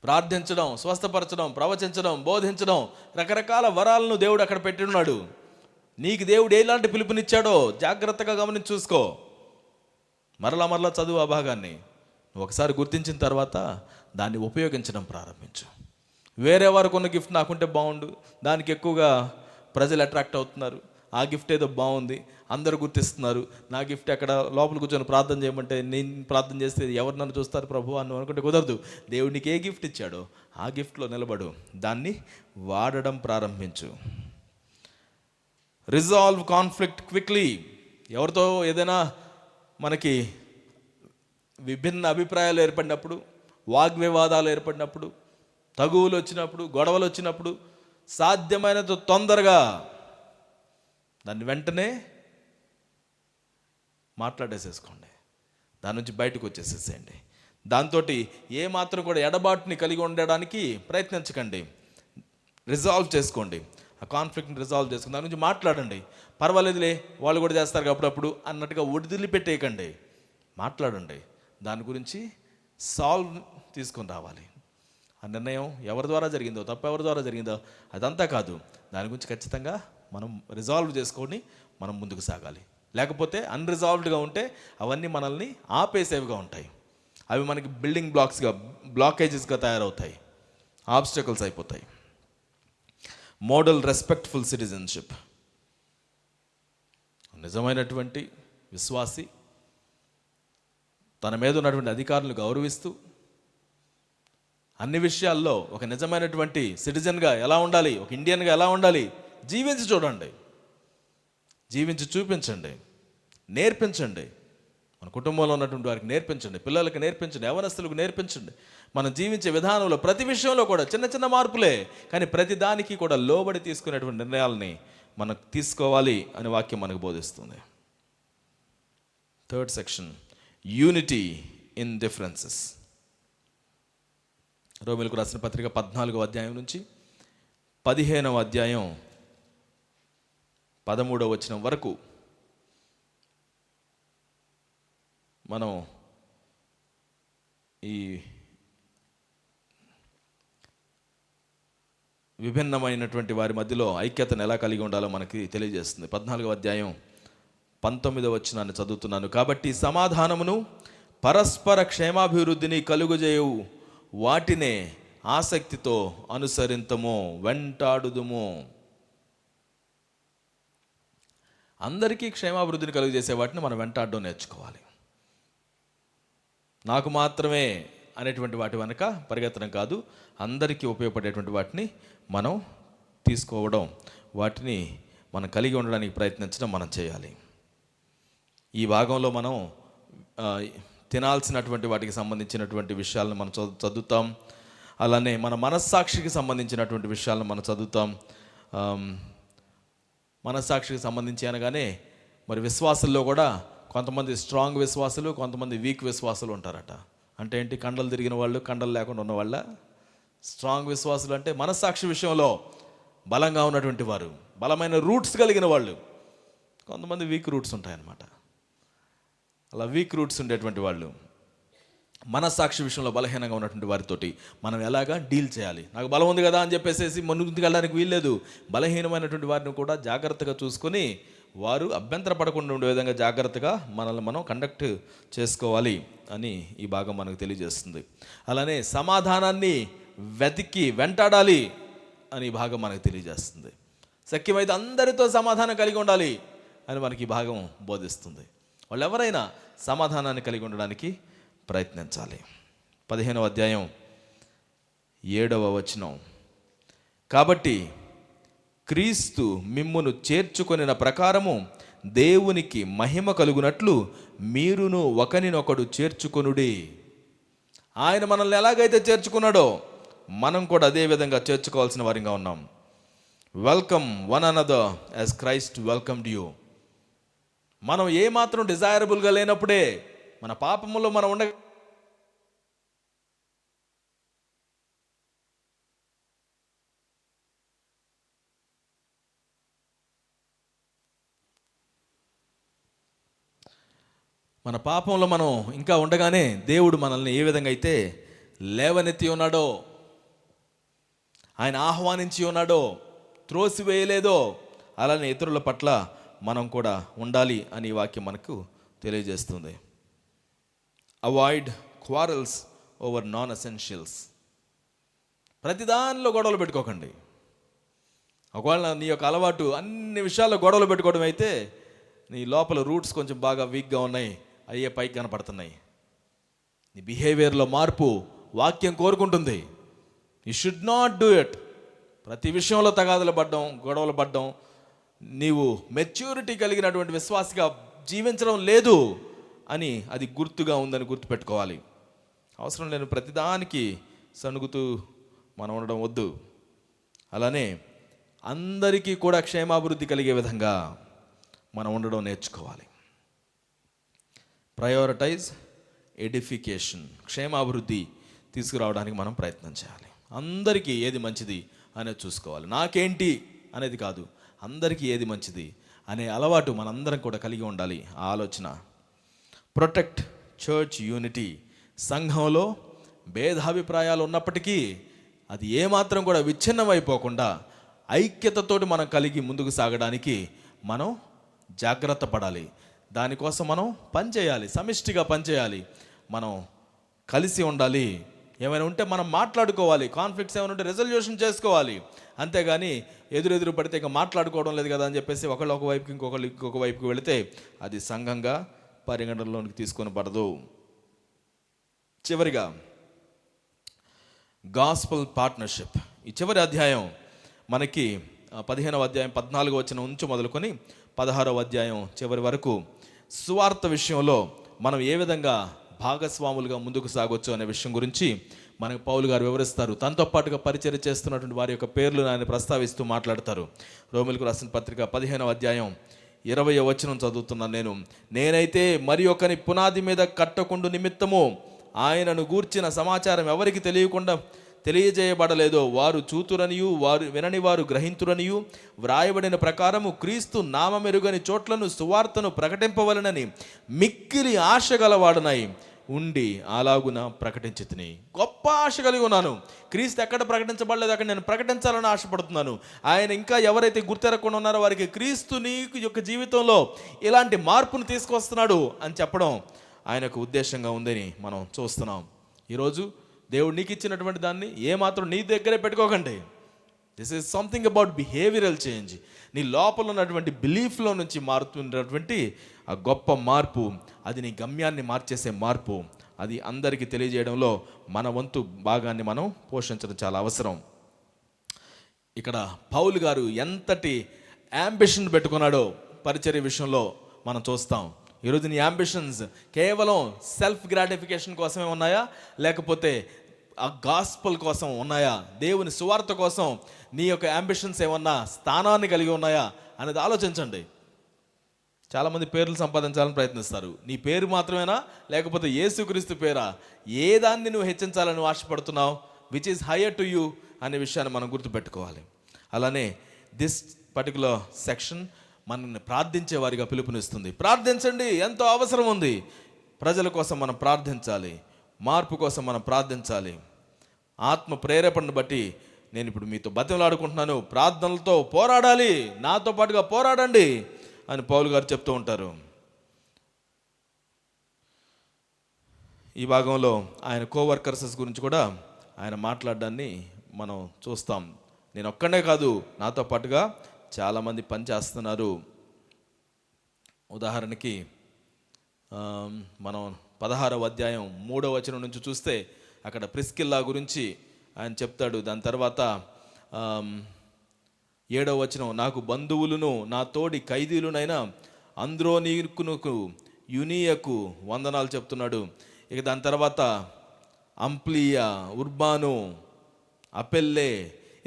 ప్రార్థించడం, స్వస్థపరచడం, ప్రవచించడం, బోధించడం, రకరకాల వరాలను దేవుడు అక్కడ పెట్టున్నాడు. నీకు దేవుడు ఎలాంటి పిలుపునిచ్చాడో జాగ్రత్తగా గమనించి చూసుకో. మరలా చదువు ఆ భాగాన్ని. నువ్వు ఒకసారి గుర్తించిన తర్వాత దాన్ని ఉపయోగించడం ప్రారంభించు. వేరే వారికి ఉన్న గిఫ్ట్ నాకుంటే బాగుండు, దానికి ఎక్కువగా ప్రజలు అట్రాక్ట్ అవుతున్నారు, ఆ గిఫ్ట్ ఏదో బాగుంది, అందరూ గుర్తిస్తున్నారు. నా గిఫ్ట్ ఎక్కడ, లోపల కూర్చొని ప్రార్థన చేయమంటే నేను ప్రార్థన చేస్తే ఎవరు నన్ను చూస్తారు ప్రభు అని అనుకుంటే కుదరదు. దేవుడు నీకు ఏ గిఫ్ట్ ఇచ్చాడో ఆ గిఫ్ట్లో నిలబడు, దాన్ని వాడడం ప్రారంభించు. Resolve conflict quickly. ఎవరితో ఏదైనా మనకి విభిన్న అభిప్రాయాలు ఏర్పడినప్పుడు, వాగ్వివాదాలు ఏర్పడినప్పుడు, తగువులు వచ్చినప్పుడు, గొడవలు వచ్చినప్పుడు సాధ్యమైనంత తొందరగా దాన్ని వెంటనే మాట్లాడేసేసుకోండి. దాని నుంచి బయటకు వచ్చేసేసేయండి. దాంతో ఏ మాత్రం కూడా ఎడబాటుని కలిగి ఉండడానికి ప్రయత్నించకండి. రిజాల్వ్ చేసుకోండి, ఆ కాన్ఫ్లిక్ట్ని రిజాల్వ్ చేసుకుని దాని నుంచి మాట్లాడండి. పర్వాలేదులే వాళ్ళు కూడా చేస్తారు అప్పుడప్పుడు అన్నట్టుగా వదిలిపెట్టేయకండి. మాట్లాడండి, దాని గురించి సాల్వ్ తీసుకొని రావాలి. ఆ నిర్ణయం ఎవరి ద్వారా జరిగిందో, తప్పు ఎవరి ద్వారా జరిగిందో అదంతా కాదు, దాని గురించి ఖచ్చితంగా మనం రిజాల్వ్ చేసుకొని మనం ముందుకు సాగాలి. లేకపోతే అన్రిజాల్వ్డ్గా ఉంటే అవన్నీ మనల్ని ఆపేసేవిగా ఉంటాయి. అవి మనకి బిల్డింగ్ బ్లాకేజెస్గా తయారవుతాయి, ఆబ్స్టకల్స్ అయిపోతాయి. Model respectful citizenship. నిజమైనటువంటి విశ్వాసి తన మీద ఉన్నటువంటి అధికారులను గౌరవిస్తూ అన్ని విషయాల్లో ఒక నిజమైనటువంటి సిటిజన్గా ఎలా ఉండాలి, ఒక ఇండియన్గా ఎలా ఉండాలి జీవించి చూడండి, జీవించి చూపించండి, నేర్పించండి. మన కుటుంబంలో ఉన్నటువంటి వారికి నేర్పించండి, పిల్లలకు నేర్పించండి, యవనస్తులకు నేర్పించండి. మనం జీవించే విధానంలో ప్రతి విషయంలో కూడా చిన్న చిన్న మార్పులే, కానీ ప్రతి దానికి కూడా లోబడి తీసుకునేటువంటి నిర్ణయాలని మనం తీసుకోవాలి అని వాక్యం మనకు బోధిస్తుంది. Third section, unity in differences. రోమీయులకు రాసిన పత్రిక 14వ అధ్యాయం నుంచి 15వ అధ్యాయం 13వ వచనం వరకు మనం ఈ విభిన్నమైనటువంటి వారి మధ్యలో ఐక్యతను ఎలా కలిగి ఉండాలో మనకి తెలియజేస్తుంది. 14వ అధ్యాయం 19వ వచనాన్ని చదువుతున్నాను. కాబట్టి సమాధానమును పరస్పర క్షేమాభివృద్ధిని కలుగజేయు వాటినే ఆసక్తితో అనుసరింతము, వెంటాడుదుము. అందరికీ క్షేమాభివృద్ధిని కలుగజేసే వాటిని మనం వెంటాడడం నేర్చుకోవాలి. నాకు మాత్రమే అనేటువంటి వాటి వెనక పరిగెత్తడం కాదు, అందరికీ ఉపయోగపడేటువంటి వాటిని మనం తీసుకోవడం, వాటిని మనం కలిగి ఉండడానికి ప్రయత్నించడం మనం చేయాలి. ఈ భాగంలో మనం తినాల్సినటువంటి వాటికి సంబంధించినటువంటి విషయాలను మనం చదువుతాం. అలానే మన మనస్సాక్షికి సంబంధించినటువంటి విషయాలను మనం చదువుతాం. మనస్సాక్షికి సంబంధించి అనగానే మరి విశ్వాసుల్లో కూడా కొంతమంది స్ట్రాంగ్ విశ్వాసులు, కొంతమంది వీక్ విశ్వాసులు ఉంటారట. అంటే ఏంటి? కండలు తిరిగిన వాళ్ళు, కండలు లేకుండా ఉన్నవాళ్ళ స్ట్రాంగ్ విశ్వాసులు అంటే మనస్సాక్షి విషయంలో బలంగా ఉన్నటువంటి వారు, బలమైన రూట్స్ కలిగిన వాళ్ళు. కొంతమంది వీక్ రూట్స్ ఉంటాయన్నమాట. అలా వీక్ రూట్స్ ఉండేటువంటి వాళ్ళు మనస్సాక్షి విషయంలో బలహీనంగా ఉన్నటువంటి వారితోటి మనం ఎలాగా డీల్ చేయాలి. నాకు బలం ఉంది కదా అని చెప్పేసి ముందుకు వెళ్ళడానికి వీల్లేదు. బలహీనమైనటువంటి వారిని కూడా జాగ్రత్తగా చూసుకొని వారు అభ్యంతర పడకుండా ఉండే విధంగా జాగ్రత్తగా మనల్ని మనం కండక్ట్ చేసుకోవాలి అని ఈ భాగం మనకు తెలియజేస్తుంది. అలానే సమాధానాన్ని వెంటాడాలి అని ఈ భాగం మనకు తెలియజేస్తుంది. శక్యమైతే అందరితో సమాధానం కలిగి ఉండాలి అని మనకి ఈ భాగం బోధిస్తుంది. వాళ్ళు ఎవరైనా సమాధానాన్ని కలిగి ఉండడానికి ప్రయత్నించాలి. 15వ అధ్యాయం 7వ వచనం. కాబట్టి క్రీస్తు మిమ్మును చేర్చుకొనిన ప్రకారము దేవునికి మహిమ కలుగునట్లు మీరును ఒకనినొకడు చేర్చుకొనుడి. ఆయన మనల్ని ఎలాగైతే చేర్చుకున్నాడో మనం కూడా అదే విధంగా చేర్చుకోవాల్సిన వారిగా ఉన్నాం. Welcome one another as Christ welcomed you. మనం ఏమాత్రం డిజైరబుల్గా లేనప్పుడే మన పాపములో మనం మన పాపంలో మనం ఇంకా ఉండగానే దేవుడు మనల్ని ఏ విధంగా అయితే లేవనెత్తి ఉన్నాడో, ఆయన ఆహ్వానించి ఉన్నాడో, త్రోసివేయలేదో, అలానే ఇతరుల పట్ల మనం కూడా ఉండాలి అని ఈ వాక్యం మనకు తెలియజేస్తుంది. Avoid quarrels over non essentials. ప్రతిదానిలో గొడవలు పెట్టుకోకండి. ఒకవేళ నీ యొక్క అలవాటు అన్ని విషయాల్లో గొడవలు పెట్టుకోవడం అయితే నీ లోపల రూట్స్ కొంచెం బాగా వీక్గా ఉన్నాయి, అయ్యే పైకి కనపడుతున్నాయి. నీ బిహేవియర్లో మార్పు వాక్యం కోరుకుంటుంది. You should not do it. ప్రతి విషయంలో తగాదులు పడ్డం, గొడవలు పడ్డం, నీవు మెచ్యూరిటీ కలిగినటువంటి విశ్వాసిగా జీవించడం లేదు అని అది గుర్తుగా ఉందని గుర్తుపెట్టుకోవాలి. అవసరం లేని ప్రతిదానికి సణుగుతూ మనం ఉండడం వద్దు. అలానే అందరికీ కూడా క్షేమాభివృద్ధి కలిగే విధంగా మనం ఉండడం నేర్చుకోవాలి. ప్రయారిటైజ్ ఎడిఫికేషన్, క్షేమాభివృద్ధి తీసుకురావడానికి మనం ప్రయత్నం చేయాలి. అందరికీ ఏది మంచిది అనేది చూసుకోవాలి. నాకేంటి అనేది కాదు, అందరికీ ఏది మంచిది అనే అలవాటు మనందరం కూడా కలిగి ఉండాలి. ఆ ఆలోచన. ప్రొటెక్ట్ చర్చ్ యూనిటీ, సంఘంలో భేదాభిప్రాయాలు ఉన్నప్పటికీ అది ఏమాత్రం కూడా విచ్ఛిన్నమైపోకుండా ఐక్యతతోటి మనం కలిగి ముందుకు సాగడానికి మనం జాగ్రత్త పడాలి. దానికోసం మనం పనిచేయాలి, సమిష్టిగా పనిచేయాలి, మనం కలిసి ఉండాలి. ఏమైనా ఉంటే మనం మాట్లాడుకోవాలి, కాన్ఫ్లిక్ట్స్ ఏమైనా ఉంటే రెజల్యూషన్ చేసుకోవాలి. అంతేగాని ఎదురెదురు పడితే ఇంకా మాట్లాడుకోవడం లేదు కదా అని చెప్పేసి ఒకళ్ళు ఒక వైపుకి ఇంకొకళ్ళు ఇంకొక వైపుకి వెళితే అది సంఘంగా పరిగణనలోనికి తీసుకొని పడదు. చివరిగా గాస్పల్ పార్ట్నర్షిప్. ఈ చివరి అధ్యాయం మనకి 15వ అధ్యాయం 14వ వచనం నుంచి మొదలుకొని 16వ అధ్యాయం చివరి వరకు సువార్త విషయంలో మనం ఏ విధంగా భాగస్వాములుగా ముందుకు సాగొచ్చు అనే విషయం గురించి మనకు పౌలు గారు వివరిస్తారు. తనతో పాటుగా పరిచర్య చేస్తున్నటువంటి వారి యొక్క పేర్లు ఆయన ప్రస్తావిస్తూ మాట్లాడతారు. రోమీయులకు రాసిన పత్రిక 15వ అధ్యాయం 20వ వచనం చదువుతున్నాను. నేనైతే మరి ఒకని పునాది మీద కట్టకుండు నిమిత్తము ఆయనను గూర్చిన సమాచారం ఎవరికి తెలియజేయబడలేదో వారు చూతురనియు వారు వినని వారు గ్రహింతురనియు వ్రాయబడిన ప్రకారము క్రీస్తు నామమెరుగని చోట్లను సువార్తను ప్రకటింపవలనని మిక్కిలి ఆశ గలవాడనై ఉండి అలాగున ప్రకటించితిని. గొప్ప ఆశ కలిగి ఉన్నాను. క్రీస్తు ఎక్కడ ప్రకటించబడలేదు అక్కడ నేను ప్రకటించాలని ఆశపడుతున్నాను. ఆయన ఇంకా ఎవరైతే గుర్తెరగకుండా ఉన్నారో వారికి క్రీస్తు నీ యొక్క జీవితంలో ఇలాంటి మార్పును తీసుకొస్తున్నాడు అని చెప్పడం ఆయనకు ఉద్దేశంగా ఉందని మనం చూస్తున్నాం. ఈరోజు దేవుడు నీకు ఇచ్చినటువంటి దాన్ని ఏమాత్రం నీ దగ్గరే పెట్టుకోకండి. This is something about behavioural change. నీ లోపల ఉన్నటువంటి బిలీఫ్లో నుంచి మారుతున్నటువంటి ఆ గొప్ప మార్పు, అది నీ గమ్యాన్ని మార్చేసే మార్పు. అది అందరికీ తెలియజేయడంలో మన వంతు భాగాన్ని మనం పోషించడం చాలా అవసరం. ఇక్కడ పౌలు గారు ఎంతటి యాంబిషన్ పెట్టుకున్నాడో పరిచర్య విషయంలో మనం చూస్తాం. ఈరోజు నీ యాంబిషన్స్ కేవలం సెల్ఫ్ గ్రాటిఫికేషన్ కోసమే ఉన్నాయా, లేకపోతే ఆ గాస్పల్ కోసం ఉన్నాయా? దేవుని సువార్త కోసం నీ యొక్క యాంబిషన్స్ ఏమన్నా స్థానాన్ని కలిగి ఉన్నాయా అనేది ఆలోచించండి. చాలామంది పేర్లు సంపాదించాలని ప్రయత్నిస్తారు. నీ పేరు మాత్రమేనా, లేకపోతే యేసుక్రీస్తు పేరా? ఏ దాన్ని నువ్వు హెచ్చించాలని ఆశపడుతున్నావు? Which is higher to you అనే విషయాన్ని మనం గుర్తుపెట్టుకోవాలి. అలానే దిస్ పర్టికులర్ సెక్షన్ మనల్ని ప్రార్థించే వారిగా పిలుపునిస్తుంది. ప్రార్థించండి, ఎంతో అవసరం ఉంది. ప్రజల కోసం మనం ప్రార్థించాలి, మార్పు కోసం మనం ప్రార్థించాలి. ఆత్మ ప్రేరేపణను బట్టి నేను ఇప్పుడు మీతో బతిమలాడుకుంటున్నాను, ప్రార్థనలతో పోరాడాలి, నాతో పాటుగా పోరాడండి అని పౌలు గారు చెప్తూ ఉంటారు. ఈ భాగంలో ఆయన కోవర్కర్స్ గురించి కూడా ఆయన మాట్లాడడాన్ని మనం చూస్తాం. నేను ఒక్కడే కాదు, నాతో పాటుగా చాలామంది పనిచేస్తున్నారు. ఉదాహరణకి మనం 16వ అధ్యాయం 3వ వచనం నుంచి చూస్తే అక్కడ ప్రిస్కిల్లా గురించి ఆయన చెప్తాడు. దాని తర్వాత 7వ వచనం, నాకు బంధువులను నా తోడి ఖైదీలునైనా అంద్రోనీకును యునియకు వందనాలు చెప్తున్నాడు. ఇక దాని తర్వాత అంప్లియా, ఉర్బాను, అపెల్లే,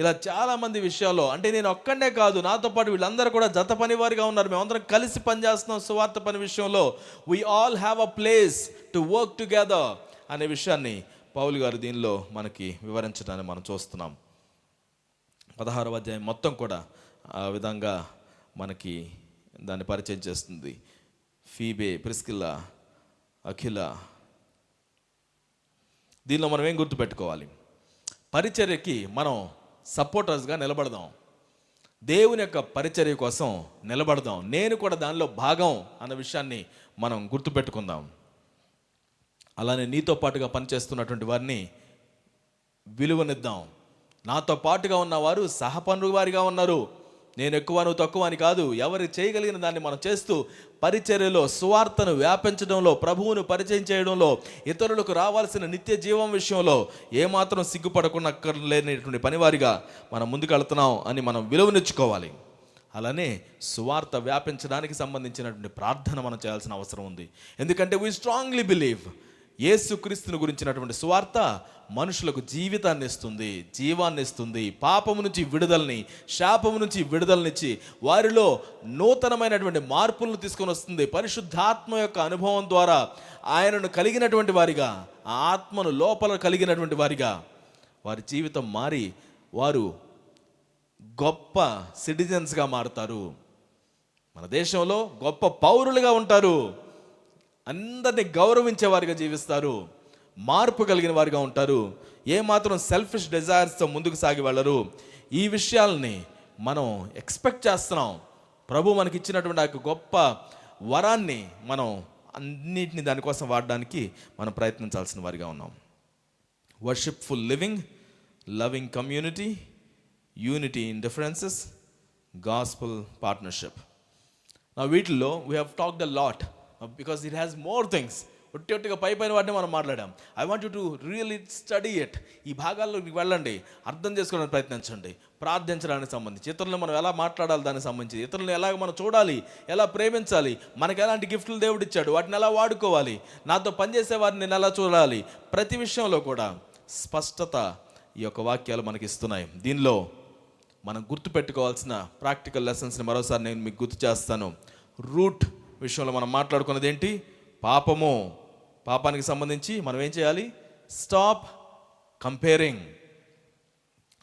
ఇలా చాలామంది విషయాల్లో, అంటే నేను ఒక్కడే కాదు, నాతో పాటు వీళ్ళందరూ కూడా జత పనివారిగా ఉన్నారు. మేమందరం కలిసి పనిచేస్తున్నాం సువార్త పని విషయంలో. We all have a place to work together అనే విషయాన్ని పౌలు గారు దీనిలో మనకి వివరించడాన్ని మనం చూస్తున్నాం. 16వ అధ్యాయం మొత్తం కూడా ఆ విధంగా మనకి దాన్ని పరిచయం చేస్తుంది. ఫీబే, ప్రిస్కిల్లా, అఖిల. దీనిలో మనం ఏం గుర్తుపెట్టుకోవాలి? పరిచర్యకి మనం సపోర్టర్స్గా నిలబడదాం. దేవుని యొక్క పరిచర్య కోసం నిలబడదాం. నేను కూడా దానిలో భాగం అన్న విషయాన్ని మనం గుర్తుపెట్టుకుందాం. అలానే నీతో పాటుగా పనిచేస్తున్నటువంటి వారిని విలువనిద్దాం. నాతో పాటుగా ఉన్నవారు సహపనుల వారిగా ఉన్నారు, నేను ఎక్కువ నువ్వు తక్కువ అని కాదు. ఎవరు చేయగలిగిన దాన్ని మనం చేస్తూ పరిచర్యలో, సువార్తను వ్యాపించడంలో, ప్రభువును పరిచయం చేయడంలో, ఇతరులకు రావాల్సిన నిత్య జీవం విషయంలో ఏమాత్రం సిగ్గుపడకుండా అక్కర్లేనటువంటి పనివారిగా మనం ముందుకు వెళ్తున్నాం అని మనం విలువనిచ్చుకోవాలి. అలానే సువార్త వ్యాపించడానికి సంబంధించినటువంటి ప్రార్థన మనం చేయాల్సిన అవసరం ఉంది. ఎందుకంటే వీ స్ట్రాంగ్లీ బిలీవ్ యేసుక్రీస్తుని గురించినటువంటి సువార్త మనుషులకు జీవితాన్ని ఇస్తుంది, జీవాన్ని ఇస్తుంది, పాపము నుంచి విడుదలని, శాపము నుంచి విడుదలనిచ్చి వారిలో నూతనమైనటువంటి మార్పులను తీసుకొని వస్తుంది. పరిశుద్ధాత్మ యొక్క అనుభవం ద్వారా ఆయనను కలిగినటువంటి వారిగా, ఆ ఆత్మను లోపల కలిగినటువంటి వారిగా వారి జీవితం మారి వారు గొప్ప సిటిజన్స్గా మారుతారు. మన దేశంలో గొప్ప పౌరులుగా ఉంటారు. అందరినీ గౌరవించే వారిగా జీవిస్తారు. మార్పు కలిగిన వారిగా ఉంటారు. ఏమాత్రం సెల్ఫిష్ డిజైర్స్తో ముందుకు సాగి వెళ్ళరు. ఈ విషయాల్ని మనం ఎక్స్పెక్ట్ చేస్తున్నాం. ప్రభు మనకి ఇచ్చినటువంటి ఆ గొప్ప వరాన్ని మనం అన్నిటిని దానికోసం వాడడానికి మనం ప్రయత్నించాల్సిన వారిగా ఉన్నాం. Worshipful living, loving community, unity in differences, gospel partnership. నా వీటిల్లో we have talked a lot because it has more things. ఒట్టిగా పైన వాటిని మనం మాట్లాడాం. I want you to really study it. ఈ భాగాల్లోకి వెళ్ళండి, అర్థం చేసుకోవడానికి ప్రయత్నించండి. ప్రార్థించడానికి సంబంధించి, ఇతరులను మనం ఎలా మాట్లాడాలి దానికి సంబంధించి, ఇతరులను ఎలాగ మనం చూడాలి, ఎలా ప్రేమించాలి, మనకు ఎలాంటి గిఫ్ట్లు దేవుడు ఇచ్చాడు, వాటిని ఎలా వాడుకోవాలి, నాతో పనిచేసే వారిని నేను ఎలా చూడాలి, ప్రతి విషయంలో కూడా స్పష్టత ఈ యొక్క వాక్యాలు మనకి ఇస్తున్నాయి. దీనిలో మనం గుర్తుపెట్టుకోవాల్సిన ప్రాక్టికల్ లెసన్స్ని మరోసారి నేను మీకు గుర్తు చేస్తాను. రూట్ విషయంలో మనం మాట్లాడుకున్నది ఏంటి? పాపము. పాపానికి సంబంధించి మనం ఏం చేయాలి? Stop comparing.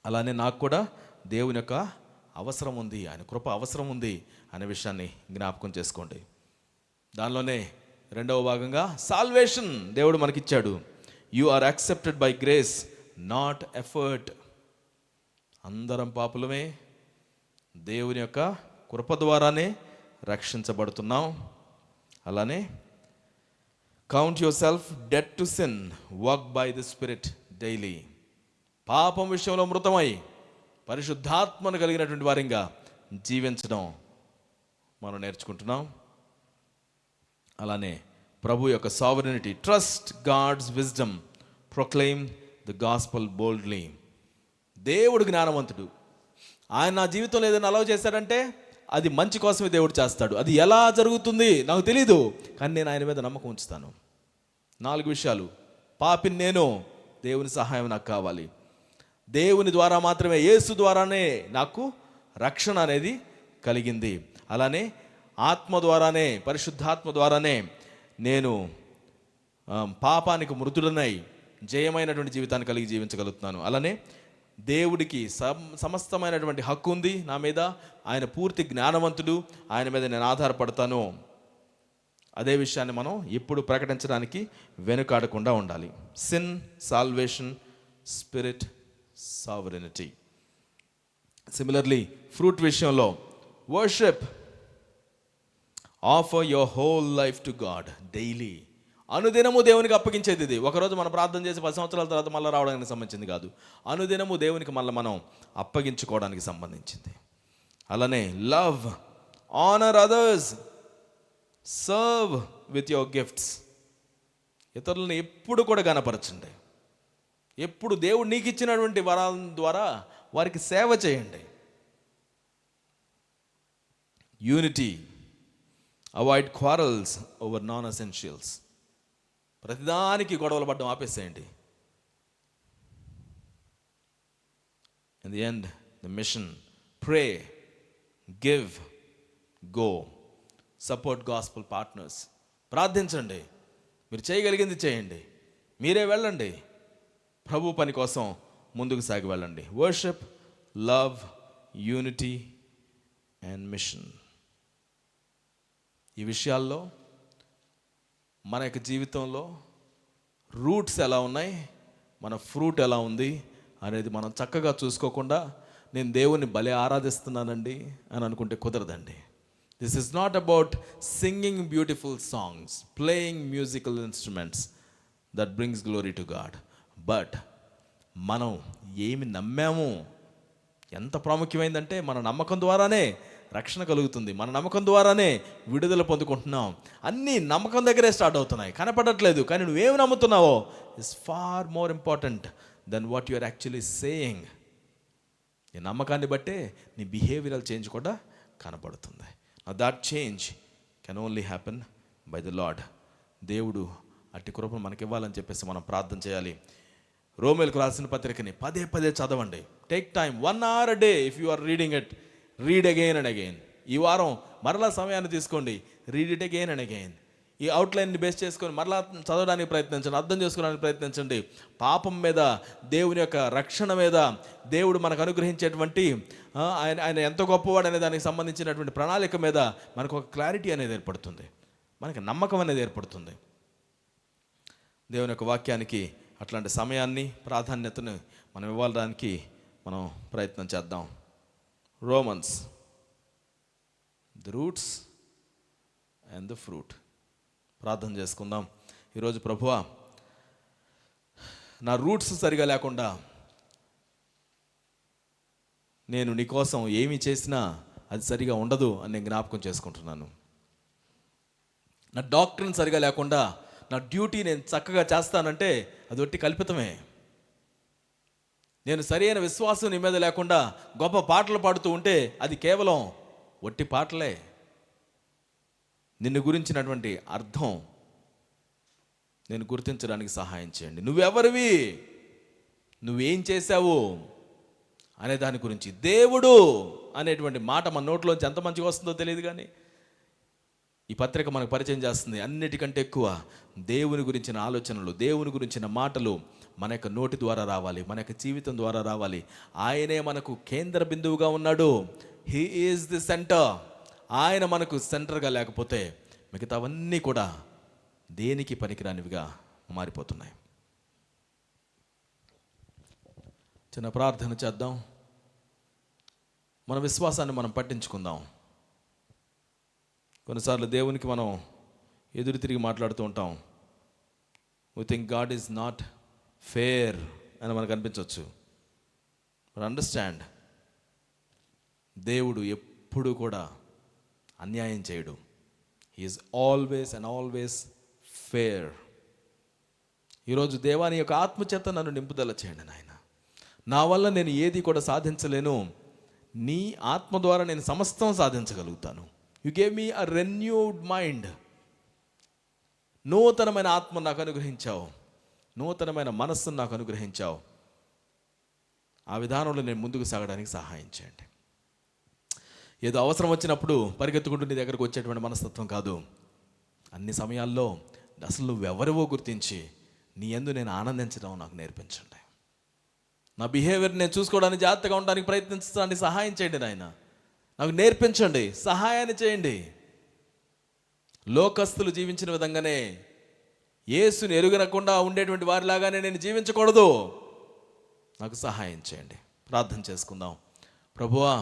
అలానే నాకు కూడా దేవుని యొక్క అవసరం ఉంది, ఆయన కృప అవసరం ఉంది అనే విషయాన్ని జ్ఞాపకం చేసుకోండి. దానిలోనే రెండవ భాగంగా సాల్వేషన్ దేవుడు మనకిచ్చాడు. You are accepted by grace, not effort. అందరం పాపులమే, దేవుని యొక్క కృప ద్వారానే రక్షించబడుతున్నాం. అలానే count yourself dead to sin, walk by the spirit daily. పాపం విషయంలో మృతమై పరిశుద్ధాత్మను కలిగినటువంటి వారిగా జీవించడం మనం నేర్చుకుంటున్నాం. అలానే ప్రభు యొక్క sovereignty, trust God's wisdom, proclaim the gospel boldly. దేవుడు జ్ఞానవంతుడు. ఆయన నా జీవితంలో ఏదైనా అలౌ చేశాడంటే అది మంచి కోసమే దేవుడు చేస్తాడు. అది ఎలా జరుగుతుంది నాకు తెలీదు, కానీ నేను ఆయన మీద నమ్మకం ఉంచుతాను. 4 విషయాలు. పాపిని నేను, దేవుని సహాయం నాకు కావాలి. దేవుని ద్వారా మాత్రమే, యేసు ద్వారానే నాకు రక్షణ అనేది కలిగింది. అలానే ఆత్మ ద్వారానే, పరిశుద్ధాత్మ ద్వారానే నేను పాపానికి మృతుడనై జయమైనటువంటి జీవితాన్ని కలిగి జీవించగలుగుతున్నాను. అలానే దేవుడికి సమస్తమైనటువంటి హక్కు ఉంది నా మీద. ఆయన పూర్తి జ్ఞానవంతుడు, ఆయన మీద నేను ఆధారపడతాను. అదే విషయాన్ని మనం ఇప్పుడు ప్రకటించడానికి వెనుకాడకుండా ఉండాలి. Sin, salvation, spirit, sovereignty. Similarly fruit విషయంలో worship, offer your whole life to God daily. అనుదినము దేవునికి అప్పగించేది ఇది. ఒకరోజు మనం ప్రార్థన చేసి 10 సంవత్సరాల తర్వాత మళ్ళీ రావడానికి సంబంధించింది కాదు. అనుదినము దేవునికి మళ్ళీ మనం అప్పగించుకోవడానికి సంబంధించింది. అలానే love, honour others, serve with your gifts. ఇతరులను ఎప్పుడు కూడా గణపరచండి. ఎప్పుడు దేవుడు నీకు ఇచ్చినటువంటి వరాల ద్వారా వారికి సేవ చేయండి. Unity, avoid quarrels over non essentials. ప్రతిదానికి గొడవలు పడడం ఆపేసేయండి. In the end the mission, pray, give, go, support gospel partners. ప్రార్థించండి, మీరు చేయగలిగింది చేయండి, మీరే వెళ్ళండి, ప్రభు పని కోసం ముందుకు సాగి వెళ్ళండి. Worship, love, unity and mission. ఈ విషయాల్లో మన యొక్క జీవితంలో రూట్స్ ఎలా ఉన్నాయి, మన ఫ్రూట్ ఎలా ఉంది అనేది మనం చక్కగా చూసుకోకుండా నేను దేవుని భలే ఆరాధిస్తున్నానండి అని అనుకుంటే కుదరదండి. This is not about singing beautiful songs, playing musical instruments that brings glory to God. But మనం ఏమి నమ్మాము, ఎంత ప్రాముఖ్యమైందంటే మన నమ్మకం ద్వారానే రక్షణ కలుగుతుంది, మన నమ్మకం ద్వారానే విడుదల పొందుకుంటున్నాం. అన్నీ నమ్మకం దగ్గరే స్టార్ట్ అవుతున్నాయి, కనపడట్లేదు. కానీ నువ్వేమి నమ్ముతున్నావో is far more important than what you are actually saying. నీ నమ్మకాన్ని బట్టే నీ బిహేవియరల్ చేంజ్ కూడా కనపడుతుంది. That change can only happen by the Lord. దేవుడు అట్టి కృపను మనకి ఇవ్వాలని చెప్పేసి మనం ప్రార్థన చేయాలి. రోమేలకు రాసిన పత్రికని పదే పదే చదవండి. Take time, 1 hour a day if you are reading it, read again and again. ఈ వారం మరలా సమయాన్ని తీసుకోండి, read it again and again. ఈ అవుట్లైన్ని బేస్ చేసుకొని మరలా చదవడానికి ప్రయత్నించండి, అర్థం చేసుకోవడానికి ప్రయత్నించండి. పాపం మీద, దేవుని యొక్క రక్షణ మీద, దేవుడు మనకు అనుగ్రహించేటువంటి ఆయన ఎంత గొప్పవాడు అనే దానికి సంబంధించినటువంటి ప్రణాళిక మీద మనకు ఒక క్లారిటీ అనేది ఏర్పడుతుంది, మనకి నమ్మకం అనేది ఏర్పడుతుంది. దేవుని యొక్క వాక్యానికి అట్లాంటి సమయాన్ని, ప్రాధాన్యతను మనం ఇవ్వడానికి మనం ప్రయత్నం చేద్దాం. Romans, the roots and the fruit. ప్రార్థన చేసుకుందాం. ఈరోజు ప్రభువా, నా రూట్స్ సరిగా లేకుండా నేను నీ కోసం ఏమి చేసినా అది సరిగా ఉండదు అని నేను జ్ఞాపకం చేసుకుంటున్నాను. నా డాక్టర్ని సరిగా లేకుండా నా డ్యూటీ నేను చక్కగా చేస్తానంటే అది ఒట్టి కల్పితమే. నేను సరైన విశ్వాసం నీ మీద లేకుండా గొప్ప పాటలు పాడుతూ ఉంటే అది కేవలం ఒట్టి పాటలే. నిన్ను గురించినటువంటి అర్థం నేను గుర్తించడానికి సహాయం చేయండి. నువ్వెవరివి, నువ్వేం చేశావు అనే దాని గురించి, దేవుడు అనేటువంటి మాట మన నోట్లోంచి ఎంత మంచిగా వస్తుందో తెలియదు, కానీ ఈ పత్రిక మనకు పరిచయం చేస్తుంది. అన్నిటికంటే ఎక్కువ దేవుని గురించిన ఆలోచనలు, దేవుని గురించిన మాటలు మన యొక్క నోటి ద్వారా రావాలి, మన యొక్క జీవితం ద్వారా రావాలి. ఆయనే మనకు కేంద్ర బిందువుగా ఉన్నాడు. He is the centre. ఆయన మనకు సెంటర్గా లేకపోతే మిగతావన్నీ కూడా దేనికి పనికిరానివిగా మారిపోతున్నాయి. చిన్న ప్రార్థన చేద్దాం, మన విశ్వాసాన్ని మనం పట్టించుకుందాం. కొన్నిసార్లు దేవునికి మనం ఎదురు తిరిగి మాట్లాడుతూ ఉంటాం. We think God is not fair అని మనకు అనిపించవచ్చు. బట్ అండర్స్టాండ్, దేవుడు ఎప్పుడు కూడా అన్యాయం చేయడు. He is always and always fair. ఈరోజు దేవాని యొక్క ఆత్మచేత నన్ను నింపుదల చేయండి నాయన. నా వల్ల నేను ఏది కూడా సాధించలేను, నీ ఆత్మ ద్వారా నేను సమస్తం సాధించగలుగుతాను. You gave me a renewed mind. నూతనమైన ఆత్మ నాకు అనుగ్రహించావు, నూతనమైన మనస్సును నాకు అనుగ్రహించావు. ఆ విధానంలో నేను ముందుకు సాగడానికి సహాయం చేయండి. ఏదో అవసరం వచ్చినప్పుడు పరిగెత్తుకుంటూ నీ దగ్గరకు వచ్చేటువంటి మనస్తత్వం కాదు. అన్ని సమయాల్లో అసలు నువ్వెవరివో గుర్తించి నీ యందు నేను ఆనందించడం నాకు నేర్పించండి. నా బిహేవియర్ నేను చూసుకోవడానికి, జాగ్రత్తగా ఉండడానికి ప్రయత్నించడానికి సహాయం చేయండి నాయన. నాకు నేర్పించండి, సహాయాన్ని చేయండి. లోకస్తులు జీవించిన విధంగానే, యేసుని ఎరుగనకుండా ఉండేటువంటి వారిలాగానే నేను జీవించకూడదు. నాకు సహాయం చేయండి. ప్రార్థన చేసుకుందాం. ప్రభువా,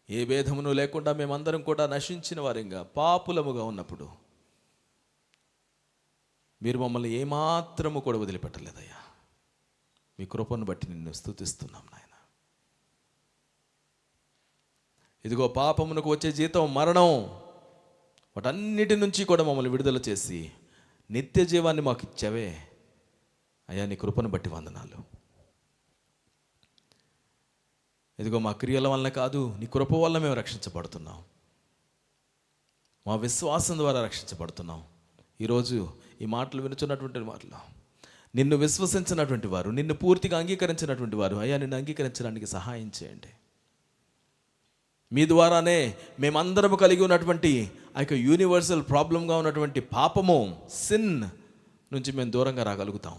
ఏ భేదమును లేకుండా మేమందరం కూడా నశించిన వారిగా, పాపులముగా ఉన్నప్పుడు మీరు మమ్మల్ని ఏమాత్రము కూడా వదిలిపెట్టలేదయ్యా. మీ కృపను బట్టి నిన్ను స్తుతిస్తున్నాం నాయన. ఇదిగో పాపమునకు వచ్చే జీతం మరణం, వాటన్నిటి నుంచి కూడా మమ్మల్ని విడుదల చేసి నిత్య జీవాన్ని మాకు ఇచ్చావే అయ్యా. నీ కృపను బట్టి వందనాలు. ఇదిగో మా క్రియల వలన కాదు, నీ కృప వల్ల మేము రక్షించబడుతున్నాం. మా విశ్వాసం ద్వారా రక్షించబడుతున్నాం. ఈరోజు ఈ మాటలు వినుచున్నటువంటి మాటలు, నిన్ను విశ్వసించినటువంటి వారు, నిన్ను పూర్తిగా అంగీకరించినటువంటి వారు, అయ్యా నిన్ను అంగీకరించడానికి సహాయం చేయండి. మీ ద్వారానే మేమందరము కలిగి ఉన్నటువంటి ఆ యొక్క యూనివర్సల్ ప్రాబ్లంగా ఉన్నటువంటి పాపము, సిన్ నుంచి మేము దూరంగా రాగలుగుతాం,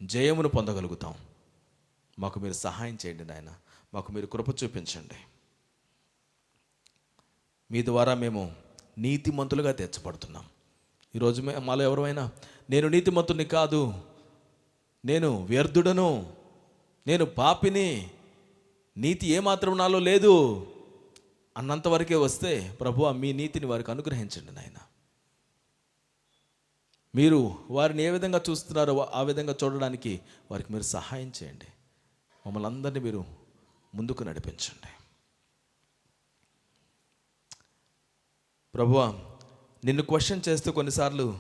జయమును పొందగలుగుతాం. మాకు మీరు సహాయం చేయండి నాయన. మాకు మీరు కృప చూపించండి. మీ ద్వారా మేము నీతిమంతులుగా తీర్చబడుతున్నాం. ఈరోజు మాలో ఎవరైనా నేను నీతిమంతుని కాదు, నేను వ్యర్థుడను, నేను పాపిని, నీతి ఏమాత్రం నాలో లేదు అన్నంతవరకే వస్తే, ప్రభువా మీ నీతిని వారికి అనుగ్రహించండి నాయన. మీరు వారిని ఏ విధంగా చూస్తున్నారో ఆ విధంగా చూడడానికి వారికి మీరు సహాయం చేయండి. మమ్మల్ని అందరినీ మీరు ముందుకు నడిపించండి. ప్రభువా, నిన్ను క్వశ్చన్ చేస్తూ కొన్నిసార్లు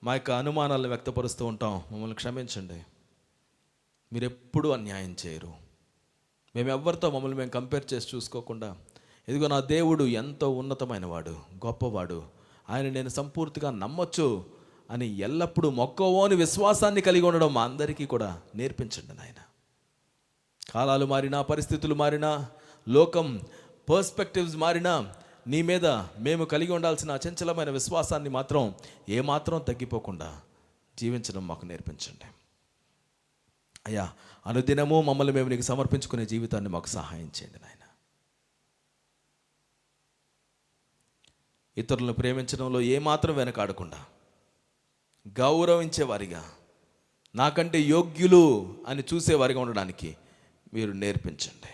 మా యొక్క అనుమానాలను వ్యక్తపరుస్తూ ఉంటాం. మమ్మల్ని క్షమించండి. మీరు ఎప్పుడూ అన్యాయం చేయరు. మేము ఎవరితో మమ్మల్ని మేము కంపేర్ చేసి చూసుకోకుండా, ఇదిగో నా దేవుడు ఎంతో ఉన్నతమైన వాడు, గొప్పవాడు, ఆయన నేను సంపూర్తిగా నమ్మొచ్చు అని ఎల్లప్పుడూ మొక్కవోని విశ్వాసాన్ని కలిగి ఉండడం మా అందరికీ కూడా నేర్పించండి నాయన. కాలాలు మారినా, పరిస్థితులు మారినా, లోకం పర్స్పెక్టివ్స్ మారినా, నీ మీద మేము కలిగి ఉండాల్సిన అచంచలమైన విశ్వాసాన్ని మాత్రం ఏమాత్రం తగ్గిపోకుండా జీవించడం మాకు నేర్పించండి అయ్యా. అనుదినము మమ్మల్ని మేము నీకు సమర్పించుకునే జీవితాన్ని మాకు సహాయం చేయండి నాయన. ఇతరులను ప్రేమించడంలో ఏమాత్రం వెనకాడకుండా గౌరవించేవారిగా, నాకంటే యోగ్యులు అని చూసేవారిగా ఉండడానికి మీరు నేర్పించండి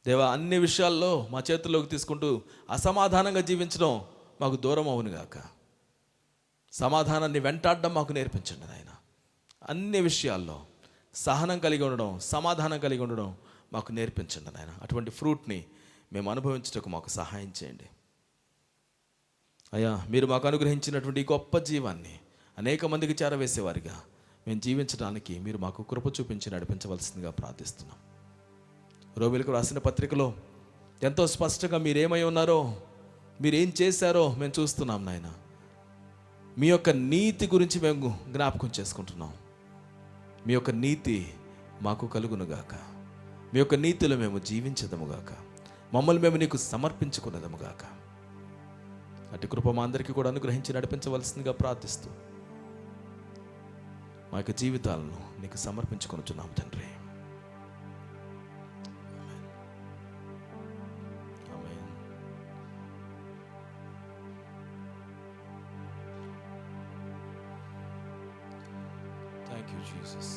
దేవా. అన్ని విషయాల్లో మా చేతుల్లోకి తీసుకుంటూ అసమాధానంగా జీవించడం మాకు దూరం అవునుగాక. సమాధానాన్ని వెంటాడడం మాకు నేర్పించండి నాయన. అన్ని విషయాల్లో సహనం కలిగి ఉండడం, సమాధానం కలిగి ఉండడం మాకు నేర్పించండి నాయన. అటువంటి ఫ్రూట్ని మేము అనుభవించటకు మాకు సహాయం చేయండి అయ్యా. మీరు మాకు అనుగ్రహించినటువంటి గొప్ప జీవాన్ని అనేక మందికి చేరవేసేవారిగా మేము జీవించడానికి మీరు మాకు కృప చూపించి నడిపించవలసిందిగా ప్రార్థిస్తున్నాం. రోమిలకు రాసిన పత్రికలో ఎంతో స్పష్టంగా మీరేమై ఉన్నారో, మీరేం చేశారో మేము చూస్తున్నాం నాయన. మీ యొక్క నీతి గురించి మేము జ్ఞాపకం చేసుకుంటున్నాం. మీ యొక్క నీతి మాకు కలుగునుగాక. మీ యొక్క నీతిలో మేము జీవించదముగాక. మమ్మల్ని మేము నీకు సమర్పించుకున్నదముగాక. అటు కృప మా అందరికీ కూడా అనుగ్రహించి నడిపించవలసిందిగా ప్రార్థిస్తూ మా యొక్క జీవితాలను నీకు సమర్పించుకొనుచున్నాం తండ్రి. Thank you, Jesus.